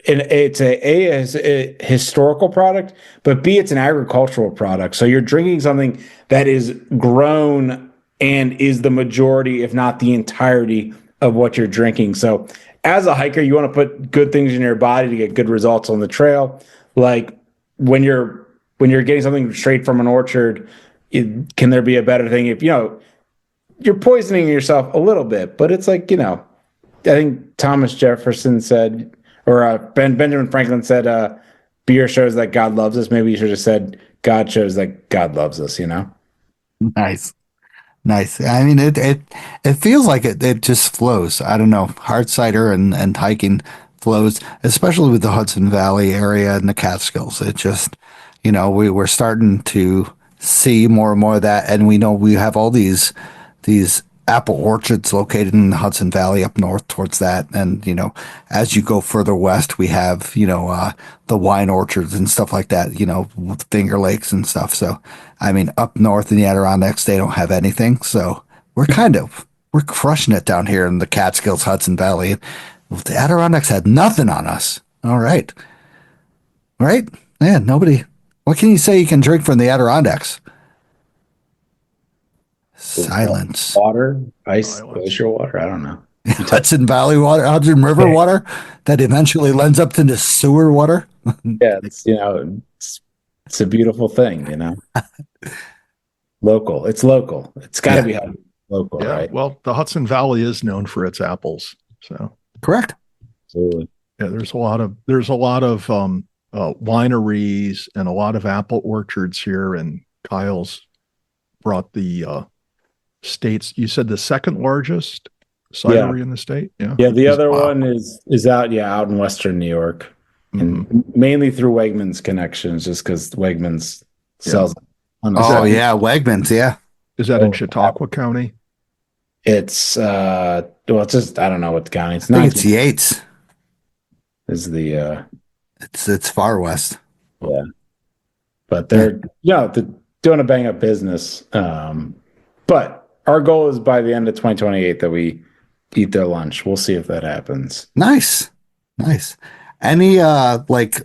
a historical product, but B, it's an agricultural product. So you're drinking something that is grown and is the majority, if not the entirety, of what you're drinking. So as a hiker, you want to put good things in your body to get good results on the trail. Like when you're getting something straight from an orchard, can there be a better thing if you're poisoning yourself a little bit? But it's like, I think Thomas Jefferson said, or Benjamin Franklin said, beer shows that God loves us. Maybe you should have said God shows that God loves us, Nice. I mean, it feels like it just flows. I don't know. Hard cider and hiking flows, especially with the Hudson Valley area and the Catskills. It just, we're starting to see more and more of that. And we know we have all these apple orchards located in the Hudson Valley up north towards that. And, as you go further west, we have, the wine orchards and stuff like that, with Finger Lakes and stuff. So, I mean, up north in the Adirondacks, they don't have anything. So we're crushing it down here in the Catskills, Hudson Valley. The Adirondacks had nothing on us. All right. Right? Yeah, nobody. What can you say you can drink from the Adirondacks? Silence. Water, ice, glacier water. I don't know. Hudson Valley water, Hudson River water that eventually lends up into sewer water. Yeah, it's a beautiful thing, Local. It's local. It's got to be local, Yeah. right? Well, the Hudson Valley is known for its apples. So Correct. Absolutely. yeah, there's a lot of wineries and a lot of apple orchards here. And Kyle's brought the state's, you said the second largest cidery in the state. Yeah. Yeah. The other one is out in Western New York, and mainly through Wegmans connections, just because Wegmans sells. Wegmans. Yeah. Is that in Chautauqua County? It's it's just I don't know what county. It's I not. think it's Yates. Is the It's far west. yeah, but they're they're doing a bang up business. But our goal is by the end of 2028 that we eat their lunch. We'll see if that happens. Nice. Any like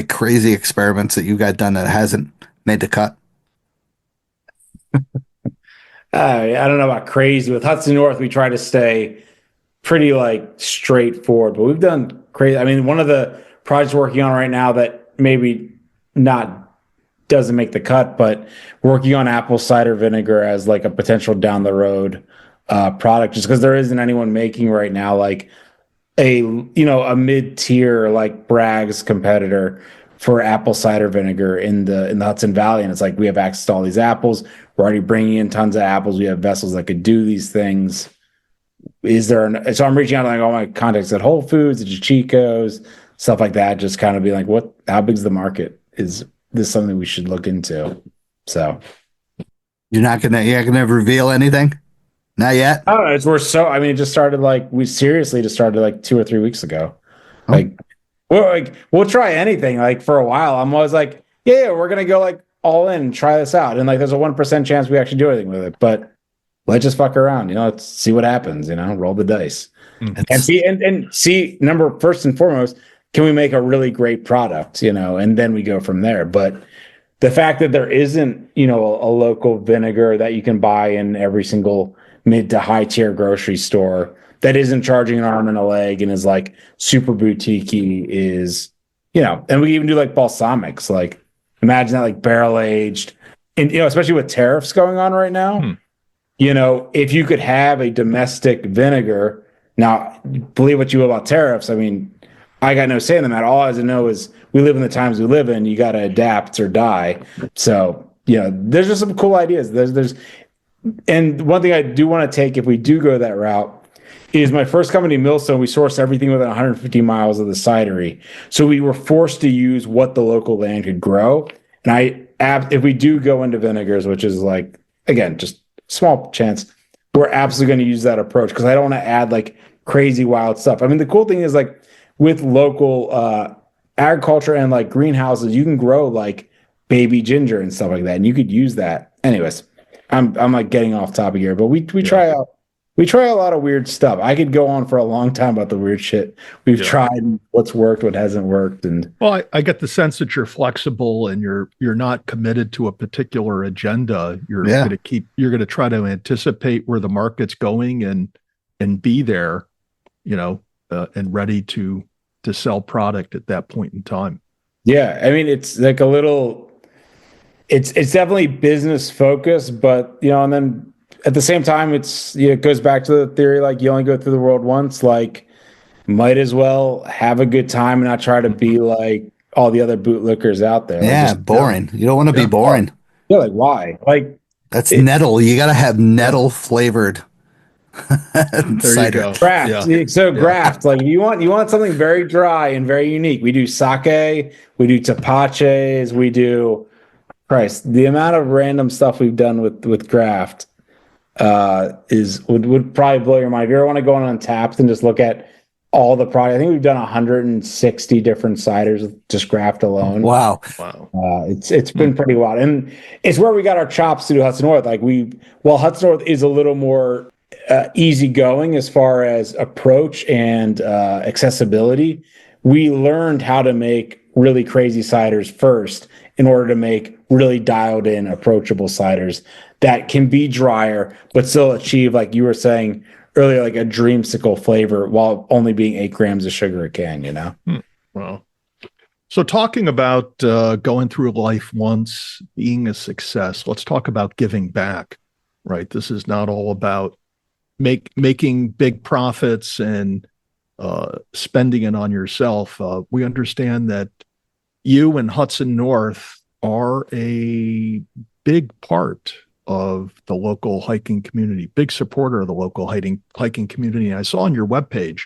crazy experiments that you got done that hasn't made the cut? I don't know about crazy. With Hudson North, we try to stay pretty like straightforward, but we've done crazy. I mean, one of the projects we're working on right now that maybe not doesn't make the cut, but working on apple cider vinegar as like a potential down the road product, just because there isn't anyone making right now like a mid-tier like Bragg's competitor for apple cider vinegar in the Hudson Valley. And it's like we have access to all these apples. We're already bringing in tons of apples. We have vessels that could do these things. So I'm reaching out to like all my contacts at Whole Foods, at Chico's, stuff like that, just kind of be like, how big's the market? Is this something we should look into? So You're not gonna reveal anything? Not yet? I don't know. It just started like, we seriously just started like 2 or 3 weeks ago. Oh. We'll try anything. Like for a while, I'm always like, yeah, we're going to go like all in and try this out. And like, there's a 1% chance we actually do anything with it, but let's just fuck around, let's see what happens, roll the dice and see first and foremost, can we make a really great product, and then we go from there. But the fact that there isn't, a local vinegar that you can buy in every single mid to high tier grocery store that isn't charging an arm and a leg and is like super boutiquey is, and we even do like balsamics, like imagine that like barrel aged and, especially with tariffs going on right now, if you could have a domestic vinegar, now believe what you will about tariffs. I mean, I got no say in the matter. All I know is we live in the times we live in. You got to adapt or die. So, there's just some cool ideas. And one thing I do want to take, if we do go that route, is my first company, Millstone. We sourced everything within 150 miles of the cidery. So we were forced to use what the local land could grow. And if we do go into vinegars, which is like, again, just small chance, we're absolutely going to use that approach because I don't want to add like crazy wild stuff. I mean, the cool thing is like with local agriculture and like greenhouses, you can grow like baby ginger and stuff like that. And you could use that. Anyways, I'm like getting off topic here, but we try a lot of weird stuff. I could go on for a long time about the weird shit we've tried, what's worked, what hasn't worked. And well, I get the sense that you're flexible and you're not committed to a particular agenda. You're going to try to anticipate where the market's going and be there, and ready to sell product at that point in time. Yeah, I mean, it's like it's definitely business focused, but and then at the same time, it goes back to the theory like you only go through the world once. Like, might as well have a good time and not try to be like all the other bootlickers out there. Yeah, boring. You don't want to be boring. Yeah, like why? Like that's nettle. You got to have nettle flavored. There cider. you go. Graft. Graft. Like you want something very dry and very unique. We do sake. We do tapaches. We do. Christ, the amount of random stuff we've done with graft would probably blow your mind. If you ever want to go on Untapped and just look at all the product, I think we've done 160 different ciders with just graft alone. Wow. It's been pretty wild, and it's where we got our chops to do Hudson North. Like while Hudson North is a little more easygoing as far as approach and accessibility, we learned how to make really crazy ciders first in order to make really dialed in approachable ciders that can be drier but still achieve, like you were saying earlier, like a dreamsicle flavor while only being 8 grams of sugar a can. Well, so talking about going through life once, being a success, let's talk about giving back, right? This is not all about making big profits and spending it on yourself. We understand that you and Hudson North are a big part of the local hiking community, big supporter of the local hiking community. And I saw on your webpage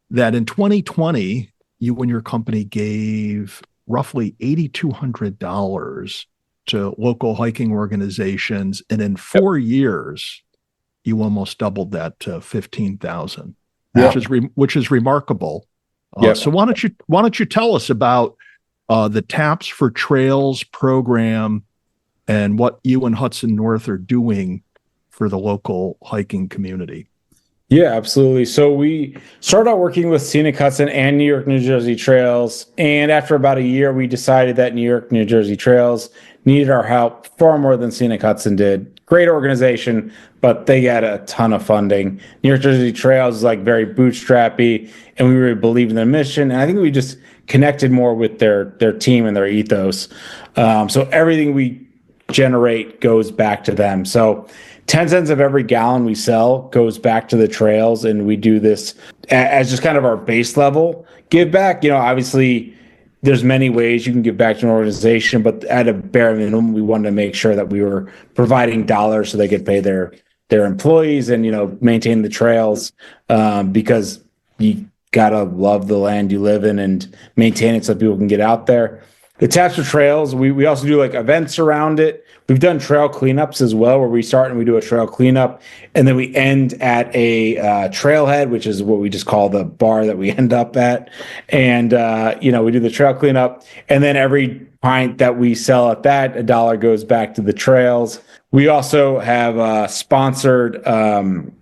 that in 2020, you and your company gave roughly $8,200 to local hiking organizations. And in 4 years, you almost doubled that to 15,000, which is remarkable. So why don't you tell us about the Taps for Trails program and what you and Hudson North are doing for the local hiking community? Yeah, absolutely. So we started out working with Scenic Hudson and New York, New Jersey Trails. And after about a year, we decided that New York, New Jersey Trails needed our help far more than Scenic Hudson did. Great organization, but they got a ton of funding. New York, Jersey Trails is like very bootstrappy, and we really believe in their mission. And I think we just connected more with their team and their ethos. So everything we generate goes back to them. So 10 cents of every gallon we sell goes back to the trails, and we do this as just kind of our base level give back. Obviously there's many ways you can give back to an organization, but at a bare minimum, we wanted to make sure that we were providing dollars so they could pay their employees and, maintain the trails, because you gotta love the land you live in and maintain it so people can get out there. The Tapster Trails, we also do like events around it. We've done trail cleanups as well, where we start and we do a trail cleanup, and then we end at a trailhead, which is what we just call the bar that we end up at. And we do the trail cleanup, and then every pint that we sell at that, $1 goes back to the trails. We also have sponsored some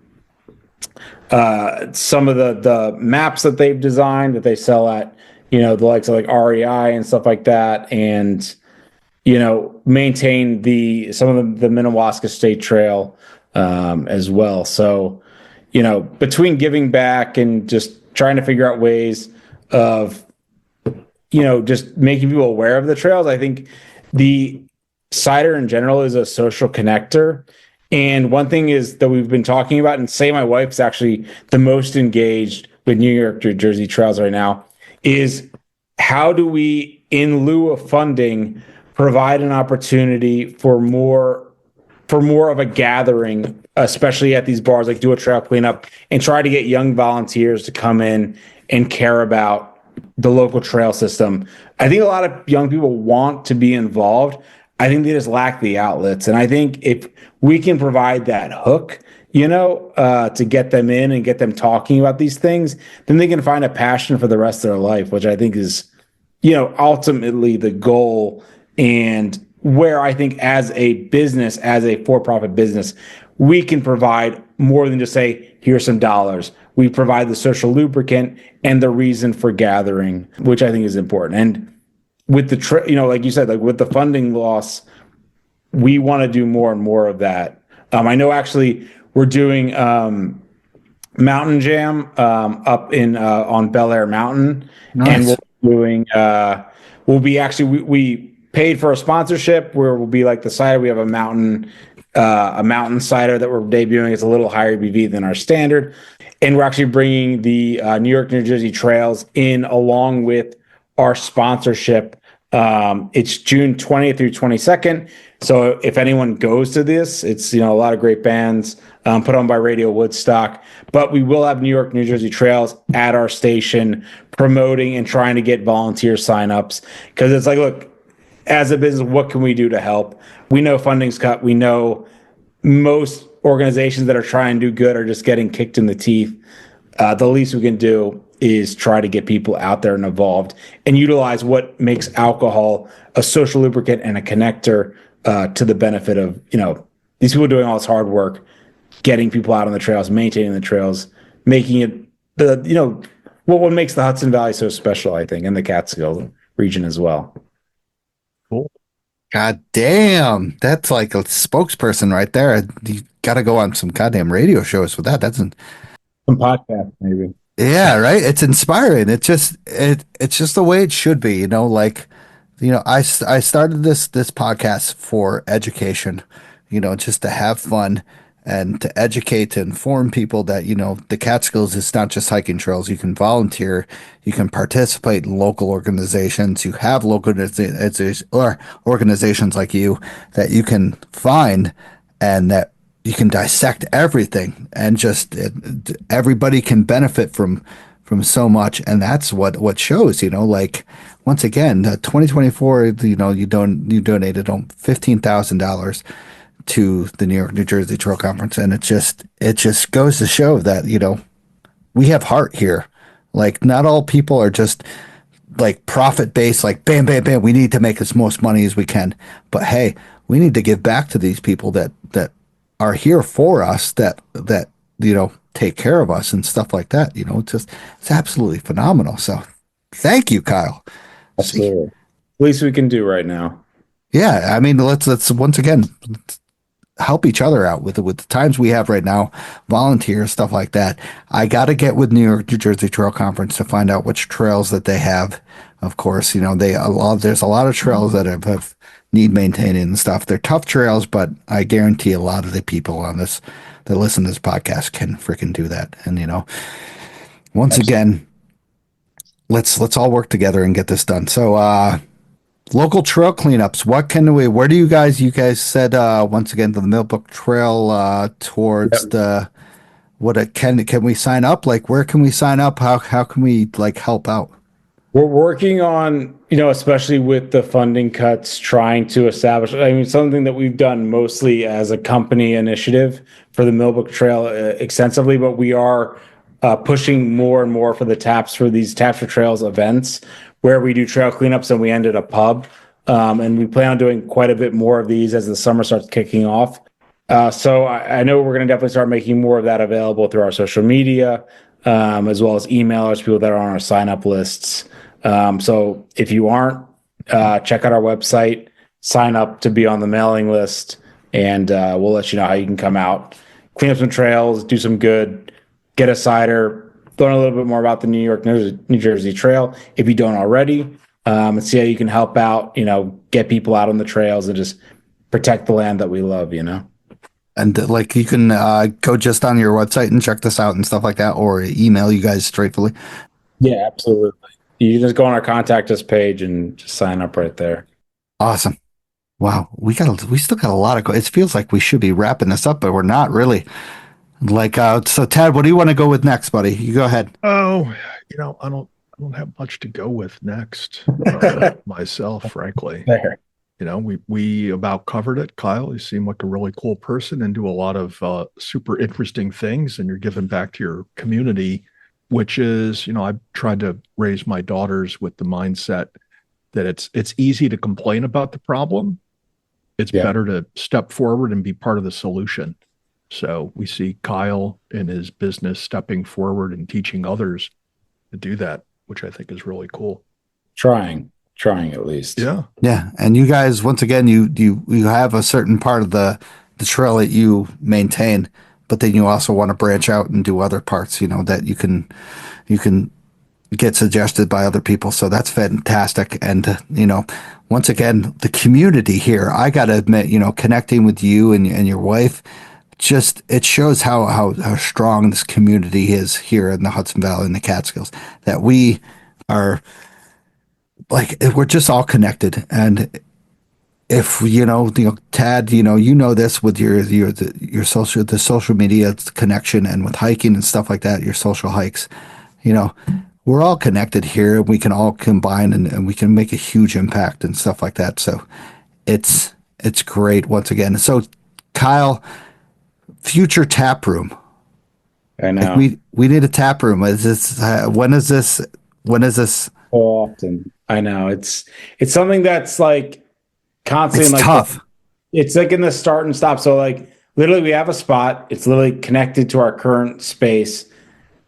of the maps that they've designed that they sell at the likes of like REI and stuff like that, and maintain some of the Minnewaska State Trail as well. So, between giving back and just trying to figure out ways of, just making people aware of the trails, I think the Cider in general is a social connector. And one thing is that we've been talking about, and say my wife's actually the most engaged with New York, New Jersey Trails right now, is how do we, in lieu of funding, provide an opportunity for more of a gathering, especially at these bars, like do a trail cleanup and try to get young volunteers to come in and care about the local trail system. I think a lot of young people want to be involved. I think they just lack the outlets. And I think if we can provide that hook, to get them in and get them talking about these things, then they can find a passion for the rest of their life, which I think is, ultimately the goal. And where I think as a business, as a for-profit business, we can provide more than just say, here's some dollars. We provide the social lubricant and the reason for gathering, which I think is important. And with the, like you said, like with the funding loss, we want to do more and more of that. I know actually we're doing Mountain Jam up in on Bel Air Mountain. Nice. And we paid for a sponsorship where we'll be like the cider. We have a mountain cider that we're debuting. It's a little higher ABV than our standard. And we're actually bringing the New York, New Jersey Trails in along with our sponsorship. It's June 20th through 22nd. So if anyone goes to this, it's, a lot of great bands put on by Radio Woodstock, but we will have New York, New Jersey Trails at our station promoting and trying to get volunteer signups. Cause it's like, look, as a business, what can we do to help? We know funding's cut. We know most organizations that are trying to do good are just getting kicked in the teeth. The least we can do is try to get people out there and involved and utilize what makes alcohol a social lubricant and a connector to the benefit of, these people doing all this hard work, getting people out on the trails, maintaining the trails, making it what makes the Hudson Valley so special, I think, and the Catskill region as well. Cool. God damn, that's like a spokesperson right there. You got to go on some goddamn radio shows with that. That's some podcast maybe. Yeah, right. It's inspiring. It's just the way it should be. I started this podcast for education. Just to have fun and to educate, to inform people that the Catskills is not just hiking trails. You can volunteer, you can participate in local organizations. You have local organizations like you that you can find, and that you can dissect everything, and just everybody can benefit from so much. And that's what shows, like once again, 2024, you donated $15,000 to the New York, New Jersey Trail Conference. And it just goes to show that, we have heart here. Like, not all people are just like profit based, like bam, bam, bam, we need to make as most money as we can. But hey, we need to give back to these people that are here for us, that take care of us and stuff like that. It's absolutely phenomenal. So thank you, Kyle. Absolutely. Least we can do right now. Yeah, I mean, let's once again help each other out with the times we have right now, volunteer stuff like that. I got to get with New Jersey Trail Conference to find out which trails that they have. Of course, there's a lot of trails that have need maintaining and stuff. They're tough trails, but I guarantee a lot of the people on this that listen to this podcast can freaking do that. And once again, let's all work together and get this done. So, local trail cleanups. Where do you guys said, once again, the Millbrook Trail, towards can we sign up? Like, where can we sign up? How can we help out? We're working on, especially with the funding cuts, trying to establish, something that we've done mostly as a company initiative for the Millbrook Trail extensively, but we are pushing more and more for these Taps for Trails events where we do trail cleanups and we end at a pub. And we plan on doing quite a bit more of these as the summer starts kicking off. So I know we're going to definitely start making more of that available through our social media, as well as emailers, people that are on our sign-up lists. So if you aren't, check out our website, sign up to be on the mailing list, and we'll let you know how you can come out, clean up some trails, do some good, get a cider, learn a little bit more about the New Jersey Trail if you don't already, and see how you can help out, get people out on the trails and just protect the land that we love, And you can go just on your website and check this out and stuff like that, or email you guys straightforwardly. Yeah, absolutely. You can just go on our contact us page and just sign up right there. Awesome. Wow. We still got a lot of, it feels like we should be wrapping this up, but we're not really. So Tad, what do you want to go with next, buddy? You go ahead. Oh, I don't have much to go with next myself, frankly. There. We about covered it. Kyle, you seem like a really cool person and do a lot of super interesting things, and you're giving back to your community, which is, I've tried to raise my daughters with the mindset that it's easy to complain about the problem. It's better to step forward and be part of the solution. So we see Kyle in his business stepping forward and teaching others to do that, which I think is really cool. Trying at least. Yeah. Yeah. And you guys, once again, you have a certain part of the trail that you maintain, but then you also want to branch out and do other parts, that you can get suggested by other people. So that's fantastic. And, once again, the community here, I got to admit, connecting with you and your wife, it shows how strong this community is here in the Hudson Valley and the Catskills, that we are we're just all connected. And if Tad, this with your social media connection, and with hiking and stuff like that, your social hikes, we're all connected here. We can all combine and we can make a huge impact and stuff like that. So it's great once again. So Kyle, future tap room. I know. We need a tap room. Is this when is this? So often. I know. It's something that's constantly it's tough. It's in the start and stop. So literally we have a spot. It's literally connected to our current space.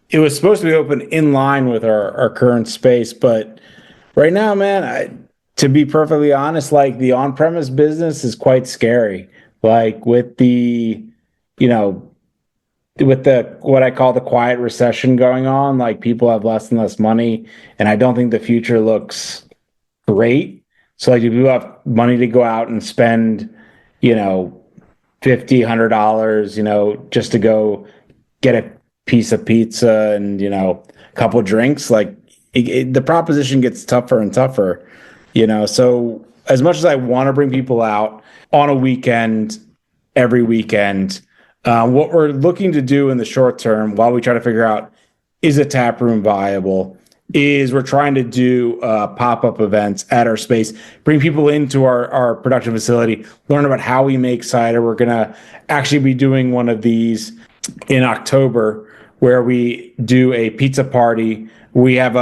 It was supposed to be open in line with our current space, but right now, man, to be perfectly honest, the on-premise business is quite scary. With the with the what I call the quiet recession going on, people have less and less money, and I don't think the future looks great. So if people have money to go out and spend, $50-$100, just to go get a piece of pizza and a couple of drinks, the proposition gets tougher and tougher. So as much as I want to bring people out on a weekend, every weekend, what we're looking to do in the short term, while we try to figure out is a tap room viable, is we're trying to do pop-up events at our space, bring people into our production facility, learn about how we make cider. We're going to actually be doing one of these in October, where we do a pizza party. We have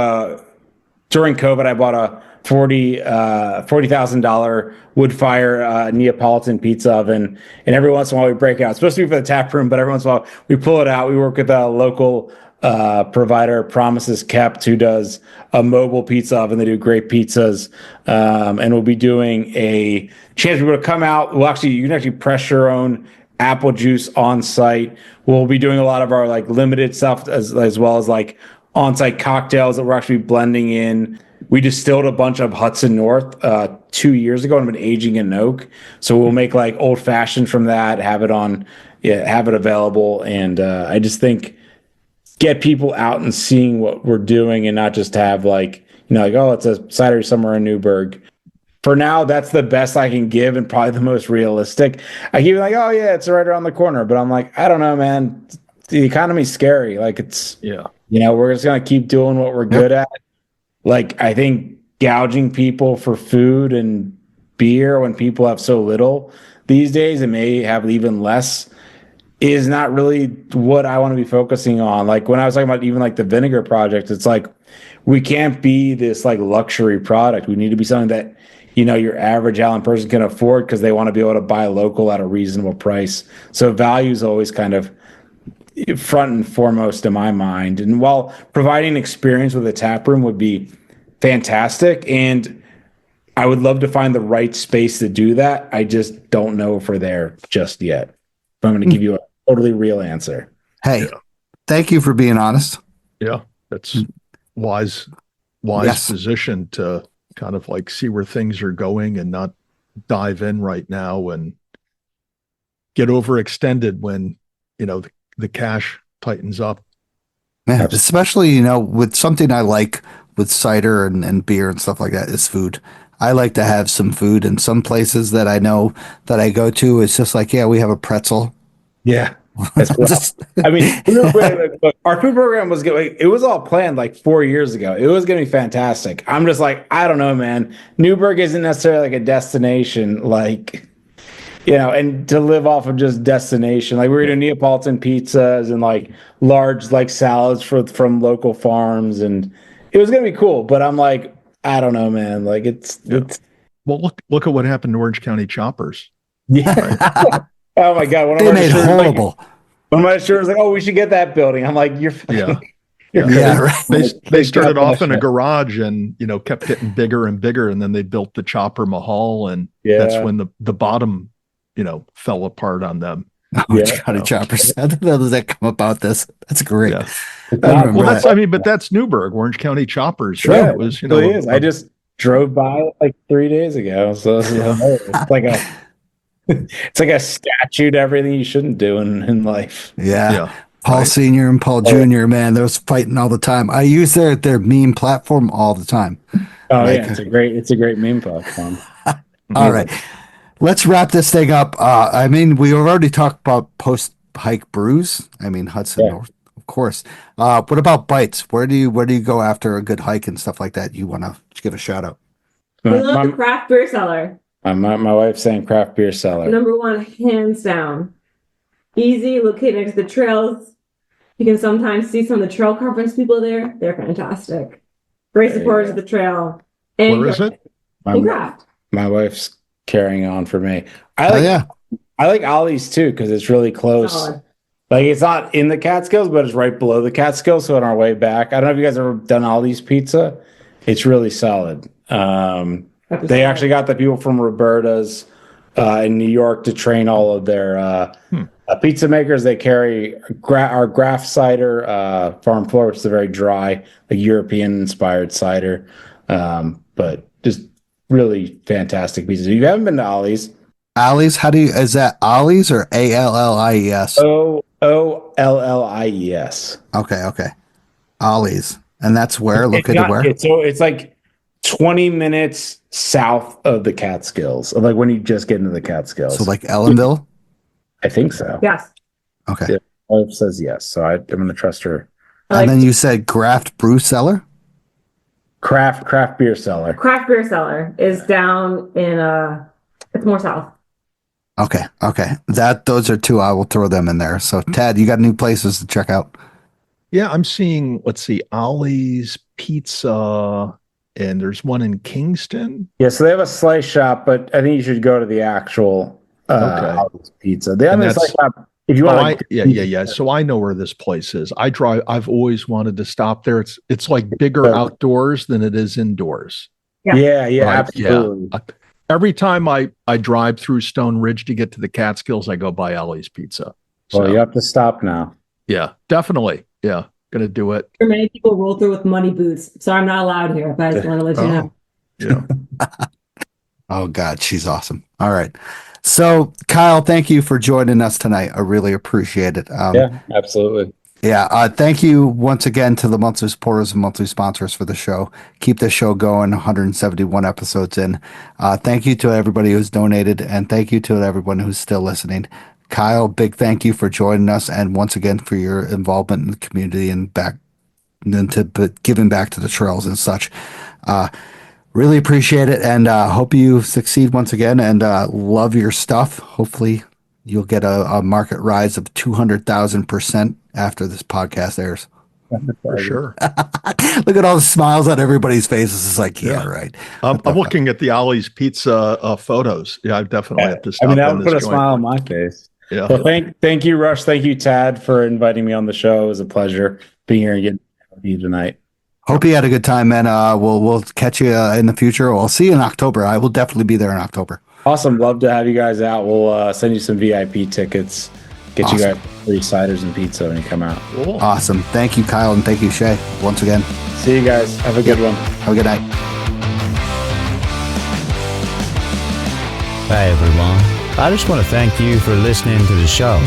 during COVID, I bought a $40,000 wood fire Neapolitan pizza oven. And every once in a while we break it out. It's supposed to be for the tap room, but every once in a while we pull it out. We work with a local provider, Promises Kept, who does a mobile pizza oven. They do great pizzas. And we'll be doing a chance for people to come out. You can actually press your own apple juice on site. We'll be doing a lot of our like limited stuff as well as like on-site cocktails that we're actually blending in. We distilled a bunch of Hudson North 2 years ago and have been aging in oak. So we'll make like old fashioned from that, have it available. And I just think get people out and seeing what we're doing and not just have like, oh, it's a cidery somewhere in Newburgh. For now, that's the best I can give and probably the most realistic. I keep like, oh yeah, it's right around the corner. But I'm like, I don't know, man. The economy's scary. Like we're just going to keep doing what we're good at. Like, I think gouging people for food and beer when people have so little these days and may have even less is not really what I want to be focusing on. Like when I was talking about even like the vinegar project, it's like, we can't be this like luxury product. We need to be something that, your average Allen person can afford because they want to be able to buy local at a reasonable price. So value is always kind of front and foremost in my mind. And while providing experience with a tap room would be fantastic, and I would love to find the right space to do that, I just don't know if we're there just yet. But I'm going to give you a totally real answer. Hey, thank you for being honest. Yeah, that's wise position to kind of like see where things are going and not dive in right now and get overextended when, the cash tightens up. Yeah, especially, with something I like with cider and beer and stuff like that is food. I like to have some food, and some places that I know that I go to, it's just like, yeah, we have a pretzel. Yeah. I mean, our food program was good. It was all planned like 4 years ago. It was going to be fantastic. I'm just like, I don't know, man. Newburgh isn't necessarily like a destination, like, and to live off of just destination. Like we were doing Neapolitan pizzas and like large like salads from local farms, and it was going to be cool. But I'm like, I don't know, man. Like it's well, look at what happened to Orange County Choppers. Yeah. Right? Oh my God! They made horrible. One of my insurers was like, "Oh, we should get that building." I'm like, "You're right." They started off in a garage and kept getting bigger and bigger, and then they built the Chopper Mahal, and that's when the bottom fell apart on them. Orange County Choppers. How the hell does that come about? This that's great. Yeah. But that's Newburgh, Orange County Choppers. Sure, right? It was. It is. I just drove by it like 3 days ago, so it's like a. It's like a statue to everything you shouldn't do in life. Yeah. Paul Sr. and Paul Jr., man, they're fighting all the time. I use their meme platform all the time. Oh, yeah. It's a great meme platform. All right. Let's wrap this thing up. We've already talked about post-hike brews. Hudson North, of course. What about bites? Where do you go after a good hike and stuff like that? You want to give a shout out? We love the craft beer cellar. My wife's saying craft beer cellar. Number one, hands down. Easy, located next to the trails. You can sometimes see some of the trail conference people there. They're fantastic. Great supporters of the trail. And where is it? Craft. My wife's carrying on for me. I like Ollie's too because it's really close. Solid. Like it's not in the Catskills, but it's right below the Catskills. So on our way back, I don't know if you guys ever done Ollie's pizza. It's really solid. They actually got the people from Roberta's in New York to train all of their pizza makers. They carry our Graf cider, Farm Floor, which is a very dry, like European-inspired cider, but just really fantastic pizzas. If you haven't been to Ollie's, is that Ollie's or Allies? Ollies. Okay. Ollie's, and that's where located where? It's like 20 minutes south of the Catskills, like when you just get into the Catskills. So like Ellenville? I think so. Yes. Okay. Yeah, my wife says yes, so I'm going to trust her. And then you said craft brew cellar? Craft beer cellar. Craft beer cellar is down in it's more south. Okay. Those are two. I will throw them in there. So Tad, you got new places to check out? Yeah, I'm seeing, let's see, Ollie's Pizza and there's one in Kingston. Yeah, so they have a slice shop, but I think you should go to the actual Okay. Ollie's Pizza. They have And a that's- slice shop if you Oh, want to. yeah. So I know where this place is. I've always wanted to stop there. It's like bigger outdoors than it is indoors. Yeah, Right? absolutely. Yeah. Every time I drive through Stone Ridge to get to the Catskills, I go by Ellie's Pizza. Well, you have to stop now. Yeah, definitely. Yeah, gonna do it. Many people roll through with muddy boots. Sorry, I'm not allowed here, but I just want to let you know. Yeah. Oh God, she's awesome. All right. So Kyle, thank you for joining us tonight. I really appreciate it. Yeah, absolutely. Yeah. Thank you once again to the monthly supporters and monthly sponsors for the show. Keep the show going, 171 episodes in. Thank you to everybody who's donated, and thank you to everyone who's still listening. Kyle, big thank you for joining us, and once again for your involvement in the community and giving back to the trails and such. Really appreciate it, and hope you succeed once again, and love your stuff. Hopefully you'll get a market rise of 200,000% after this podcast airs. For sure. Look at all the smiles on everybody's faces. It's like, yeah, right. I'm looking at the Ollie's Pizza photos. Yeah, I definitely have to stop. I mean, that in would this put a joint. smile on my face. Yeah. Well, thank you, Rush. Thank you, Tad, for inviting me on the show. It was a pleasure being here and getting with you tonight. Hope you had a good time, man. We'll catch you in the future. We'll see you in October. I will definitely be there in October. Awesome. Love to have you guys out. We'll send you some VIP tickets. Get Awesome. you guys free ciders and pizza when you come out. Cool. Awesome. Thank you, Kyle, and thank you, Shay, once again. See you guys. Have a good one. Have a good night. Hey everyone, I just want to thank you for listening to the show.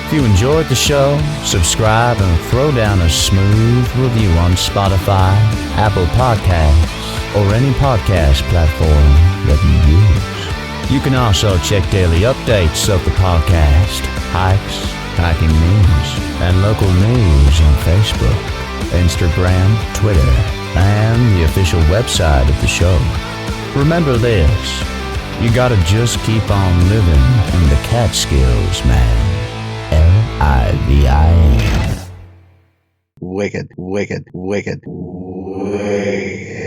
If you enjoyed the show, subscribe and throw down a smooth review on Spotify, Apple Podcasts, or any podcast platform that you use. You can also check daily updates of the podcast, hikes, hiking news, and local news on Facebook, Instagram, Twitter, and the official website of the show. Remember this, you gotta just keep on living in the Catskills, man. Livin. Wicked, wicked, wicked, wicked.